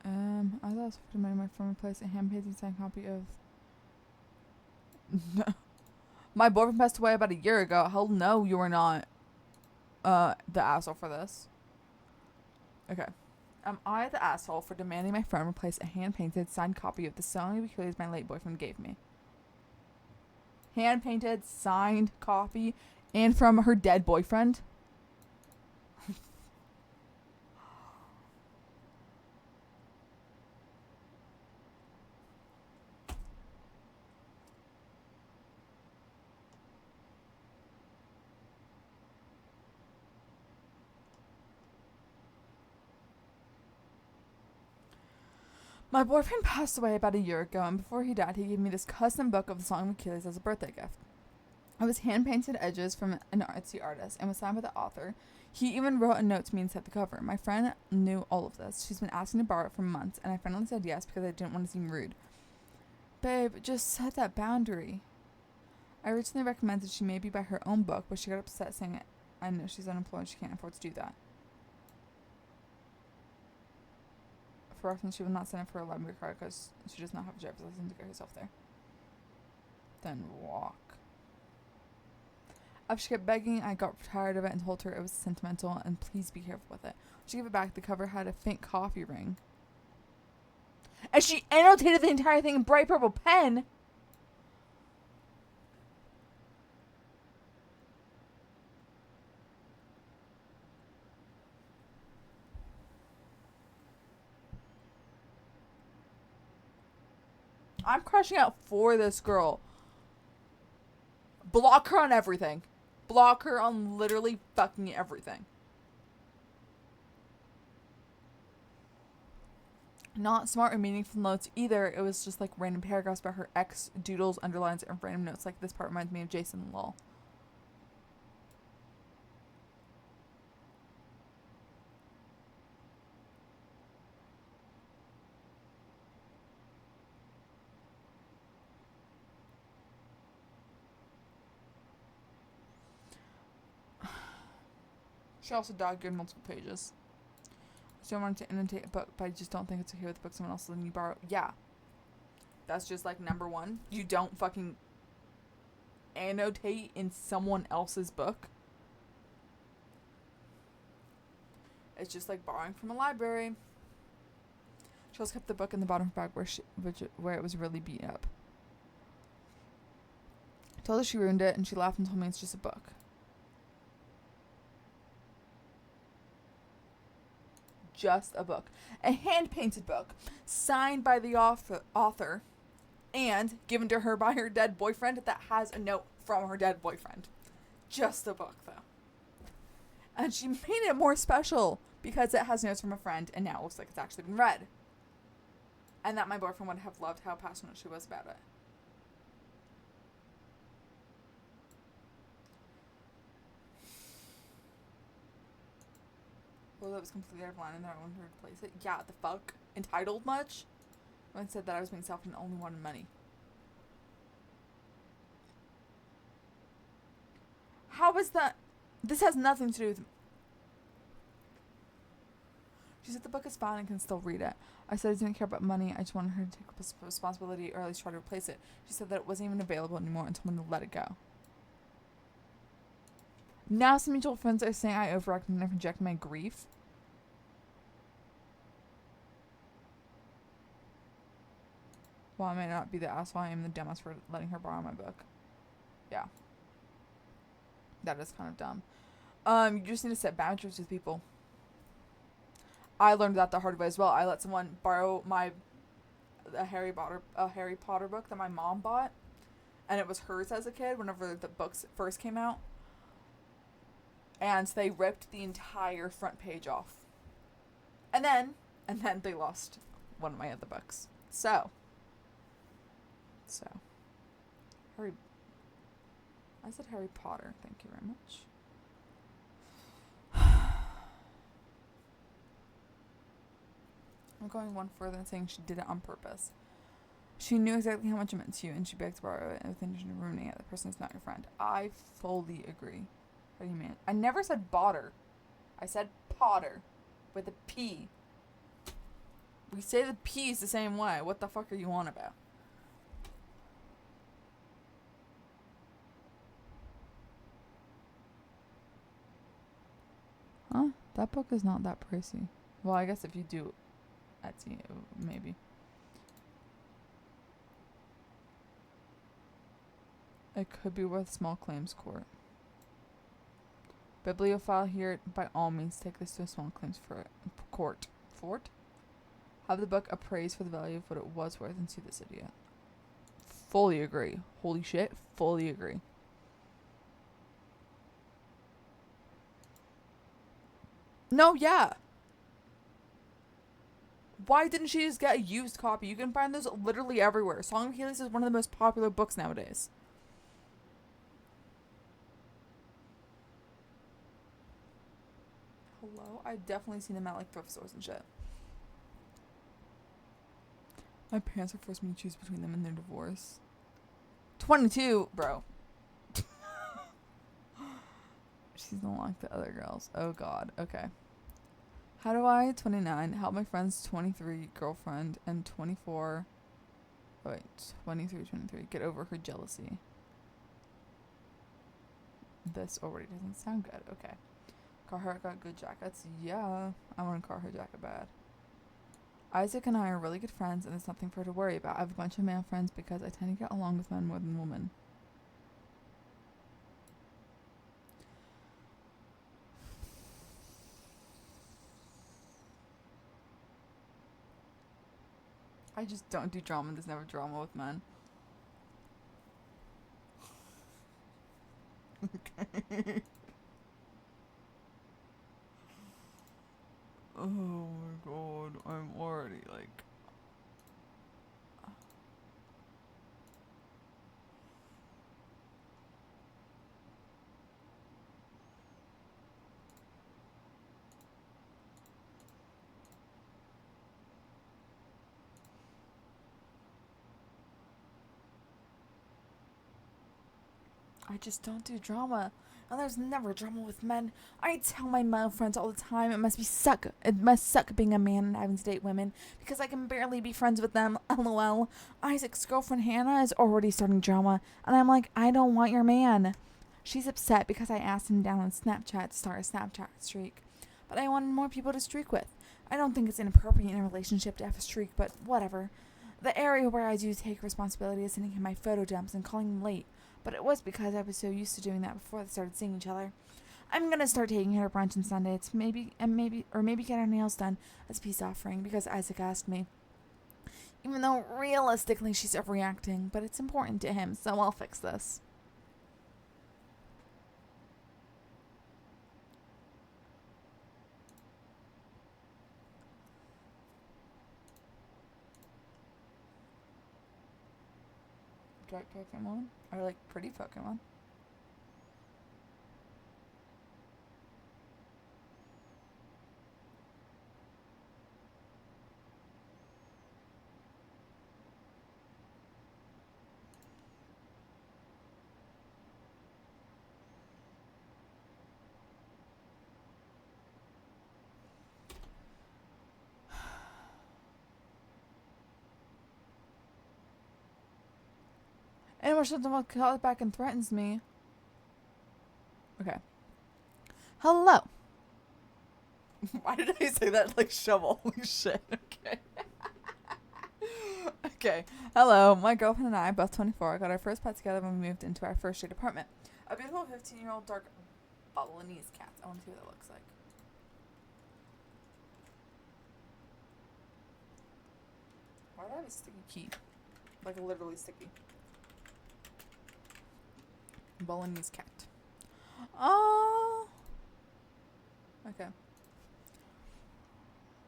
Okay. I was also put money in my former place a hand-painted signed copy of. My boyfriend passed away about a year ago. Hell no, you are not the asshole for this. Okay. Am I the asshole for demanding my friend replace a hand-painted signed copy of the song of Achilles my late boyfriend gave me? Hand-painted signed copy and from her dead boyfriend? My boyfriend passed away about a year ago, and before he died, he gave me this custom book of the Song of Achilles as a birthday gift. It was hand-painted edges from an artsy artist and was signed by the author. He even wrote a note to me and set the cover. My friend knew all of this. She's been asking to borrow it for months, and I finally said yes because I didn't want to seem rude. Babe, just set that boundary. I originally recommended she maybe buy her own book, but she got upset saying I know she's unemployed, she can't afford to do that. For reference, she will not sign up for a library card because she does not have a driver's license to get herself there. Then walk. After she kept begging, I got tired of it and told her it was sentimental and please be careful with it. She gave it back. The cover had a faint coffee ring. And she annotated the entire thing in bright purple pen. I'm crashing out for this girl. Block her on everything. Block her on literally fucking everything. Not smart or meaningful notes either. It was just like random paragraphs about her ex, doodles, underlines, and random notes. Like this part reminds me of Jason lol. She also dog-eared multiple pages. So I wanted to annotate a book, but I just don't think it's okay with the book someone else letting you borrow. Yeah. That's just like number one. You don't fucking annotate in someone else's book. It's just like borrowing from a library. She also kept the book in the bottom of her bag where it was really beat up. I told her she ruined it, and she laughed and told me it's just a book. Just a book. A hand-painted book, signed by the author, and given to her by her dead boyfriend that has a note from her dead boyfriend. Just a book, though. And she made it more special because it has notes from a friend, and now it looks like it's actually been read. And that my boyfriend would have loved how passionate she was about it. Well, that was completely out of line and then I wanted her to place it. Yeah, the fuck? Entitled much? When I said that I was being selfish and only wanted money. How is that? This has nothing to do with... She said the book is fine and can still read it. I said I didn't care about money. I just wanted her to take responsibility or at least try to replace it. She said that it wasn't even available anymore and told me to let it go. Now some mutual friends are saying I overacted and I project my grief. While I may not be the asshole, I am the dumbass for letting her borrow my book. Yeah. That is kind of dumb. You just need to set boundaries with people. I learned that the hard way as well. I let someone borrow a Harry Potter book that my mom bought. and it was hers as a kid whenever the books first came out. And they ripped the entire front page off. And then they lost one of my other books. So I said Harry Potter. Thank you very much. I'm going one further and saying she did it on purpose. She knew exactly how much it meant to you, and she begged to borrow it with the intention of ruining it. The person is not your friend. I fully agree. What do you mean? I never said botter. I said Potter. With a P. We say the P is the same way. What the fuck are you on about? Huh? That book is not that pricey. Well, I guess if you do Etsy, maybe. It could be worth small claims court. Bibliophile here, by all means, take this to a small claims court. Fort? Have the book appraised for the value of what it was worth and sue this idiot. Fully agree. Holy shit, fully agree. No, yeah. Why didn't she just get a used copy? You can find those literally everywhere. Song of Achilles is one of the most popular books nowadays. Hello? I've definitely seen them at like thrift stores and shit. My parents are forcing me to choose between them and their divorce. 22, bro. She's not like the other girls. Oh god. Okay. How do I, 29, help my friend's 23 girlfriend and 24... Oh wait, 23 get over her jealousy? This already doesn't sound good. Okay. Carhartt got good jackets. Yeah, I want a Carhartt jacket bad. Isaac and I are really good friends, and there's nothing for her to worry about. I have a bunch of male friends because I tend to get along with men more than women. I just don't do drama. There's never drama with men. Okay. Oh my god, I'm already like... I just don't do drama. And there's never drama with men. I tell my male friends all the time it must suck being a man and having to date women because I can barely be friends with them. LOL. Isaac's girlfriend Hannah is already starting drama, and I'm like, I don't want your man. She's upset because I asked him down on Snapchat to start a Snapchat streak, but I wanted more people to streak with. I don't think it's inappropriate in a relationship to have a streak, but whatever. The area where I do take responsibility is sending him my photo dumps and calling him late. But it was because I was so used to doing that before they started seeing each other. I'm gonna start taking her to brunch on Sunday. It's maybe get her nails done as a peace offering because Isaac asked me. Even though realistically she's overreacting, but it's important to him, so I'll fix this. Dark Pokemon? Or like pretty Pokemon? Anyone someone calls back and threatens me. Okay. Hello. Why did I say that like shovel? Holy shit. Okay. Okay. Hello. My girlfriend and I, both 24, got our first pet together when we moved into our first shared apartment. A beautiful 15-year-old dark Balinese cat. I want to see what that looks like. Why do I have a sticky key? Like literally sticky. Balinese cat. Oh. Okay.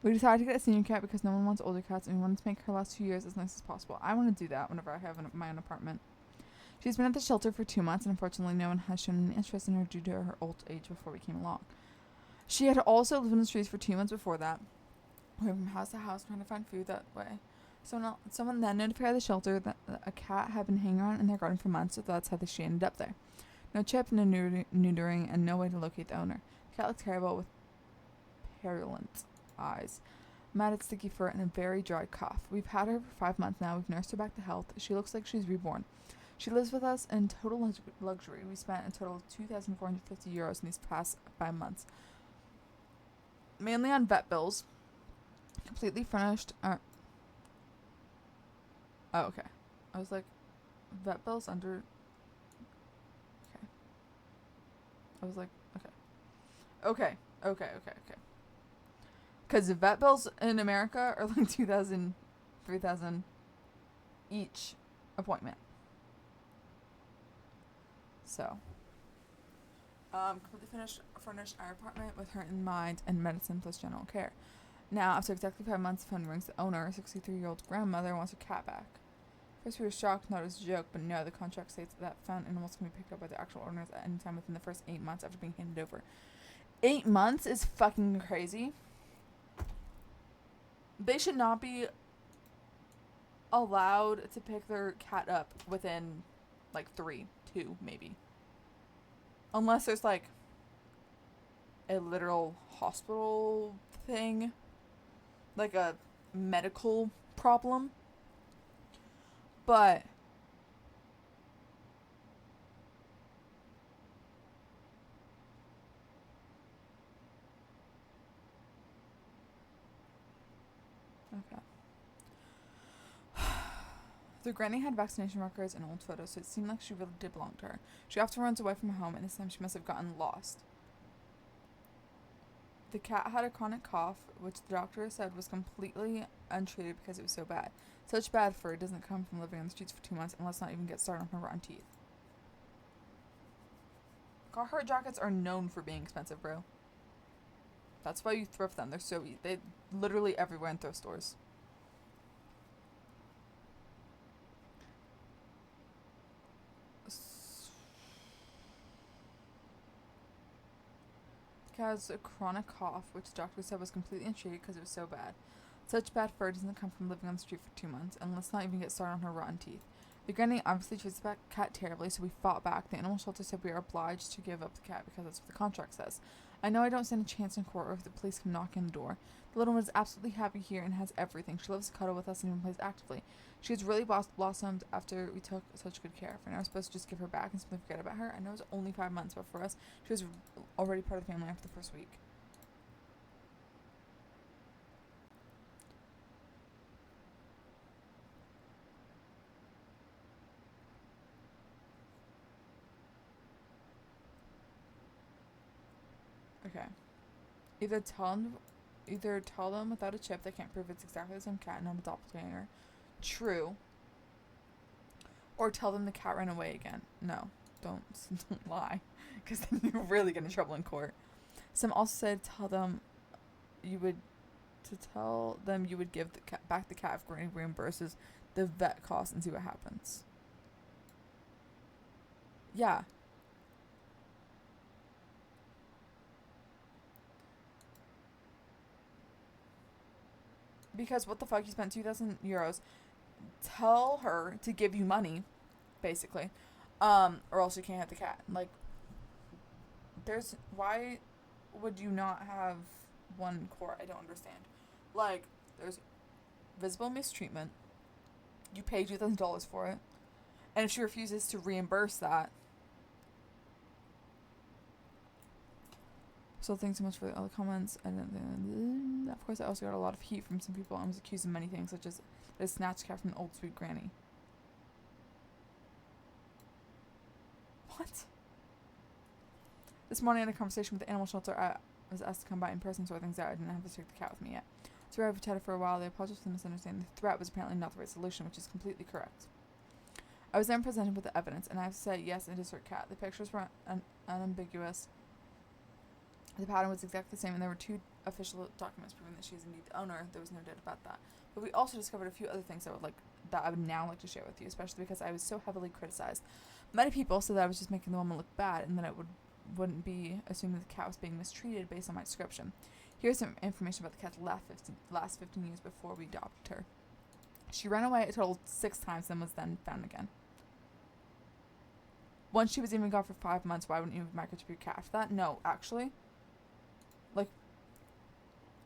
We decided to get a senior cat because no one wants older cats, and we wanted to make her last 2 years as nice as possible. I want to do that whenever I have my own apartment. She's been at the shelter for 2 months, and unfortunately no one has shown any interest in her due to her old age before we came along. She had also lived in the streets for 2 months before that, going from house to house trying to find food that way. Someone then notified the shelter that a cat had been hanging around in their garden for months, so that's how she ended up there. No chip, no neutering, and no way to locate the owner. The cat looked terrible with purulent eyes, matted sticky fur, and a very dry cough. We've had her for 5 months now. We've nursed her back to health. She looks like she's reborn. She lives with us in total luxury. We spent a total of €2,450 in these past 5 months. Mainly on vet bills. Completely furnished. Oh, okay. I was like, vet bills under... Okay. I was like, okay. Okay. Because the vet bills in America are like $2,000, $3,000 each appointment. So, completely furnished our apartment with her in mind and medicine plus general care. Now, after exactly 5 months, the phone rings. The owner, a 63-year-old grandmother, wants her cat back. First, we were shocked, thought it was a joke, but no, the contract states that found animals can be picked up by their actual owners at any time within the first 8 months after being handed over. 8 months is fucking crazy. They should not be allowed to pick their cat up within, like, 2 maybe. Unless there's, like, a literal hospital thing. Like a medical problem. But... Okay. The granny had vaccination records and old photos, so it seemed like she really did belong to her. She often runs away from home, and this time she must have gotten lost. The cat had a chronic cough, which the doctor said was completely untreated because it was so bad. Such bad fur doesn't come from living on the streets for 2 months, and let's not even get started on her rotten teeth. Carhartt jackets are known for being expensive, bro. That's why you thrift them. They're so easy. They literally everywhere in thrift stores. The cat has a chronic cough, which the doctor said was completely untreated because it was so bad. Such bad fur doesn't come from living on the street for 2 months, and let's not even get started on her rotten teeth. The granny obviously treats the cat terribly, so we fought back. The animal shelter said we are obliged to give up the cat because that's what the contract says. I know I don't stand a chance in court or if the police come knocking on the door. The little one is absolutely happy here and has everything. She loves to cuddle with us and even plays actively. She has really blossomed after we took such good care of her. Now we're supposed to just give her back and simply forget about her. I know it's only 5 months, but for us, she was already part of the family after the first week. Okay. Either tell them without a chip they can't prove it's exactly the same cat and not a doppelganger. True. Or tell them the cat ran away again. No, don't lie, because then you're really get in trouble in court. Some also said tell them you would give back the cat if Granny reimburses the vet costs and see what happens. Yeah. Because what the fuck, you spent €2,000. Tell her to give you money, basically, or else you can't have the cat. Like, why would you not have one in court? I don't understand. Like, there's visible mistreatment. You paid $2,000 for it, and if she refuses to reimburse that. So thanks so much for all the comments. Of course, I also got a lot of heat from some people. I was accused of many things, such as a snatch cat from an old sweet granny. What? This morning I had a conversation with the animal shelter. I was asked to come by in person, sort things out. I didn't have to take the cat with me yet. So we chatted for a while. They apologized for the misunderstanding. The threat was apparently not the right solution, which is completely correct. I was then presented with the evidence, and I have to say, yes, it is her cat. The pictures were unambiguous. The pattern was exactly the same, and there were 2 official documents proving that she is indeed the owner. There was no doubt about that. But we also discovered a few other things that I would now like to share with you, especially because I was so heavily criticized. Many people said that I was just making the woman look bad, and that it wouldn't be assumed that the cat was being mistreated based on my description. Here's some information about the cat's last 15 years before we adopted her. She ran away a total of 6 times and was then found again. Once she was even gone for 5 months. Why wouldn't you microchip your cat after that? No, actually. Like,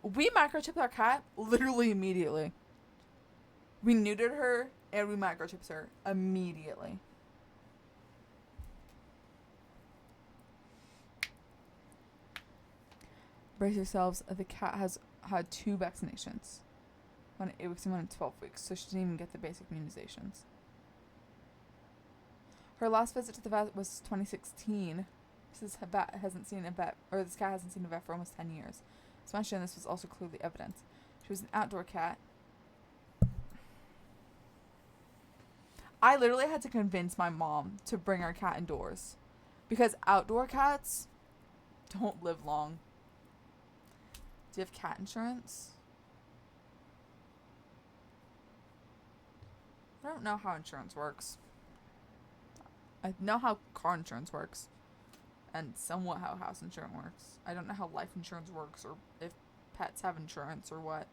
we microchipped our cat literally immediately. We neutered her and we microchipped her immediately. Brace yourselves. The cat has had 2 vaccinations. One at 8 weeks and one at 12 weeks. So she didn't even get the basic immunizations. Her last visit to the vet was 2016. This cat hasn't seen a vet for almost 10 years. As mentioned, this was also clearly evident. She was an outdoor cat. I literally had to convince my mom to bring our cat indoors. Because outdoor cats don't live long. Do you have cat insurance? I don't know how insurance works. I know how car insurance works. And somewhat how house insurance works. I don't know how life insurance works or if pets have insurance or what.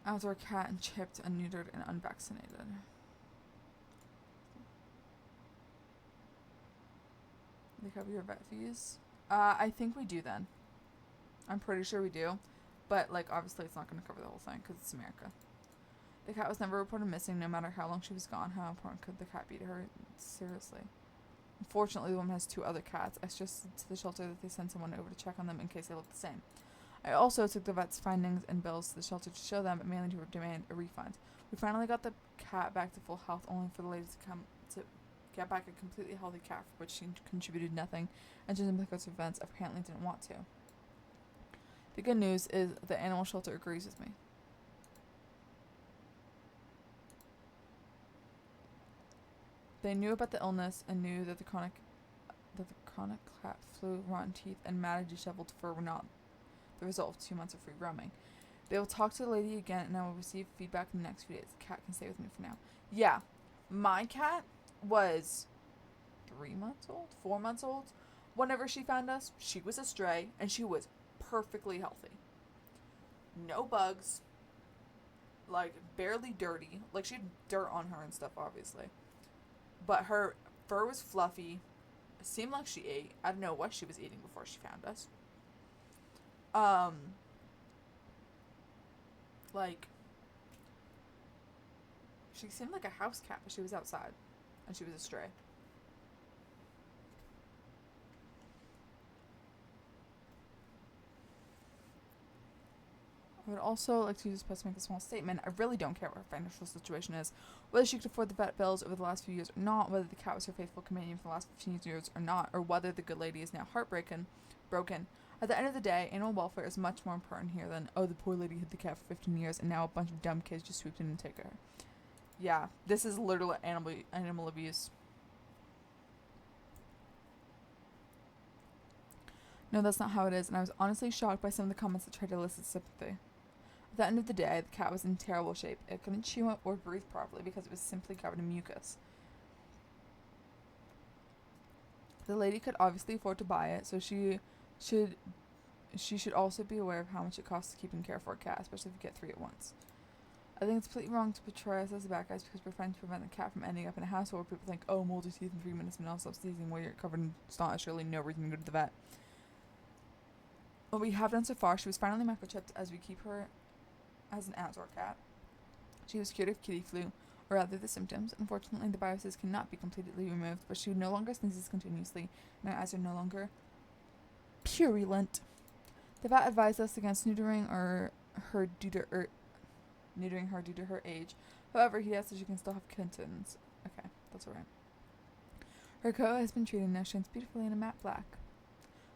Outdoor cat and chipped, unneutered, and unvaccinated. They cover your vet fees? I think we do then. I'm pretty sure we do. But, like, obviously it's not going to cover the whole thing because it's America. The cat was never reported missing, no matter how long she was gone. How important could the cat be to her? Seriously. Unfortunately, the woman has 2 other cats. I suggested to the shelter that they send someone over to check on them in case they look the same. I also took the vet's findings and bills to the shelter to show them, but mainly to demand a refund. We finally got the cat back to full health, only for the lady to come to get back a completely healthy cat for which she contributed nothing, and just because of events apparently didn't want to. The good news is the animal shelter agrees with me. They knew about the illness and knew that the chronic cat flu, rotten teeth, and matted, disheveled fur were not the result of 2 months of free roaming. They will talk to the lady again, and I will receive feedback in the next few days. The cat can stay with me for now. Yeah, my cat was 3 months old, 4 months old. Whenever she found us, she was a stray, and she was perfectly healthy. No bugs. Like, barely dirty. Like, she had dirt on her and stuff, obviously. But her fur was fluffy. It seemed like she ate. I don't know what she was eating before she found us. Like, she seemed like a house cat, but she was outside. And she was a stray. I would also like to use this post to make a small statement. I really don't care what her financial situation is, whether she could afford the vet bills over the last few years or not, whether the cat was her faithful companion for the last 15 years or not, or whether the good lady is now broken. At the end of the day, animal welfare is much more important here than, oh, the poor lady had the cat for 15 years and now a bunch of dumb kids just swooped in and take her. Yeah, this is literally animal abuse. No, that's not how it is, and I was honestly shocked by some of the comments that tried to elicit sympathy. At the end of the day, the cat was in terrible shape. It couldn't chew or breathe properly because it was simply covered in mucus. The lady could obviously afford to buy it, so she should also be aware of how much it costs to keep and care for a cat, especially if you get 3 at once. I think it's completely wrong to portray us as the bad guys because we're trying to prevent the cat from ending up in a household where people think, oh, moldy teeth in 3 minutes and I'll stop sneezing while you're covered in snot. Is surely no reason to go to the vet. What we have done so far, she was finally microchipped as we keep her as an outdoor cat. She was cured of kitty flu, or rather the symptoms. Unfortunately, the viruses cannot be completely removed, but she no longer sneezes continuously, and her eyes are no longer purulent. The vet advised us against neutering her due to her age. However, he asked that she can still have kittens. Okay, that's alright. Her coat has been treated and now shines beautifully in a matte black.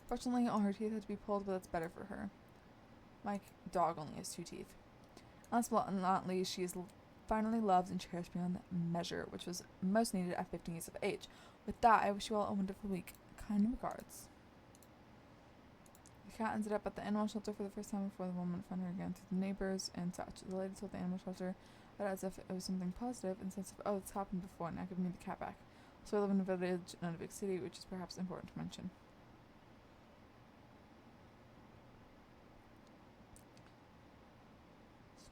Fortunately, all her teeth had to be pulled, but that's better for her. My dog only has 2 teeth. Last but not least, she is finally loved and cherished beyond measure, which was most needed at 15 years of age. With that, I wish you all a wonderful week. Kind regards. The cat ended up at the animal shelter for the first time before the woman found her again through the neighbors and such. The lady told the animal shelter that as if it was something positive, in the sense of, oh, it's happened before, now give me the cat back. So I live in a village, not a big city, which is perhaps important to mention.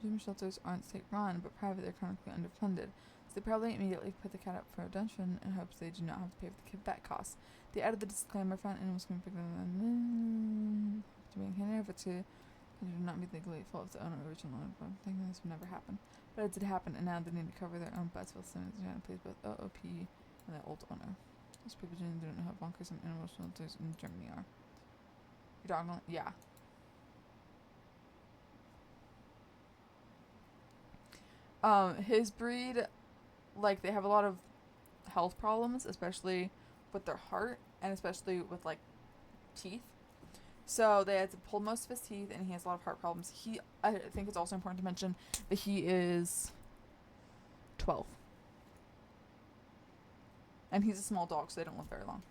Human shelters aren't state-run, but private. They're chronically underfunded, so they probably immediately put the cat up for adoption in hopes they do not have to pay for the vet costs. They added the disclaimer: found animals can be picked up to being handed over to, and do not be legally full of the owner original owner. I'm thinking this would never happen, but it did happen, and now they need to cover their own butts while sending to please both OOP and the old owner. Most people don't know how bonkers some animal shelters in Germany are. Your dog won't, yeah. His breed, like, they have a lot of health problems, especially with their heart and especially with, like, teeth. So they had to pull most of his teeth, and he has a lot of heart problems. I think it's also important to mention that he is 12. And he's a small dog, so they don't live very long.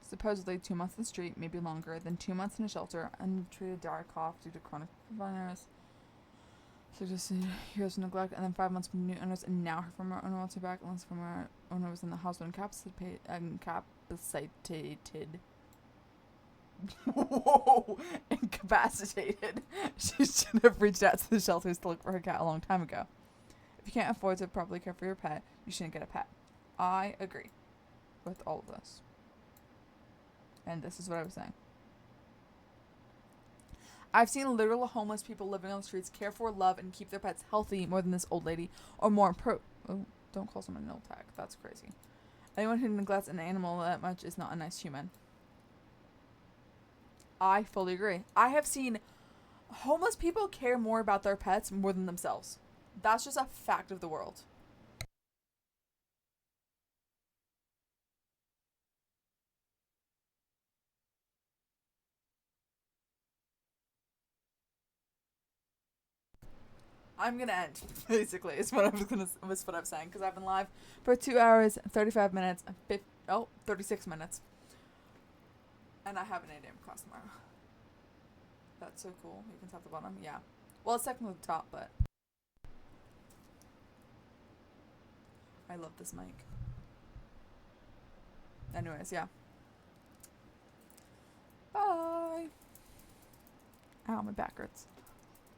Supposedly 2 months in the street, maybe longer, then 2 months in a shelter, untreated dire cough due to chronic virus. So just years of neglect, and then 5 months from new owners, and now her former owner wants her back, unless the former owner was in the hospital incapacitated. Whoa! Incapacitated. She should have reached out to the shelters to look for her cat a long time ago. If you can't afford to properly care for your pet, you shouldn't get a pet. I agree with all of this. And this is what I was saying. I've seen literal homeless people living on the streets care for, love, and keep their pets healthy more than this old lady, or more oh, don't call someone an old tag. That's crazy. Anyone who neglects an animal that much is not a nice human. I fully agree. I have seen homeless people care more about their pets more than themselves. That's just a fact of the world. I'm gonna end, basically, is what I was saying, because I've been live for 2 hours, 35 minutes, and 36 minutes. And I have an 8 a.m. class tomorrow. That's so cool. You can tap the bottom. Yeah. Well, it's technically the top, but I love this mic. Anyways, yeah. Bye. Ow, my back hurts.